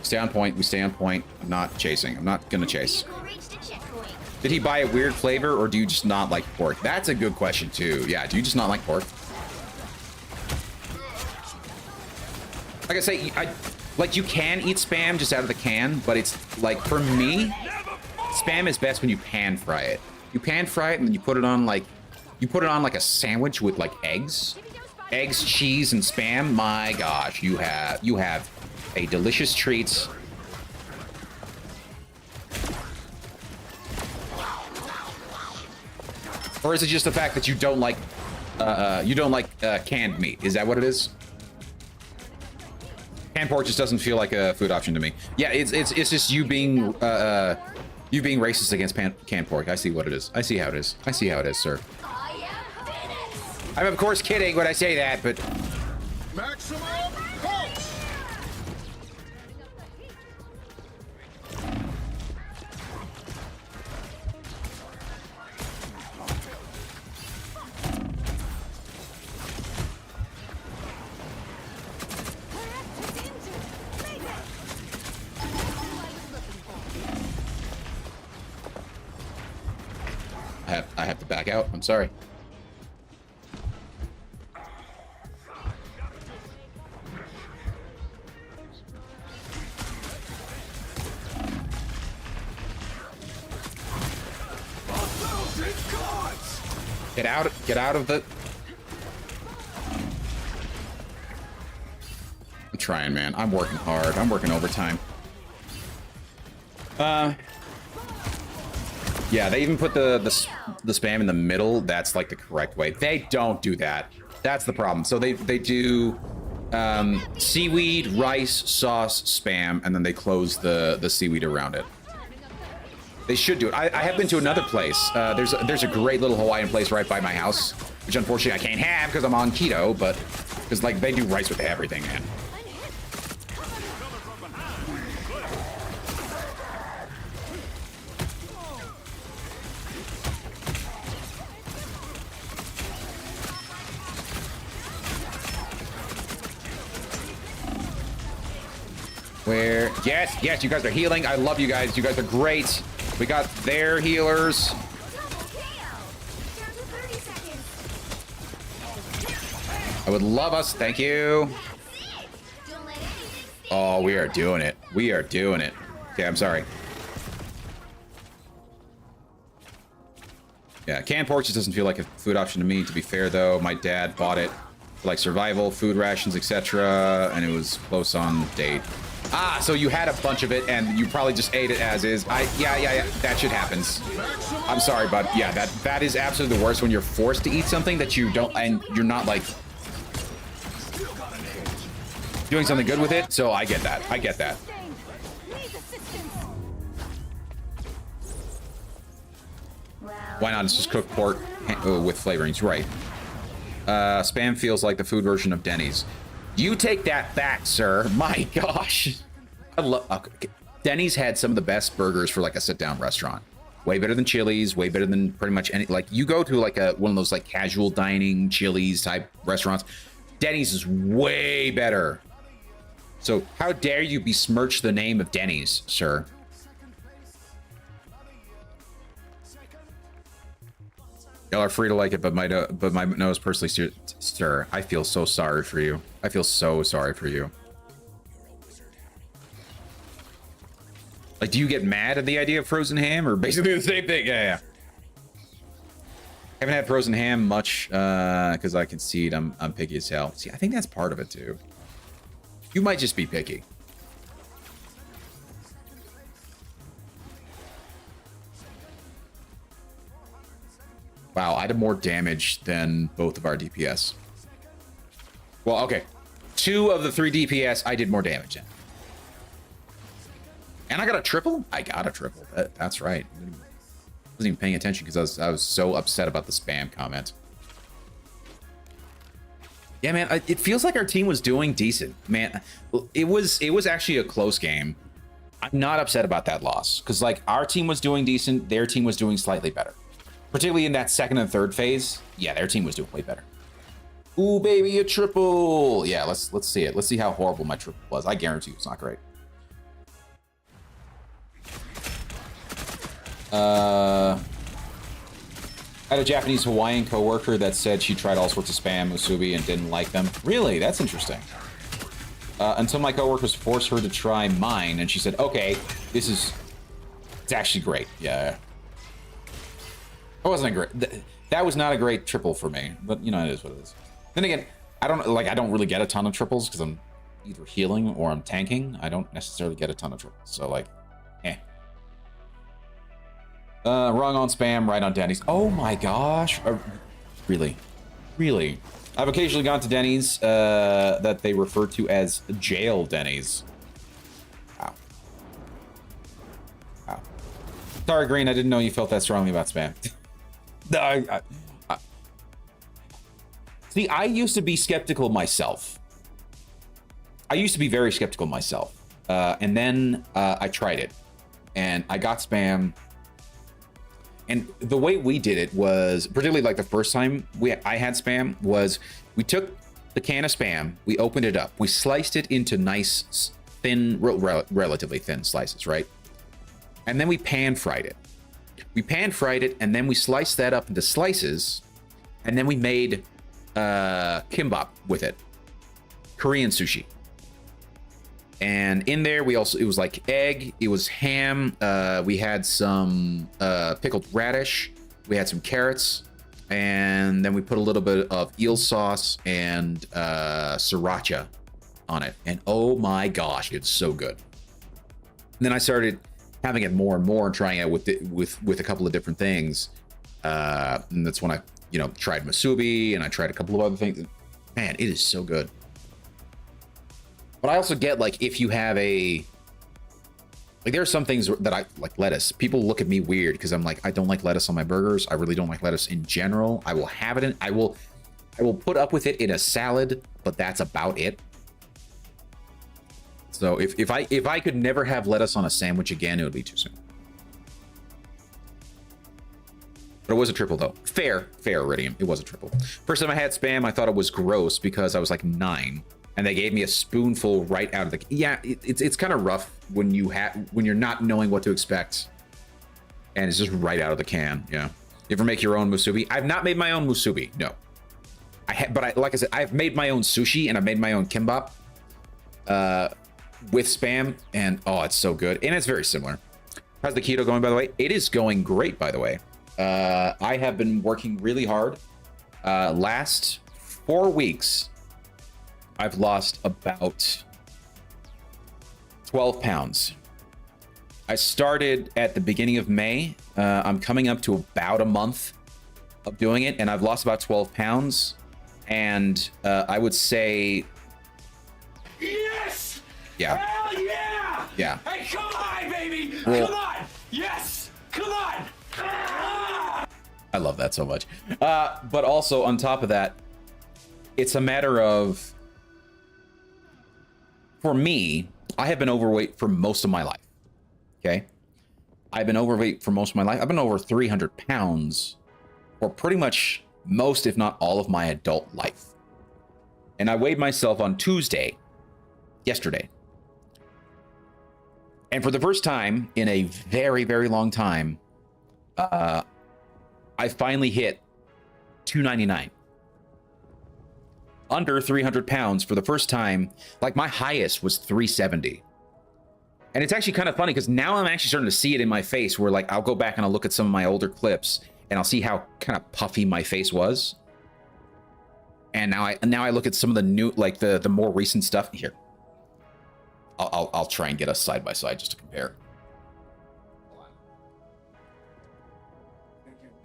Stay on point. We stay on point. I'm not chasing. I'm not gonna chase. Did he buy a weird flavor, or do you just not like pork? That's a good question too. Yeah, do you just not like pork? Like I say, like you can eat spam just out of the can, but it's like for me, spam is best when you pan fry it. You pan fry it and then you put it on like a sandwich with like eggs, cheese, and spam. My gosh, you have a delicious treat. Or is it just the fact that you don't like canned meat? Is that what it is? Canned pork just doesn't feel like a food option to me. Yeah, it's just you being racist against canned pork. I see what it is. I see how it is. I see how it is, sir. I'm of course kidding when I say that, but Maximum pulse. I have to back out. I'm sorry. Get out of the... I'm trying, man. I'm working hard. I'm working overtime. Yeah, they even put the spam in the middle. That's like the correct way. They don't do that. That's the problem. So they do seaweed, rice, sauce, spam, and then they close the seaweed around it. They should do it. I have been to another place. There's a great little Hawaiian place right by my house, which unfortunately I can't have because I'm on keto, but because like they do rice with everything, man. Where? Yes, you guys are healing. I love you guys. You guys are great. We got their healers. I would love us. Thank you. Oh, we are doing it. We are doing it. Okay, I'm sorry. Yeah, canned pork just doesn't feel like a food option to me. To be fair, though, my dad bought it for like survival, food rations, etc., and it was close on date. Ah, so you had a bunch of it and you probably just ate it as is. Yeah. That shit happens. I'm sorry, but yeah, that is absolutely the worst when you're forced to eat something that you don't, and you're not like doing something good with it. So I get that. I get that. Why not just cook pork with flavorings? Right. Spam feels like the food version of Denny's. You take that back, sir. My gosh. I love Denny's had some of the best burgers for like a sit-down restaurant. Way better than Chili's, way better than pretty much any, like you go to like one of those like casual dining Chili's type restaurants. Denny's is way better. So how dare you besmirch the name of Denny's, sir? Y'all are free to like it, but my nose personally, sir, I feel so sorry for you. I feel so sorry for you. Like, do you get mad at the idea of frozen ham, or basically the same thing? Yeah. Haven't had frozen ham much, because I concede I'm picky as hell. See, I think that's part of it too. You might just be picky. Wow, I did more damage than both of our DPS. Well, okay. 2 of the 3 DPS, I did more damage in. And I got a triple? I got a triple. That's right. I wasn't even paying attention because I was so upset about the spam comment. Yeah, man, it feels like our team was doing decent. Man, it was actually a close game. I'm not upset about that loss because, like, our team was doing decent. Their team was doing slightly better. Particularly in that second and third phase. Yeah, their team was doing way better. Ooh, baby, a triple. Yeah, let's see it. Let's see how horrible my triple was. I guarantee you it's not great. I had a Japanese Hawaiian coworker that said she tried all sorts of spam musubi and didn't like them. Really? That's interesting. Until my coworkers forced her to try mine, and she said, okay, it's actually great. Yeah. It wasn't a great, that was not a great triple for me, but you know, it is what it is. Then again, I don't really get a ton of triples because I'm either healing or I'm tanking. I don't necessarily get a ton of triples. So like, eh. Wrong on spam, right on Denny's. Oh my gosh. Really? Really? I've occasionally gone to Denny's that they refer to as jail Denny's. Wow. Wow. Sorry, Green, I didn't know you felt that strongly about spam. No, see, I used to be skeptical myself. I used to be very skeptical myself. And then I tried it. And I got spam. And the way we did it was, particularly like the first time I had spam, was we took the can of spam, we opened it up, we sliced it into nice, thin, relatively thin slices, right? And then we pan-fried it. We pan-fried it, and then we sliced that up into slices, and then we made kimbap with it. Korean sushi. And in there, it was like egg, it was ham, we had some pickled radish, we had some carrots, and then we put a little bit of eel sauce and sriracha on it. And oh my gosh, it's so good. And then I started having it more and more and trying it with a couple of different things. And that's when I, tried musubi and I tried a couple of other things. Man, it is so good. But I also get, like, if you have a Like there are some things that I like lettuce. People look at me weird because I'm like, I don't like lettuce on my burgers. I really don't like lettuce in general. I will have it in, I will put up with it in a salad, but that's about it. So if I could never have lettuce on a sandwich again, it would be too soon. But it was a triple though. Fair, Iridium. It was a triple. First time I had Spam, I thought it was gross because I was like 9. And they gave me a spoonful right out of the... Yeah, it's kind of rough when you're not knowing what to expect. And it's just right out of the can, yeah. You ever make your own musubi? I've not made my own musubi, no. But like I said, I've made my own sushi and I've made my own kimbap with Spam. And oh, it's so good. And it's very similar. How's the keto going, by the way? It is going great, by the way. I have been working really hard. Last 4 weeks... I've lost about 12 pounds. I started at the beginning of May. I'm coming up to about a month of doing it, and I've lost about 12 pounds. And I would say... Yes! Yeah. Hell yeah! Yeah. Hey, come on, baby! Well, come on! Yes! Come on! Ah! I love that so much. But also, on top of that, it's a matter of... For me, I have been overweight for most of my life, okay? I've been overweight for most of my life. I've been over 300 pounds for pretty much most, if not all, of my adult life. And I weighed myself on Tuesday, yesterday. And for the first time in a very, very long time, I finally hit 299. Under 300 pounds for the first time. Like my highest was 370. And it's actually kind of funny because now I'm actually starting to see it in my face where like I'll go back and I'll look at some of my older clips and I'll see how kind of puffy my face was. And now I look at some of the new, like the more recent stuff here. I'll try and get us side by side just to compare.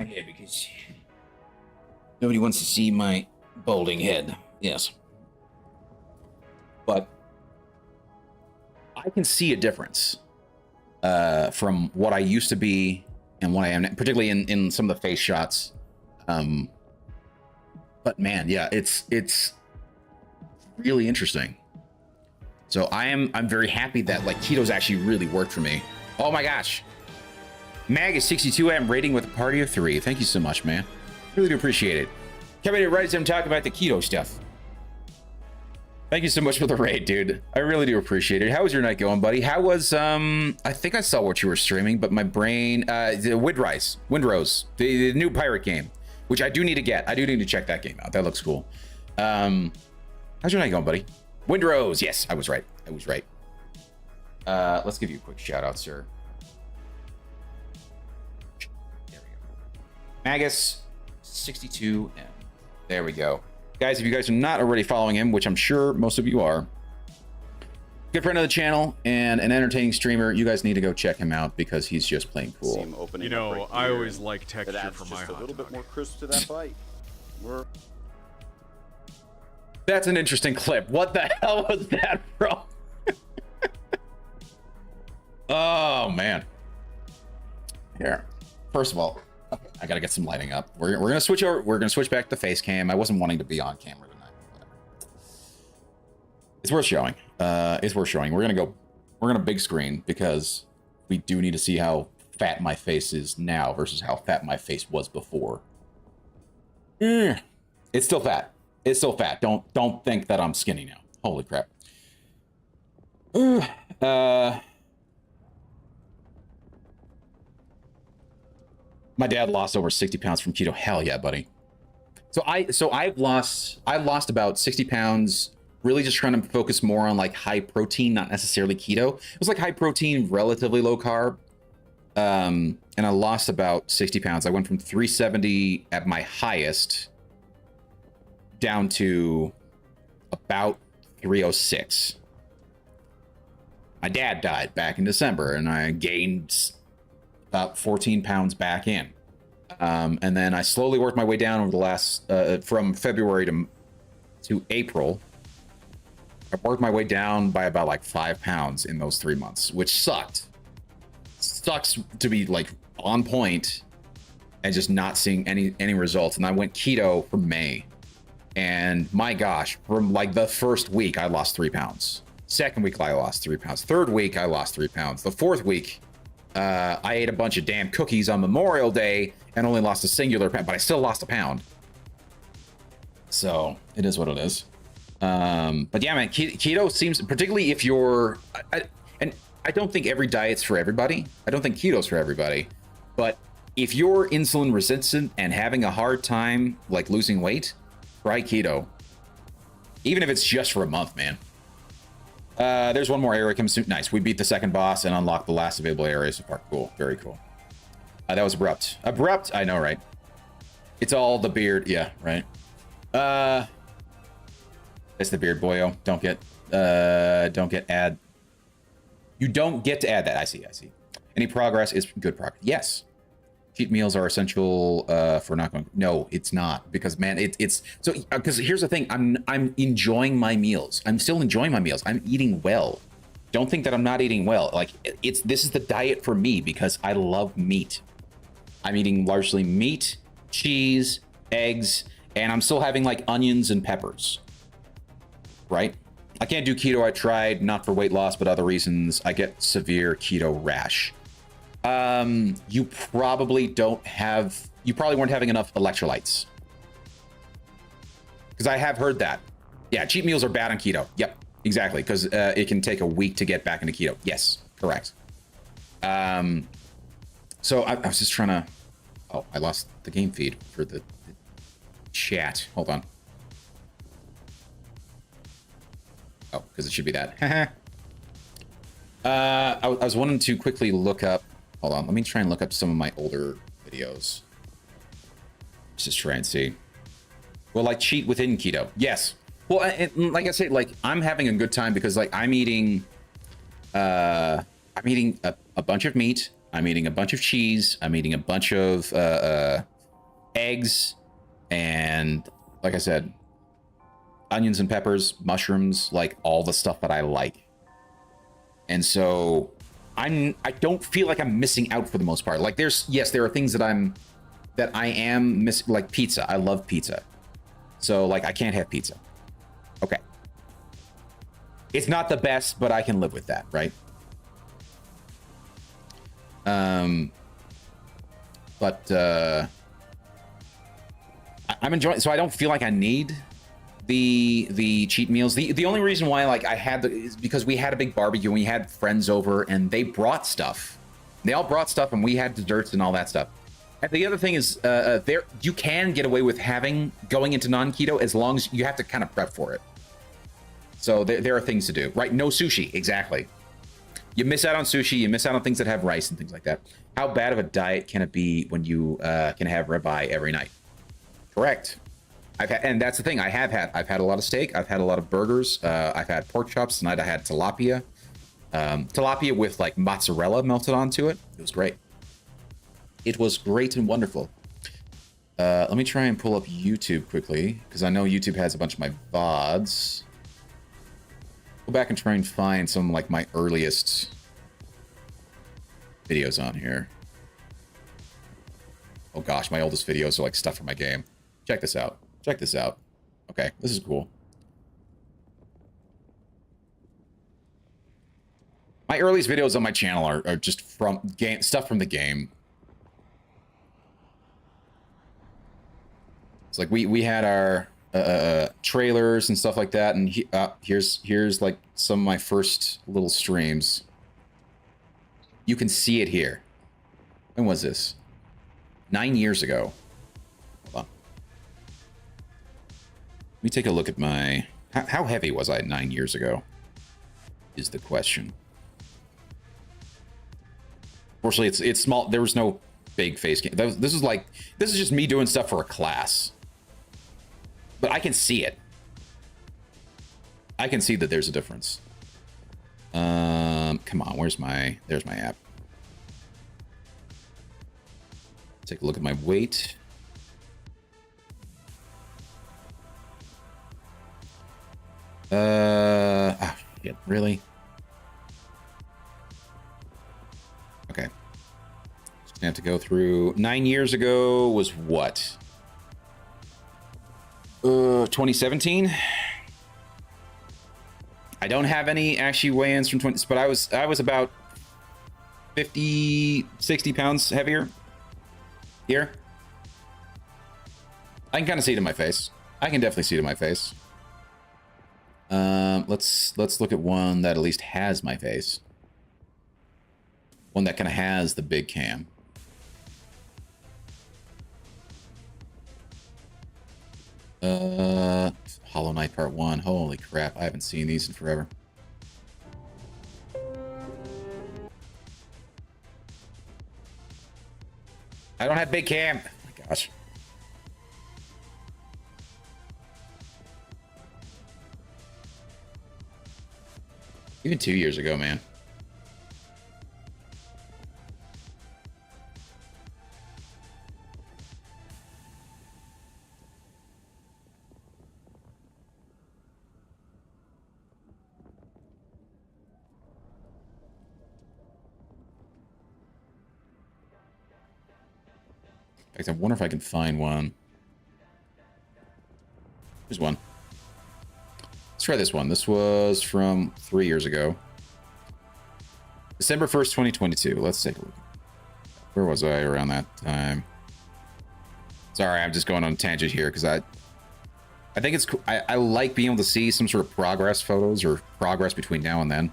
Yeah, because nobody wants to see my balding head. Yes. But I can see a difference from what I used to be and what I am, particularly in some of the face shots. But man, yeah, it's really interesting. So I'm very happy that like keto's actually really worked for me. Oh my gosh. Mag is 62. I'm rating with a party of 3. Thank you so much, man. Really do appreciate it. Coming in right as I'm talking about the keto stuff. Thank you so much for the raid, dude. I really do appreciate it. How was your night going, buddy? How was, I think I saw what you were streaming, but my brain, the Windrose, the new pirate game, which I do need to get. I do need to check that game out. That looks cool. How's your night going, buddy? Windrose, yes, I was right. I was right. Let's give you a quick shout out, sir. There we go. Magus 62. There we go. Guys, if you guys are not already following him, which I'm sure most of you are, good friend of the channel and an entertaining streamer, you guys need to go check him out because he's just plain cool. You know, I always like texture for my hot dog. A little bit more crisp to that bite. That's an interesting clip. What the hell was that, bro? Oh, man. Here. First of all, I gotta get some lighting up. We're gonna switch over. We're gonna switch back to face cam. I wasn't wanting to be on camera tonight. Whatever. It's worth showing. It's worth showing. We're gonna big screen because we do need to see how fat my face is now versus how fat my face was before. It's still fat. It's still fat. Don't think that I'm skinny now. Holy crap. My dad lost over 60 pounds from keto. Hell yeah, buddy. So I lost about 60 pounds, really just trying to focus more on like high protein, not necessarily keto. It was like high protein, relatively low carb. And I lost about 60 pounds. I went from 370 at my highest down to about 306. My dad died back in December and I gained about 14 pounds back in. And then I slowly worked my way down over the last, from February to April. I worked my way down by about like 5 pounds in those 3 months, which sucked. sucks to be like on point and just not seeing any results. And I went keto for May, and my gosh, from like the first week I lost 3 pounds. Second week I lost 3 pounds. Third week I lost 3 pounds. The fourth week I ate a bunch of damn cookies on Memorial Day and only lost a singular pound, but I still lost a pound. So it is what it is. But yeah, man, keto seems, particularly if you're, and I don't think every diet's for everybody. I don't think keto's for everybody. But if you're insulin resistant and having a hard time like losing weight, try keto. Even if it's just for a month, man. There's one more area coming soon. Nice. We beat the second boss and unlocked the last available areas of park. Cool. Very cool. That was abrupt. Abrupt. I know, right? It's all the beard. Yeah, right. It's the beard, boyo. Don't get add. You don't get to add that. I see. Any progress is good progress. Yes. Cheat meals are essential for not going. No, it's not, because man, it's so, because here's the thing. I'm enjoying my meals. I'm still enjoying my meals. I'm eating well. Don't think that I'm not eating well. Like this is the diet for me because I love meat. I'm eating largely meat, cheese, eggs, and I'm still having like onions and peppers. Right? I can't do keto. I tried, not for weight loss, but other reasons. I get severe keto rash. You probably weren't having enough electrolytes. Because I have heard that. Yeah, cheat meals are bad on keto. Yep, exactly. Because it can take a week to get back into keto. Yes, correct. So I was just trying to... Oh, I lost the game feed for the chat. Hold on. Oh, because it should be that. I was wanting to quickly look up... Hold on, let me try and look up some of my older videos. Let's just try and see. Well, like cheat within keto. Yes. Well, like I say, like I'm having a good time because like I'm eating a bunch of meat. I'm eating a bunch of cheese. I'm eating a bunch of eggs, and like I said, onions and peppers, mushrooms, like all the stuff that I like. And so I don't feel like I'm missing out for the most part. Like there are things that I am missing, like pizza. I love pizza. So like I can't have pizza. Okay. It's not the best, but I can live with that, right? But I'm enjoying, so I don't feel like I need the cheat meals. The only reason why like I had is because we had a big barbecue and we had friends over and they brought stuff. They all brought stuff and we had desserts and all that stuff. And the other thing is you can get away with going into non-keto as long as you have to kind of prep for it. So there are things to do, right? No sushi, exactly. You miss out on sushi, you miss out on things that have rice and things like that. How bad of a diet can it be when you can have ribeye every night? Correct. And that's the thing. I've had a lot of steak. I've had a lot of burgers. I've had pork chops. Tonight I had tilapia. Tilapia with like mozzarella melted onto it. It was great. It was great and wonderful. Let me try and pull up YouTube quickly, because I know YouTube has a bunch of my VODs. Go back and try and find some like my earliest videos on here. Oh gosh, my oldest videos are like stuff from my game. Check this out. Check this out. Okay, this is cool. My earliest videos on my channel are just from stuff from the game. It's like we had our trailers and stuff like that, and here's like some of my first little streams. You can see it here. When was this? 9 years ago. Hold on. Let me take a look at my... How heavy was I 9 years ago? Is the question. Fortunately, it's small. There was no big face cam. This is just me doing stuff for a class. But I can see it. I can see that there's a difference. Come on, there's my app. Take a look at my weight. Shit, really? Okay. go through. 9 years ago was what? 2017. I don't have any actually weigh-ins from 20, but I was about 50, 60 pounds heavier here. I can kind of see it in my face. I can definitely see it in my face. Let's look at one that at least has my face. One that kind of has the big cam. Hollow Knight Part 1. Holy crap, I haven't seen these in forever. I don't have big cam. Oh my gosh. Even 2 years ago, man. In fact, I wonder if I can find one. Here's one. Let's try this one. This was from 3 years ago. December 1st, 2022. Let's take a look. Where was I around that time? Sorry, I'm just going on a tangent here because I think it's cool. I like being able to see some sort of progress photos or progress between now and then.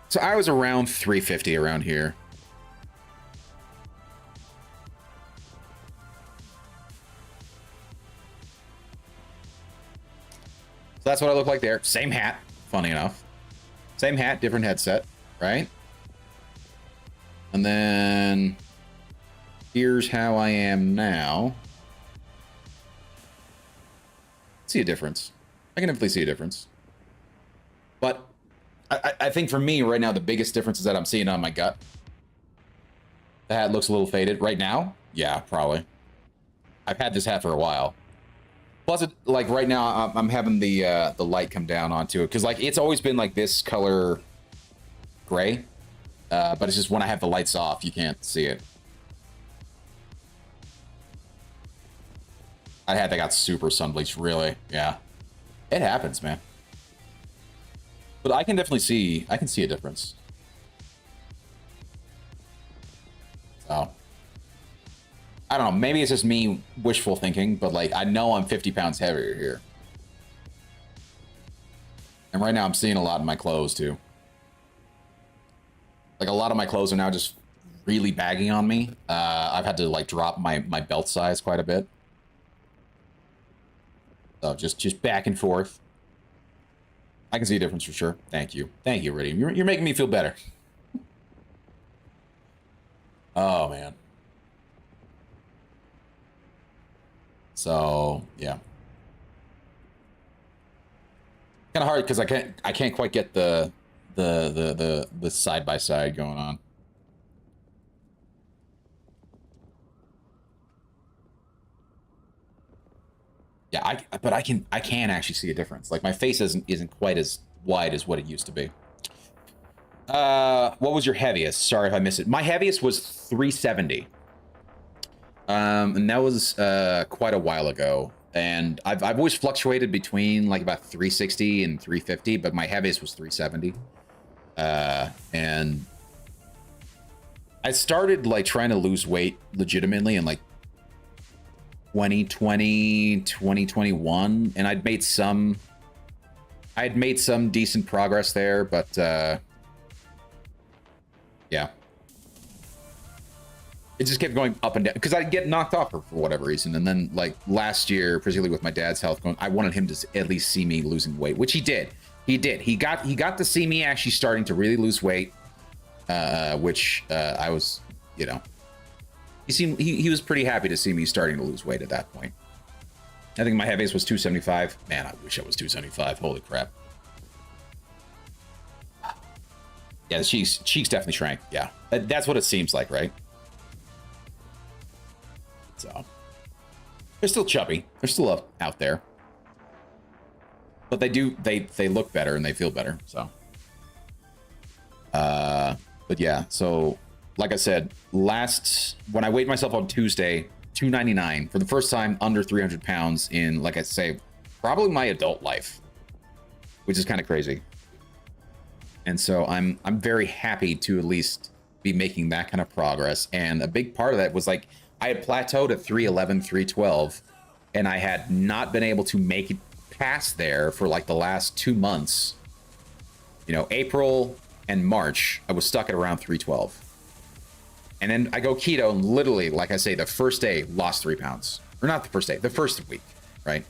So I was around 350 around here. So that's what I look like there. Same hat, funny enough. Same hat, different headset, right? And then here's how I am now. See a difference. I can definitely see a difference. But I think for me right now, the biggest difference is that I'm seeing it on my gut. The hat looks a little faded right now. Yeah, probably. I've had this hat for a while. Plus, it, like right now, I'm having the light come down onto it because like it's always been like this color gray, but it's just when I have the lights off, you can't see it. I had that got super sun bleached, really. Yeah, it happens, man. But I can definitely see, I can see a difference. So, I don't know, maybe it's just me wishful thinking, but like, I know I'm 50 pounds heavier here. And right now I'm seeing a lot in my clothes too. Like a lot of my clothes are now just really bagging on me. I've had to like drop my belt size quite a bit. So just back and forth. I can see a difference for sure. Thank you. Thank you, Ridium. You're making me feel better. Oh, man. So, yeah. Kind of hard because I can't quite get the side by side going on. Yeah, but I can actually see a difference. Like my face isn't quite as wide as what it used to be. What was your heaviest? Sorry if I missed it. My heaviest was 370. And that was quite a while ago. And I've always fluctuated between like about 360 and 350, but my heaviest was 370. And I started like trying to lose weight legitimately in like 2020, 2021, and I'd made some decent progress there, but yeah, it just kept going up and down because I'd get knocked off for whatever reason. And then like last year, particularly with my dad's health going, I wanted him to at least see me losing weight, which he did. He got to see me actually starting to really lose weight, which I was, you know, he was pretty happy to see me starting to lose weight at that point. I think my heaviest was 275. Man, I wish I was 275. Holy crap. Yeah, the cheeks definitely shrank. Yeah, that's what it seems like, right? So they're still chubby. They're still out there, but they look better and they feel better. So But yeah, so like I said, when I weighed myself on Tuesday, 299 for the first time, under 300 pounds in, like I say, probably my adult life, which is kind of crazy. And so I'm very happy to at least be making that kind of progress. And a big part of that was like I had plateaued at 311, 312, and I had not been able to make it past there for like the last 2 months. You know, April and March, I was stuck at around 312. And then I go keto, and literally, like I say, the first day lost 3 pounds. Or not the first day, the first week, right?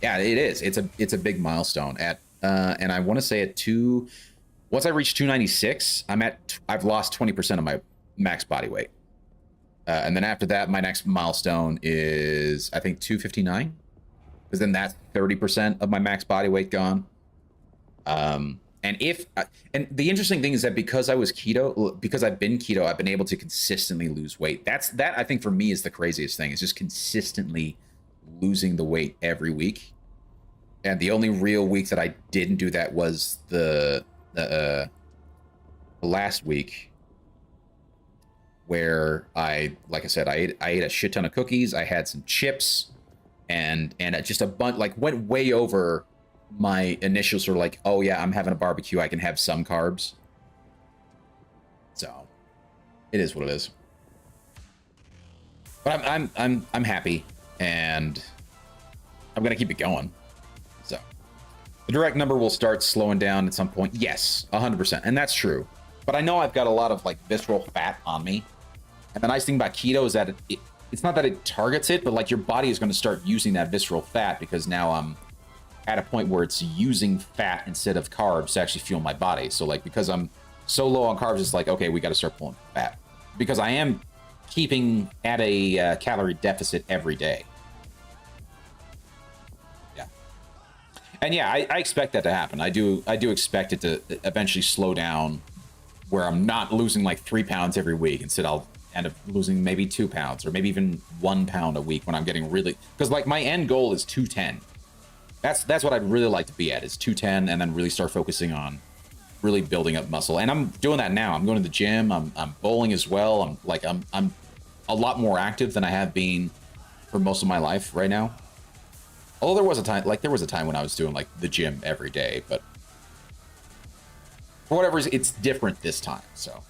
Yeah, it is. It's a big milestone. And I want to say once I reach 296, I've lost 20% of my max body weight. And then after that, my next milestone is, I think, 259. Because then that's 30% of my max body weight gone. And the interesting thing is that because I've been keto, I've been able to consistently lose weight. That I think for me is the craziest thing. Is just consistently losing the weight every week. And the only real week that I didn't do that was the last week, where like I said, I ate a shit ton of cookies. I had some chips, and just a bunch, like, went way over my initial sort of like, oh yeah, I'm having a barbecue, I can have some carbs. So it is what it is. But I'm happy, and I'm gonna keep it going. So the direct number will start slowing down at some point. Yes, 100%, and that's true. But I know I've got a lot of like visceral fat on me, and the nice thing about keto is that it's not that it targets it, but like your body is going to start using that visceral fat, because now I'm at a point where it's using fat instead of carbs to actually fuel my body. So like, because I'm so low on carbs, it's like, okay, we got to start pulling fat, because I am keeping at a calorie deficit every day. Yeah. And yeah, I expect that to happen. I do expect it to eventually slow down, where I'm not losing like 3 pounds every week. Instead, I'll end up losing maybe 2 pounds, or maybe even 1 pound a week when I'm getting really, because like my end goal is 210. That's what I'd really like to be at, is 210, and then really start focusing on really building up muscle. And I'm doing that now. I'm going to the gym. I'm bowling as well. I'm a lot more active than I have been for most of my life right now. Although there was a time when I was doing like the gym every day, but for whatever reason, it's different this time. So,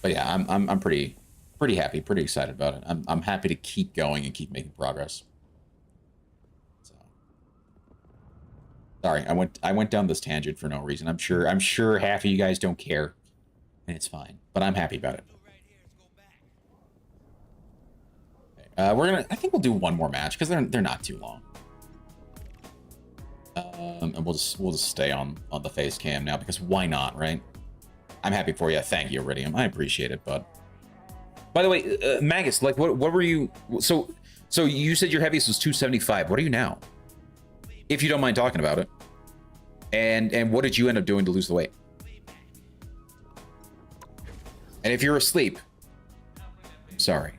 but yeah, I'm pretty happy, pretty excited about it. I'm happy to keep going and keep making progress. Sorry, I went down this tangent for no reason. I'm sure half of you guys don't care, and it's fine. But I'm happy about it. I think we'll do one more match, because they're not too long. And we'll just stay on the face cam now, because why not, right? I'm happy for you. Thank you, Iridium. I appreciate it, bud. By the way, Magus, like what were you? So you said your heaviest was 275. What are you now? If you don't mind talking about it. And what did you end up doing to lose the weight? And if you're asleep, I'm sorry.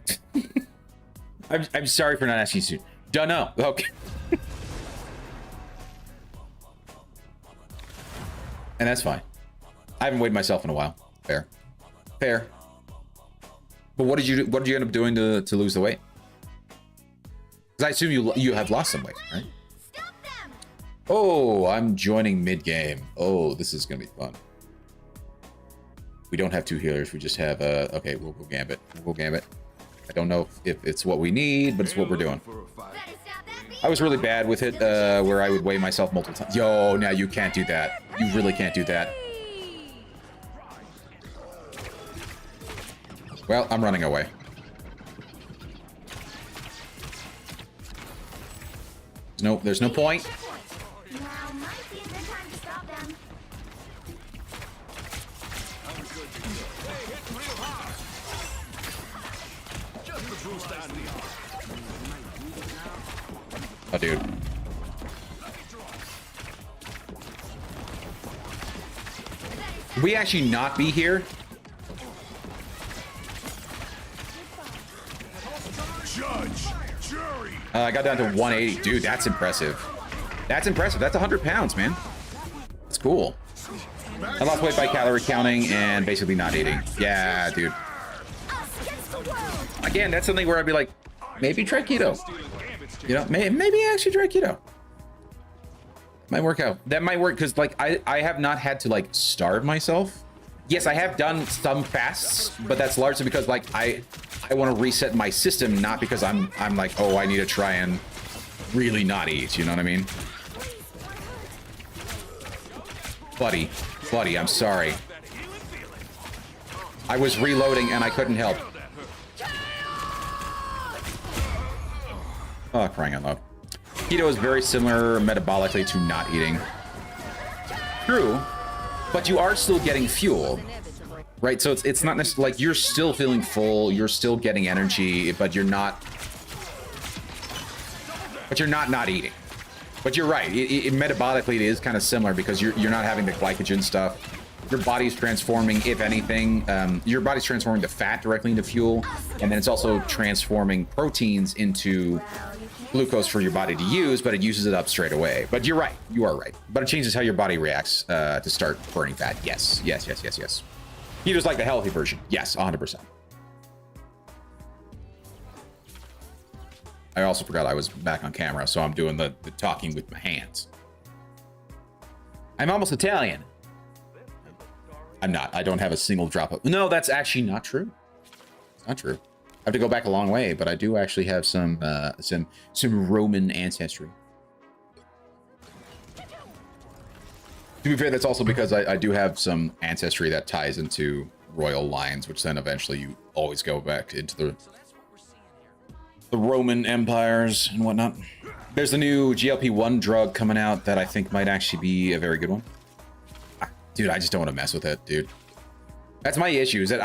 I'm sorry for not asking you. Don't know. Okay. And that's fine. I haven't weighed myself in a while. Fair. But what did you end up doing to lose the weight? Because I assume you have lost some weight, right? Oh, I'm joining mid-game. Oh, this is going to be fun. We don't have 2 healers. We just have, okay, we'll go Gambit. We'll go Gambit. I don't know if it's what we need, but it's what we're doing. I was really bad with it, where I would weigh myself multiple times. Yo, now you can't do that. You really can't do that. Well, I'm running away. There's no point. Now might be a good time to stop them. Oh, dude. Could we actually not be here? I got down to 180. Dude, that's impressive. That's impressive. That's 100 pounds, man. That's cool. I lost weight by calorie counting and basically not eating. Yeah, dude. Again, that's something where I'd be like, maybe try keto. You know, maybe actually try keto. Might work out. That might work because like I have not had to like starve myself. Yes, I have done some fasts, but that's largely because like I want to reset my system, not because I'm like, oh, I need to try and really not eat. You know what I mean? Buddy, I'm sorry. I was reloading and I couldn't help. Oh, crying out loud. Keto is very similar metabolically to not eating. True, but you are still getting fuel, right? So it's not necessarily like you're still feeling full, you're still getting energy, but you're not eating. But you're right. Metabolically, it is kind of similar because you're not having the glycogen stuff. Your body's transforming, if anything, your body's transforming the fat directly into fuel, and then it's also transforming proteins into glucose for your body to use, but it uses it up straight away. But you're right. You are right. But it changes how your body reacts to start burning fat. Yes. Keto's like the healthy version. Yes, 100%. I also forgot I was back on camera, so I'm doing the talking with my hands. I'm almost Italian. I'm not. I don't have a single drop of... No, that's actually not true. It's not true. I have to go back a long way, but I do actually have some Roman ancestry. To be fair, that's also because I do have some ancestry that ties into royal lines, which then eventually you always go back into the Roman empires and whatnot. There's a new GLP-1 drug coming out that I think might actually be a very good one. Dude, I just don't want to mess with it, dude. That's my issue, is that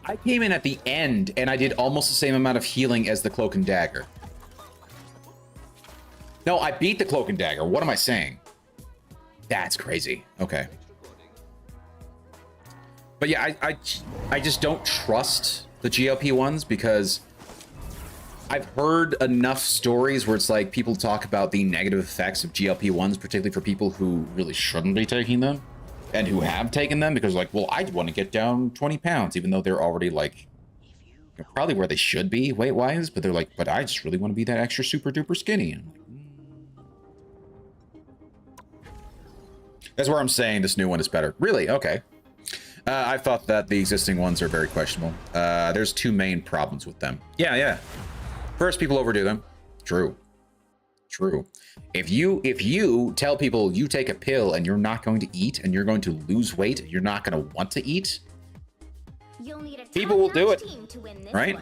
I came in at the end and I did almost the same amount of healing as the Cloak and Dagger. No, I beat the Cloak and Dagger. What am I saying? That's crazy. Okay. But yeah, I just don't trust the GLP-1s because I've heard enough stories where it's like people talk about the negative effects of GLP-1s, particularly for people who really shouldn't be taking them and who have taken them because like, well, I want to get down 20 pounds, even though they're already like probably where they should be weight-wise, but they're like, but I just really want to be that extra super duper skinny. And I'm like, That's where I'm saying this new one is better. Really? Okay. I thought that the existing ones are very questionable. There's two main problems with them. Yeah. First, people overdo them. True. If you tell people you take a pill and you're not going to eat and you're going to lose weight, you're not going to want to eat, people will do it, right?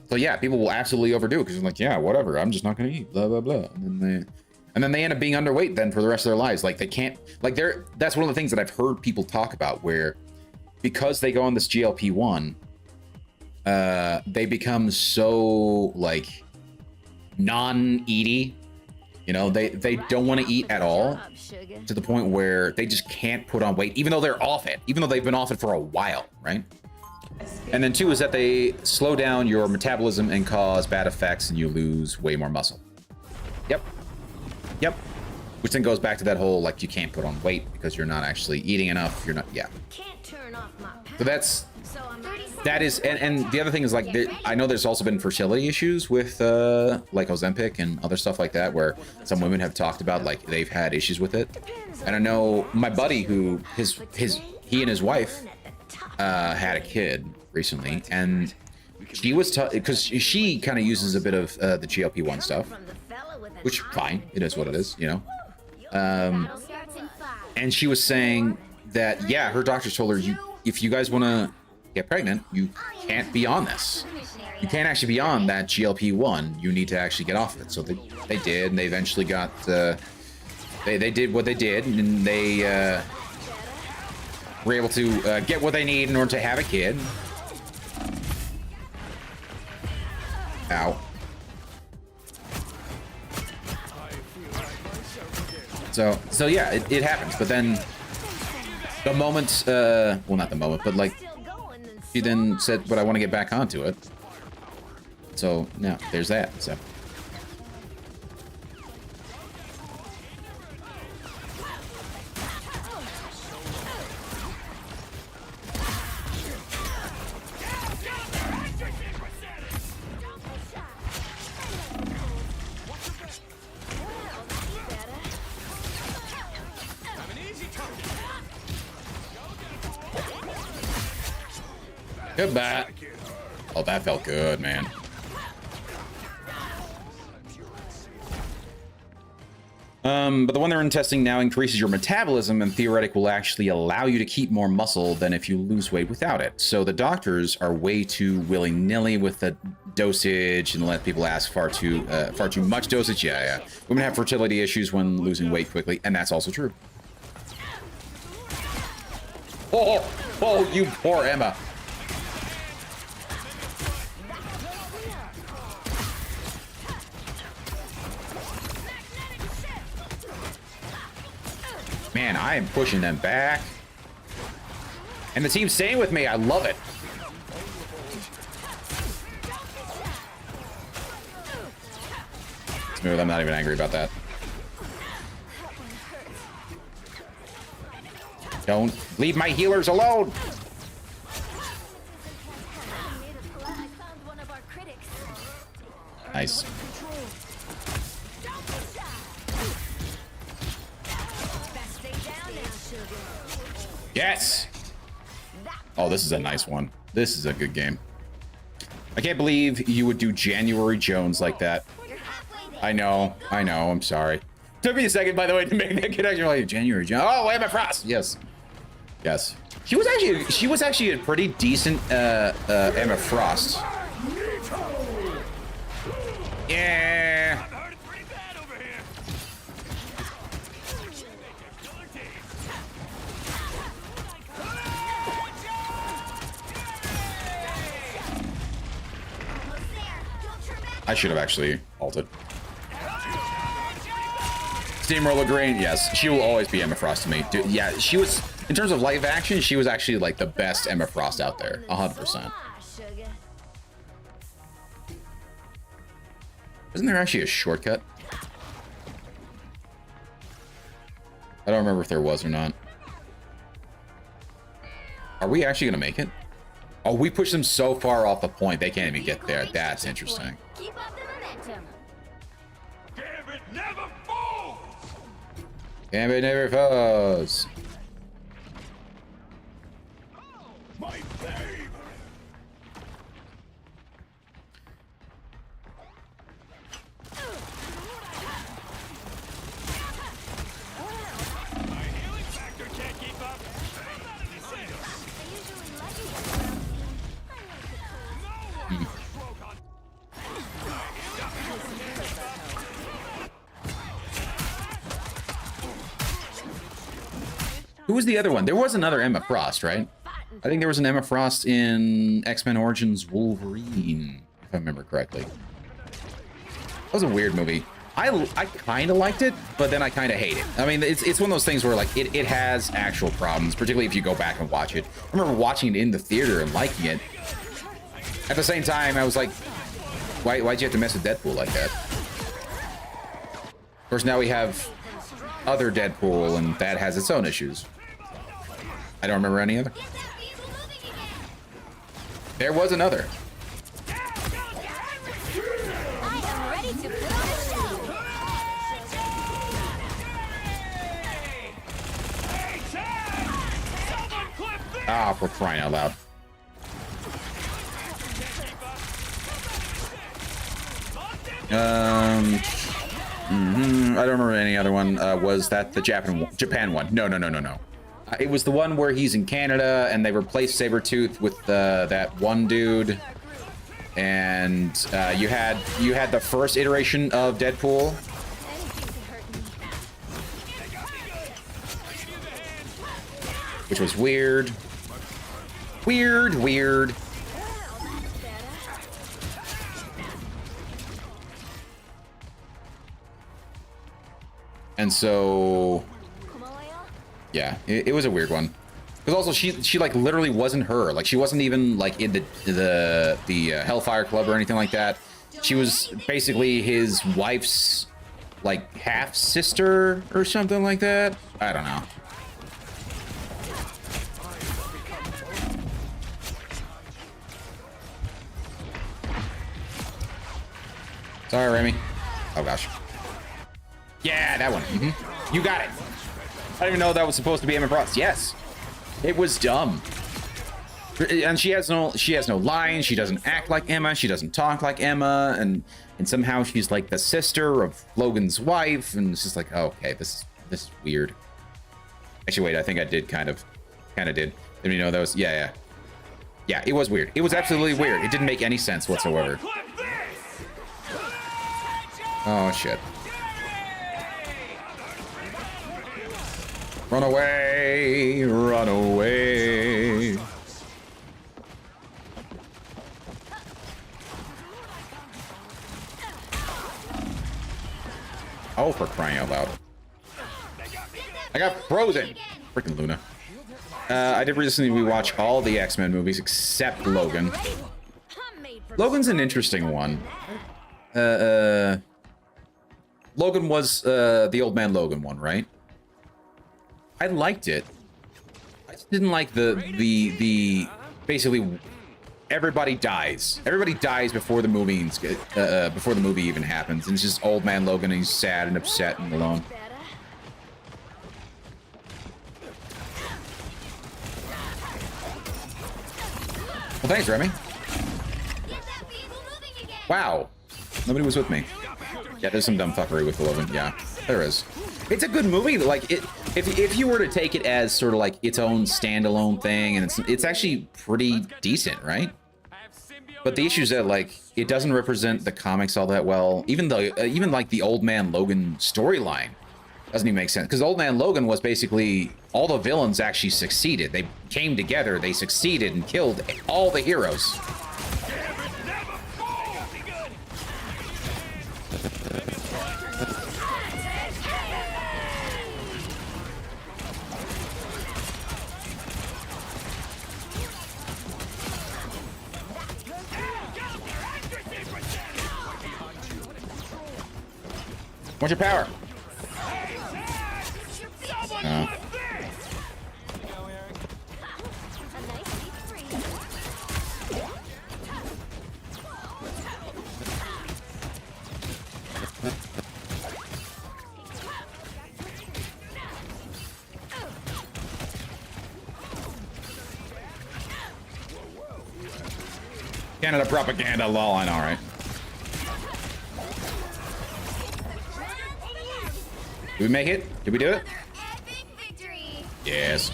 So yeah, people will absolutely overdo it because they're like, yeah, whatever, I'm just not going to eat, blah, blah, blah. And then they end up being underweight then for the rest of their lives. Like they can't, like that's one of the things that I've heard people talk about where because they go on this GLP-1, they become so like non-eaty. You know, they don't want to eat at all to the point where they just can't put on weight, even though they're off it, even though they've been off it for a while, right? And then two is that they slow down your metabolism and cause bad effects and you lose way more muscle. Yep. Which then goes back to that whole, like, you can't put on weight because you're not actually eating enough. You're not, yeah. So that is, and the other thing is like, I know there's also been fertility issues with like Ozempic and other stuff like that, where some women have talked about like they've had issues with it. And I know my buddy who he and his wife had a kid recently, and she was because she kind of uses a bit of the GLP-1 stuff, which fine, it is what it is, you know. And she was saying that yeah, her doctor told her if you guys want to get pregnant, you can't be on this. You can't actually be on that GLP-1. You need to actually get off of it. So they did, and they eventually got they did what they did, and they were able to get what they need in order to have a kid. Ow. So yeah, it happens. But then the moment, well, not the moment, but like, she then said, but I want to get back onto it. So now there's that. So Goodbye. Oh, that felt good, man. But the one they're testing now increases your metabolism and theoretically will actually allow you to keep more muscle than if you lose weight without it. So the doctors are way too willy-nilly with the dosage and let people ask far too much dosage. Yeah. Women have fertility issues when losing weight quickly, and that's also true. Oh, you poor Emma. Man, I am pushing them back. And the team's staying with me. I love it. Smooth, I'm not even angry about that. Don't leave my healers alone. Nice. Yes! Oh, this is a nice one. This is a good game. I can't believe you would do January Jones like that. I know, I'm sorry. Took me a second, by the way, to make that connection. Like, January Jones. Oh, Emma Frost! Yes. Yes. She was actually a pretty decent Emma Frost. Yeah. I should have actually ulted. Steamroller Green, yes. She will always be Emma Frost to me. Dude, yeah, she was, in terms of live action, she was actually like the best Emma Frost out there. 100%. Isn't there actually a shortcut? I don't remember if there was or not. Are we actually gonna make it? Oh, we pushed them so far off the point, they can't even get there. That's interesting. Keep up the momentum. Gambit never falls! Gambit never falls. My favorite! My healing factor can't keep up. Who was the other one? There was another Emma Frost, right? I think there was an Emma Frost in X-Men Origins Wolverine, if I remember correctly. That was a weird movie. I kind of liked it, but then I kind of hate it. I mean, it's one of those things where like it has actual problems, particularly if you go back and watch it. I remember watching it in the theater and liking it. At the same time, I was like, why'd you have to mess with Deadpool like that? Of course, now we have other Deadpool, and that has its own issues. I don't remember any other. There was another. Ah, for crying out loud. I don't remember any other one. Was that the Japan one? No. It was the one where he's in Canada and they replaced Sabretooth with that one dude. And you had the first iteration of Deadpool. Which was weird. Weird. And so, yeah, it was a weird one. Because also she like literally wasn't her. Like she wasn't even like in the Hellfire Club or anything like that. She was basically his wife's like half sister or something like that. I don't know. Sorry, Remy. Oh gosh. Yeah, that one. You got it. I didn't even know that was supposed to be Emma Frost. Yes. It was dumb. And she has no lines. She doesn't act like Emma. She doesn't talk like Emma. And somehow she's like the sister of Logan's wife. And it's just like, oh, okay, this is weird. Actually, wait, I think I did kind of did. Didn't you know that was, yeah. Yeah, it was weird. It was absolutely weird. It didn't make any sense whatsoever. Oh, shit. Run away, run away. Oh, for crying out loud. I got frozen. Freaking Luna. I did recently rewatch all the X-Men movies except Logan. Logan's an interesting one. Logan was the Old Man Logan one, right? I liked it. I just didn't like the basically everybody dies. Everybody dies before the movie even happens. And it's just Old Man Logan and he's sad and upset and alone. Well, thanks, Remy. Wow. Nobody was with me. Yeah, there's some dumb fuckery with Logan. Yeah, there is. It's a good movie. Like, if you were to take it as sort of like its own standalone thing, and it's actually pretty decent, right? But the issue is that, like, it doesn't represent the comics all that well. Even like the Old Man Logan storyline doesn't even make sense. Because Old Man Logan was basically all the villains actually succeeded. They came together, they succeeded, and killed all the heroes. What's your power? Oh. Canada propaganda, lol, I know, right? Did we make it? Did we do it? Yes.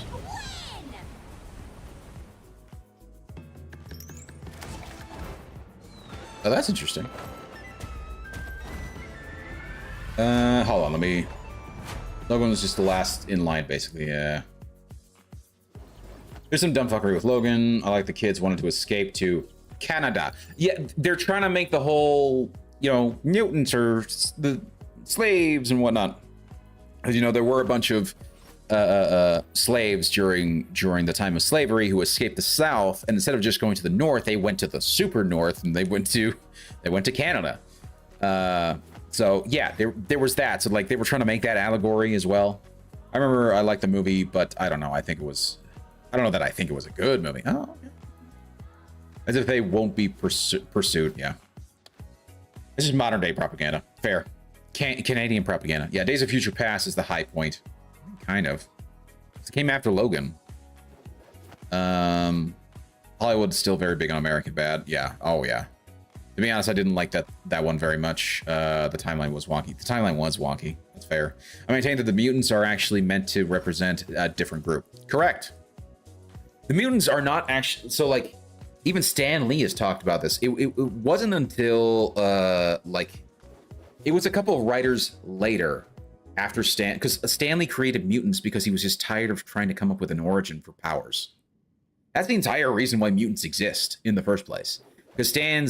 Oh, that's interesting. Hold on, let me... Logan was just the last in line, basically, yeah. There's some dumb fuckery with Logan. I like the kids wanted to escape to Canada. Yeah, they're trying to make the whole, you know, mutants or the slaves and whatnot. As you know, there were a bunch of slaves during the time of slavery who escaped the South, and instead of just going to the North, they went to the super North, and they went to Canada. So yeah, there was that. So like they were trying to make that allegory as well. I remember I liked the movie, but I don't know. I don't know that I think it was a good movie. Oh, as if they won't be pursued. Yeah, this is modern day propaganda. Fair. Canadian propaganda. Yeah, Days of Future Past is the high point. Kind of. It came after Logan. Hollywood's still very big on American Bad. Yeah. Oh, yeah. To be honest, I didn't like that one very much. The timeline was wonky. The timeline was wonky. That's fair. I maintain that the mutants are actually meant to represent a different group. Correct. The mutants are not actually... So, like, even Stan Lee has talked about this. It wasn't until, like... It was a couple of writers later after because Stanley created mutants because he was just tired of trying to come up with an origin for powers. That's the entire reason why mutants exist in the first place. Because Stan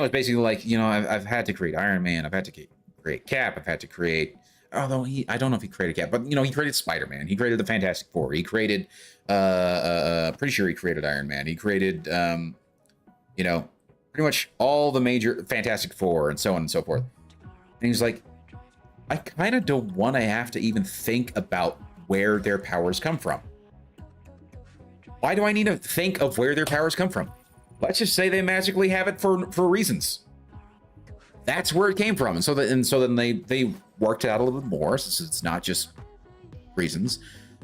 was basically like, you know, I've had to create Iron Man, I've had to create Cap, I've had to create, although I don't know if he created Cap, but you know, he created Spider-Man, he created the Fantastic Four, he created, pretty sure he created Iron Man, he created, you know, pretty much all the major Fantastic Four and so on and so forth. And he's like, I kind of don't want to have to even think about where their powers come from. Why do I need to think of where their powers come from? Let's just say they magically have it for reasons. That's where it came from. And so then they worked it out a little bit more, since it's not just reasons.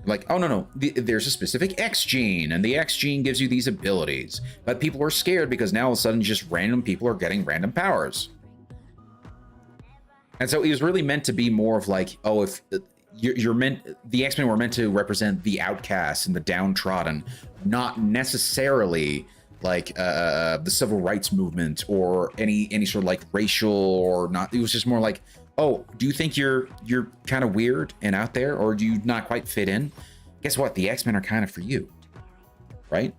Like, oh, no, there's a specific X gene, and the X gene gives you these abilities. But people are scared because now all of a sudden just random people are getting random powers. And so it was really meant to be more of like, oh, if you're meant, the X-Men were meant to represent the outcasts and the downtrodden, not necessarily like the civil rights movement or any sort of like racial or not. It was just more like, oh, do you think you're kind of weird and out there, or do you not quite fit in? Guess what? The X-Men are kind of for you, right?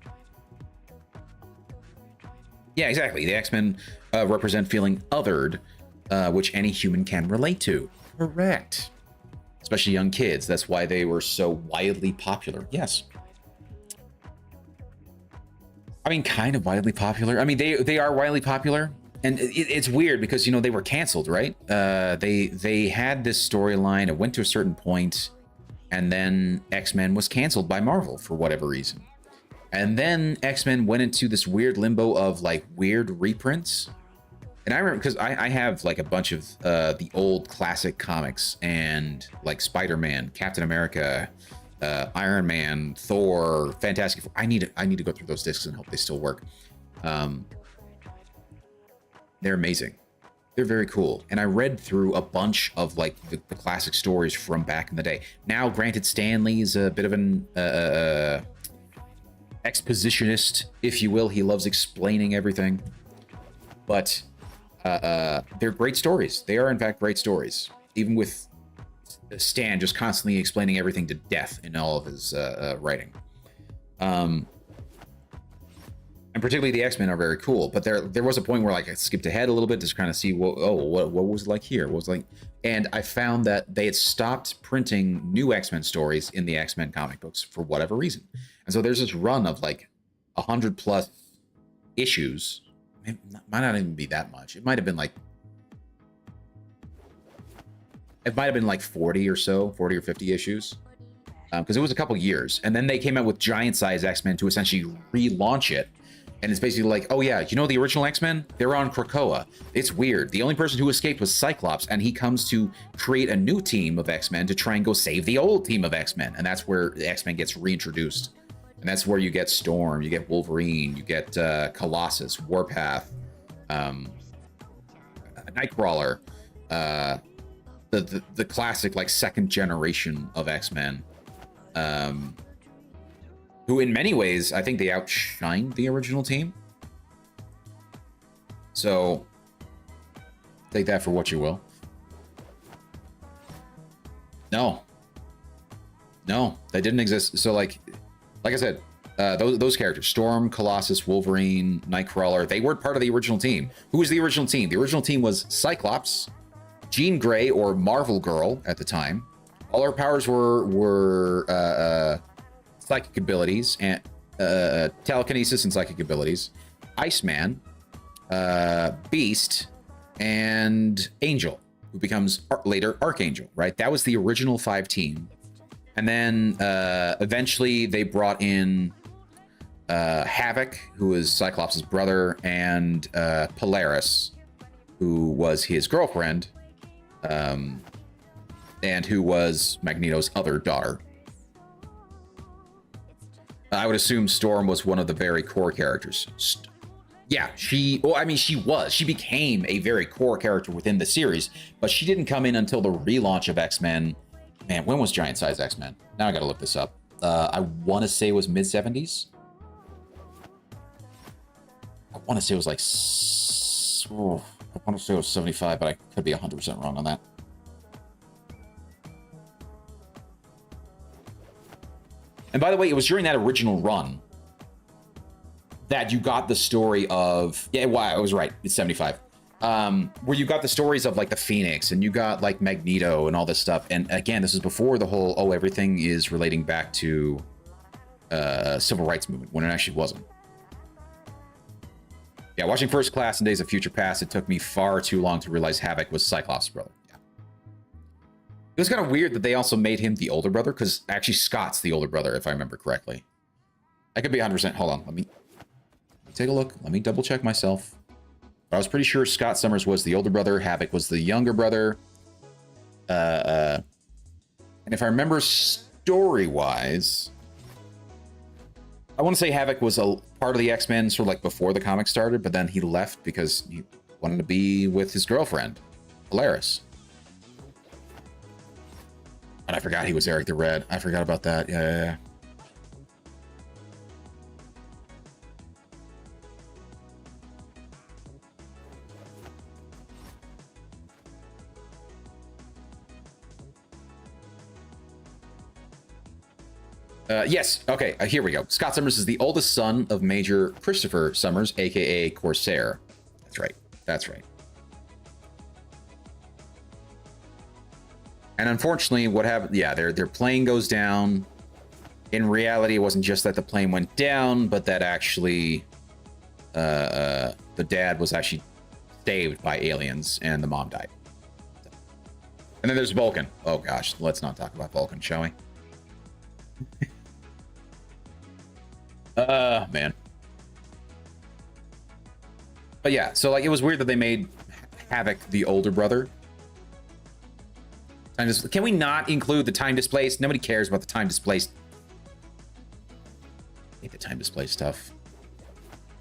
Yeah, exactly. The X-Men represent feeling othered, which any human can relate to. Correct. Especially young kids. That's why they were so wildly popular. Yes. I mean, kind of widely popular. I mean, they are widely popular. And it's weird because, you know, they were canceled, right? They had this storyline. It went to a certain point, and then X-Men was canceled by Marvel for whatever reason. And then X-Men went into this weird limbo of like weird reprints. And I remember because I have like a bunch of the old classic comics and like Spider-Man, Captain America, Iron Man, Thor, Fantastic Four. I need to go through those discs and hope they still work. They're amazing. They're very cool. And I read through a bunch of like the classic stories from back in the day. Now, granted, Stan Lee's a bit of an expositionist, if you will. He loves explaining everything. But they're great stories. They are, in fact, great stories. Even with Stan just constantly explaining everything to death in all of his writing. And particularly the X-Men are very cool, but there was a point where like I skipped ahead a little bit to kind of see what was it like here? What was it like? And I found that they had stopped printing new X-Men stories in the X-Men comic books for whatever reason. And so there's this run of like 100+ issues. It might not even be that much. It might have been like 40 or so, 40 or 50 issues. Because it was a couple years. And then they came out with giant size X-Men to essentially relaunch it. And it's basically like, oh yeah, you know the original X-Men? They're on Krakoa. It's weird. The only person who escaped was Cyclops, and he comes to create a new team of X-Men to try and go save the old team of X-Men. And that's where the X-Men gets reintroduced. And that's where you get Storm, you get Wolverine, you get Colossus, Warpath, Nightcrawler, the classic like second generation of X-Men. Who in many ways, I think they outshined the original team. So, take that for what you will. No, they didn't exist. So like I said, those characters, Storm, Colossus, Wolverine, Nightcrawler, they weren't part of the original team. Who was the original team? The original team was Cyclops, Jean Grey, or Marvel Girl at the time. All her powers were psychic abilities and telekinesis and psychic abilities. Iceman, Beast, and Angel, who becomes later Archangel, right? That was the original 5 team. And then eventually they brought in Havoc, who was Cyclops' brother, and Polaris, who was his girlfriend, and who was Magneto's other daughter. I would assume Storm was one of the very core characters. Yeah, she became a very core character within the series, but she didn't come in until the relaunch of X-Men. Man, when was Giant Size X-Men? Now I gotta look this up. I want to say it was mid-70s. I want to say it was like... I want to say it was 75, but I could be 100% wrong on that. And by the way, it was during that original run that you got the story of... Yeah, wow, I was right. It's 75. Where you got the stories of like the Phoenix, and you got like Magneto and all this stuff. And again, this is before the whole, oh, everything is relating back to civil rights movement, when it actually wasn't. Yeah, watching First Class and Days of Future Past, it took me far too long to realize Havoc was Cyclops' brother. Yeah. It was kind of weird that they also made him the older brother, because actually Scott's the older brother, if I remember correctly. I could be 100%. Hold on, let me take a look. Let me double check myself. But I was pretty sure Scott Summers was the older brother, Havoc was the younger brother. And if I remember story-wise, I want to say Havoc was a part of the X-Men sort of like before the comic started, but then he left because he wanted to be with his girlfriend, Polaris. And I forgot he was Eric the Red. I forgot about that. Yeah. Yes. Okay. Here we go. Scott Summers is the oldest son of Major Christopher Summers, aka Corsair. That's right. That's right. And unfortunately, what happened? Yeah, their plane goes down. In reality, it wasn't just that the plane went down, but that actually, the dad was actually saved by aliens, and the mom died. And then there's Vulcan. Oh gosh, let's not talk about Vulcan, shall we? Man. But yeah, so like it was weird that they made Havoc the older brother. Can we not include the time displaced? Nobody cares about the time displaced. I hate the time displaced stuff.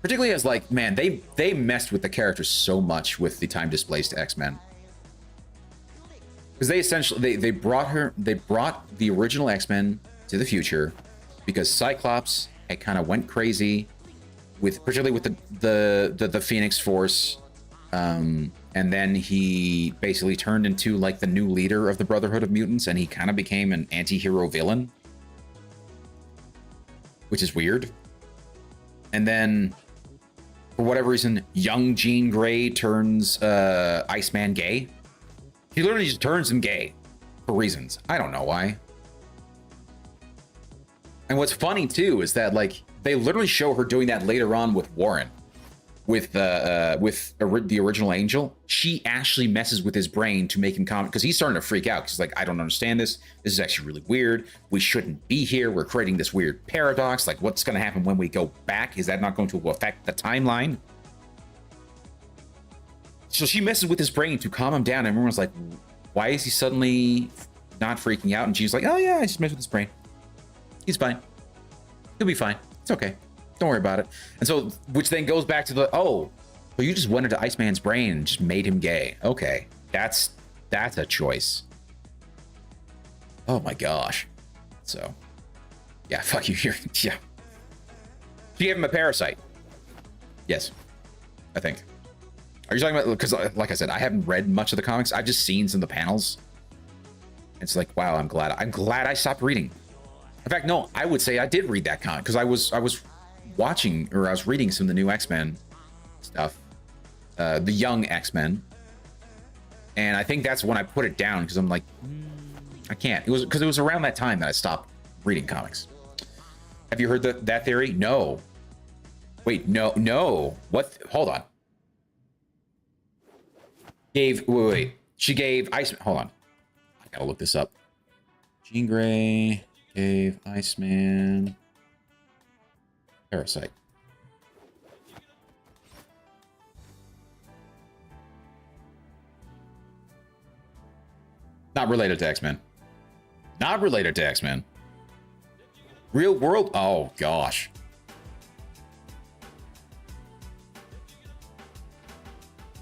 Particularly as like, man, they messed with the characters so much with the time displaced X-Men. Because they essentially they brought the original X-Men to the future because Cyclops had kind of went crazy with particularly with the Phoenix Force, and then he basically turned into like the new leader of the Brotherhood of Mutants, and he kind of became an anti-hero villain, which is weird. And then for whatever reason, young Jean Grey turns Iceman gay. He literally just turns him gay for reasons. I don't know why. And what's funny too is that like they literally show her doing that later on with Warren, with the original Angel. She actually messes with his brain to make him comment because he's starting to freak out. He's like, I don't understand this. This is actually really weird. We shouldn't be here. We're creating this weird paradox. Like, what's going to happen when we go back? Is that not going to affect the timeline? So she messes with his brain to calm him down. And everyone's like, why is he suddenly not freaking out? And she's like, oh yeah, I just messed with his brain. He's fine. He'll be fine. It's okay. Don't worry about it. And so, which then goes back to the, oh, well, you just went into Iceman's brain and just made him gay. Okay. That's a choice. Oh my gosh. So, yeah, fuck you here. Yeah. She gave him a parasite. Yes, I think. Are you talking about, because like I said, I haven't read much of the comics. I've just seen some of the panels. It's like, wow, I'm glad I stopped reading. In fact, no, I would say I did read that comic because I was watching, or I was reading some of the new X-Men stuff, the young X-Men, and I think that's when I put it down because I'm like, I can't. It was because it was around that time that I stopped reading comics. Have you heard that theory? No. Wait, no. What? Hold on. Wait. She gave Iceman. Hold on. I gotta look this up. Jean Grey gave Iceman parasite. Not related to X-Men. Not related to X-Men. Real world? Oh gosh.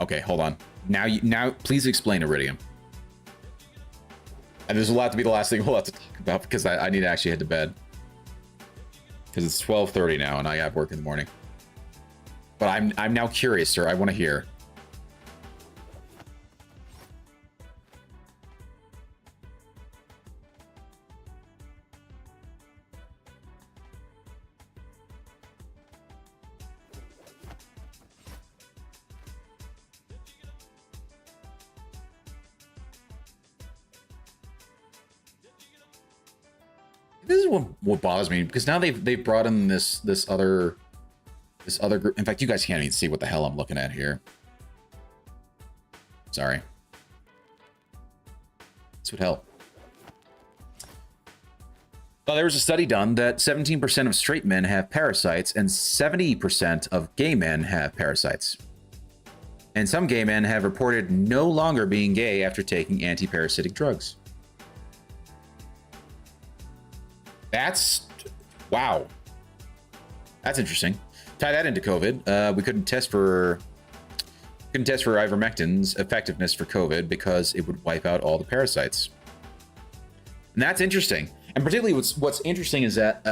Okay, hold on. Now please explain Iridium. And there's a lot to be the last thing we'll have to talk about because I need to actually head to bed. Because it's 12:30 now and I have work in the morning. But I'm now curious, sir. I want to hear. This is what bothers me because now they've brought in this other group. In fact, you guys can't even see what the hell I'm looking at here. Sorry. This would help. Well, there was a study done that 17% of straight men have parasites and 70% of gay men have parasites. And some gay men have reported no longer being gay after taking anti-parasitic drugs. That's wow. That's interesting. Tie that into COVID. We couldn't test for ivermectin's effectiveness for COVID because it would wipe out all the parasites. And that's interesting. And particularly what's interesting is that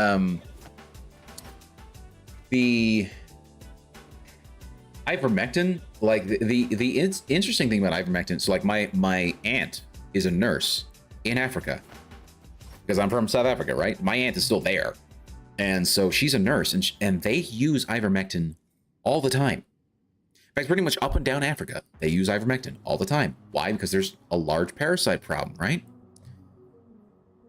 the ivermectin, like the interesting thing about ivermectin, so like my aunt is a nurse in Africa because I'm from South Africa, right? My aunt is still there. And so she's a nurse, and they use ivermectin all the time. In fact, pretty much up and down Africa, they use ivermectin all the time. Why? Because there's a large parasite problem, right?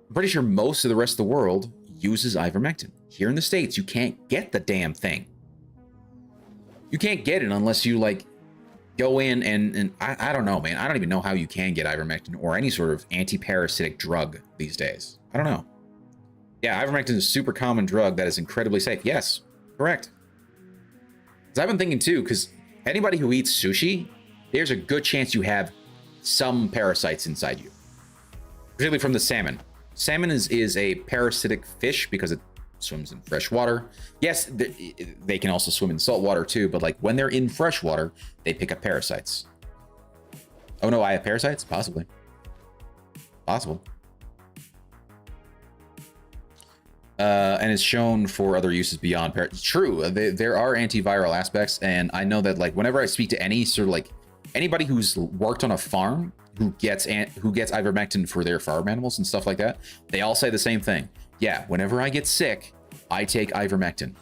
I'm pretty sure most of the rest of the world uses ivermectin. Here in the States, you can't get the damn thing. You can't get it unless you like go in and I don't know, man. I don't even know how you can get ivermectin or any sort of anti-parasitic drug these days. I don't know. Yeah, ivermectin is a super common drug that is incredibly safe. Yes, correct. Because I've been thinking too, because anybody who eats sushi, there's a good chance you have some parasites inside you, particularly from the salmon. Salmon is a parasitic fish because it swims in fresh water. Yes, they can also swim in salt water too, but like when they're in fresh water, they pick up parasites. Oh no, I have parasites? Possibly. Possible. And is shown for other uses beyond true. There are antiviral aspects, and I know that like whenever I speak to any sort of like anybody who's worked on a farm who gets ivermectin for their farm animals and stuff like that, they all say the same thing. Yeah, whenever I get sick, I take ivermectin.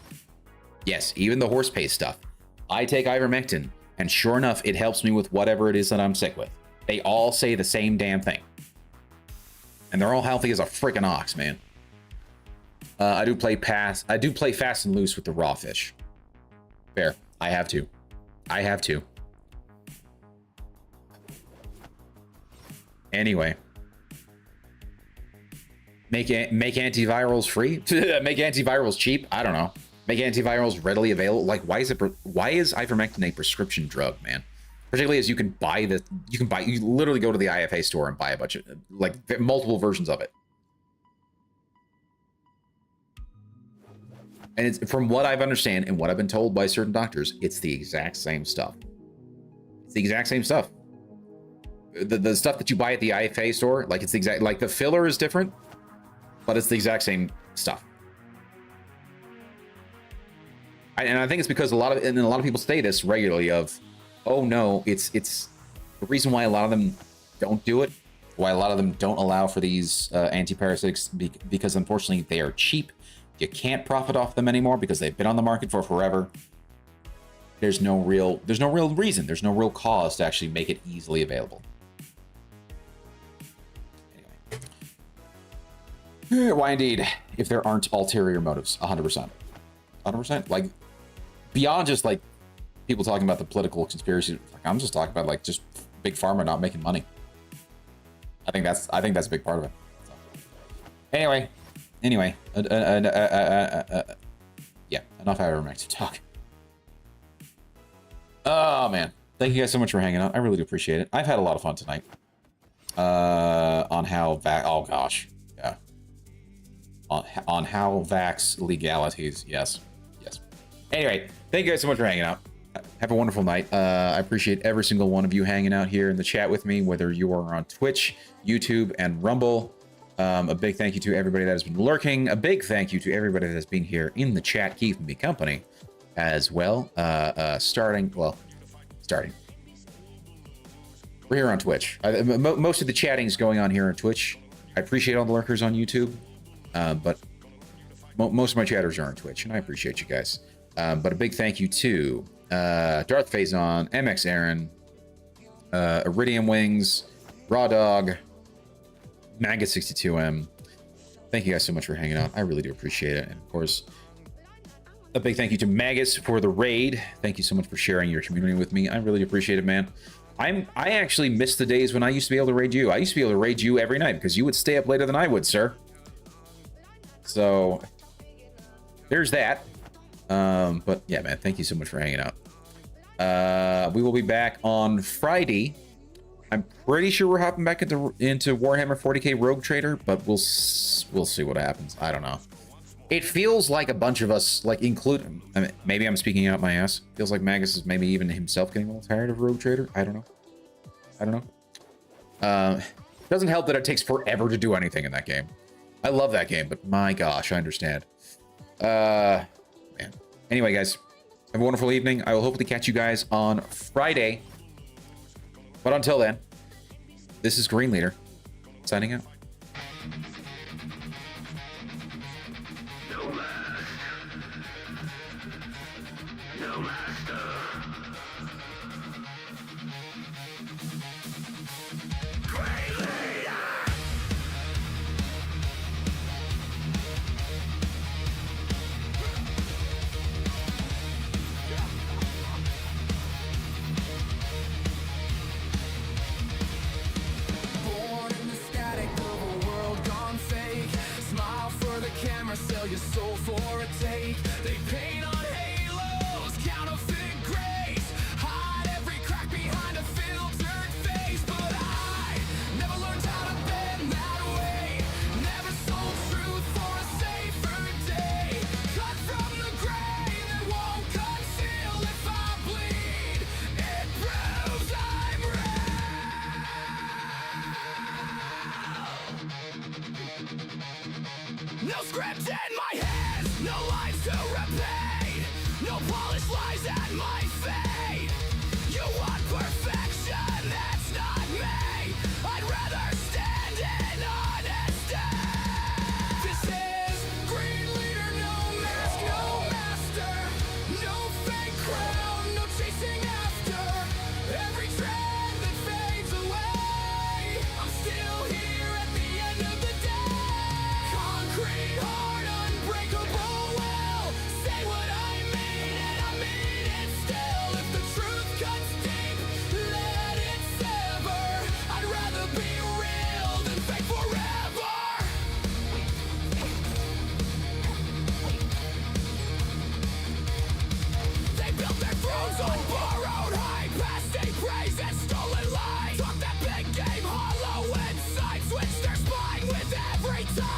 Yes, even the horse paste stuff. I take ivermectin, and sure enough, it helps me with whatever it is that I'm sick with. They all say the same damn thing. And they're all healthy as a freaking ox, man. I do play fast and loose with the raw fish. Fair. I have to. Anyway. Make antivirals free? Make antivirals cheap? I don't know. Make antivirals readily available? Like, why is ivermectin a prescription drug, man? Particularly as you literally go to the IFA store and buy a bunch of, like, multiple versions of it. And it's, from what I've understand and what I've been told by certain doctors, it's the exact same stuff. It's the exact same stuff. The stuff that you buy at the IFA store, like it's the exact, like the filler is different, but it's the exact same stuff. And I think it's because a lot of people say this regularly of, oh no, it's the reason why a lot of them don't do it, why a lot of them don't allow for these anti-parasitics, because unfortunately they are cheap. You can't profit off them anymore because they've been on the market for forever. There's no real reason. There's no real cause to actually make it easily available. Anyway. Why indeed, if there aren't ulterior motives, 100%. 100%. Like, beyond just like people talking about the political conspiracy, like, I'm just talking about like just big pharma not making money. I think that's a big part of it. So. Anyway, yeah, enough ivermectin talk. Oh man, thank you guys so much for hanging out. I really do appreciate it. I've had a lot of fun tonight. On how oh gosh, yeah. On how vax legalities, yes. Anyway, thank you guys so much for hanging out. Have a wonderful night. I appreciate every single one of you hanging out here in the chat with me, whether you are on Twitch, YouTube, and Rumble. A big thank you to everybody that has been lurking. A big thank you to everybody that has been here in the chat, keeping me company as well. Starting. We're here on Twitch. Most of the chatting is going on here on Twitch. I appreciate all the lurkers on YouTube, but most of my chatters are on Twitch, and I appreciate you guys. But a big thank you to Darth Faison, MX Aaron, Iridium Wings, Raw Dog, Maggot62M. Thank you guys so much for hanging out. I really do appreciate it. And of course, a big thank you to Magus for the raid. Thank you so much for sharing your community with me. I really appreciate it, man. I actually miss the days when I used to be able to raid you. I used to be able to raid you every night because you would stay up later than I would, sir. So there's that. But yeah, man, thank you so much for hanging out. We will be back on Friday. I'm pretty sure we're hopping back into Warhammer 40k Rogue Trader, but we'll we'll see what happens. I don't know. It feels like a bunch of us, like including, I mean, maybe I'm speaking out my ass. Feels like Magus is maybe even himself getting a little tired of Rogue Trader. I don't know. Doesn't help that it takes forever to do anything in that game. I love that game, but my gosh, I understand. Man. Anyway, guys, have a wonderful evening. I will hopefully catch you guys on Friday. But until then, this is Green Leader, signing out. Sell your soul for a take. They paint on halos, counterfeit grace, hide every crack behind a filtered face. But I never learned how to bend that way. Never sold truth for a safer day. Cut from the grain that won't conceal. If I bleed, it proves I'm real. No script in my hands, no lines to repay, no polished lies at my fate. You want perfection, that's not me. I'd rather stand in honesty. This is Green Leader, no mask, no master, no fake crown, no chasing after every trend that fades away. I'm still here at the end of the day. Concrete heart, unbreakable will. Say what I mean and I mean it still. If the truth cuts deep, let it sever. I'd rather be real than fake forever. They built their thrones on borrowed hype, past a praise and stolen light. Talk that big game hollow inside, switch their spine with every tide.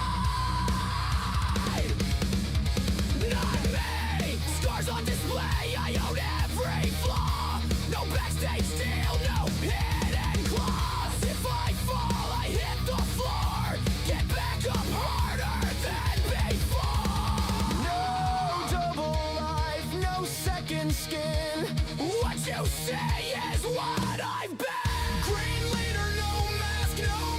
Not me, scars on display, I own every flaw. No backstage deal, no hidden claws. If I fall, I hit the floor. Get back up harder than before. No double life, no second skin. What you say is what I've been. Green Leader, no mask, no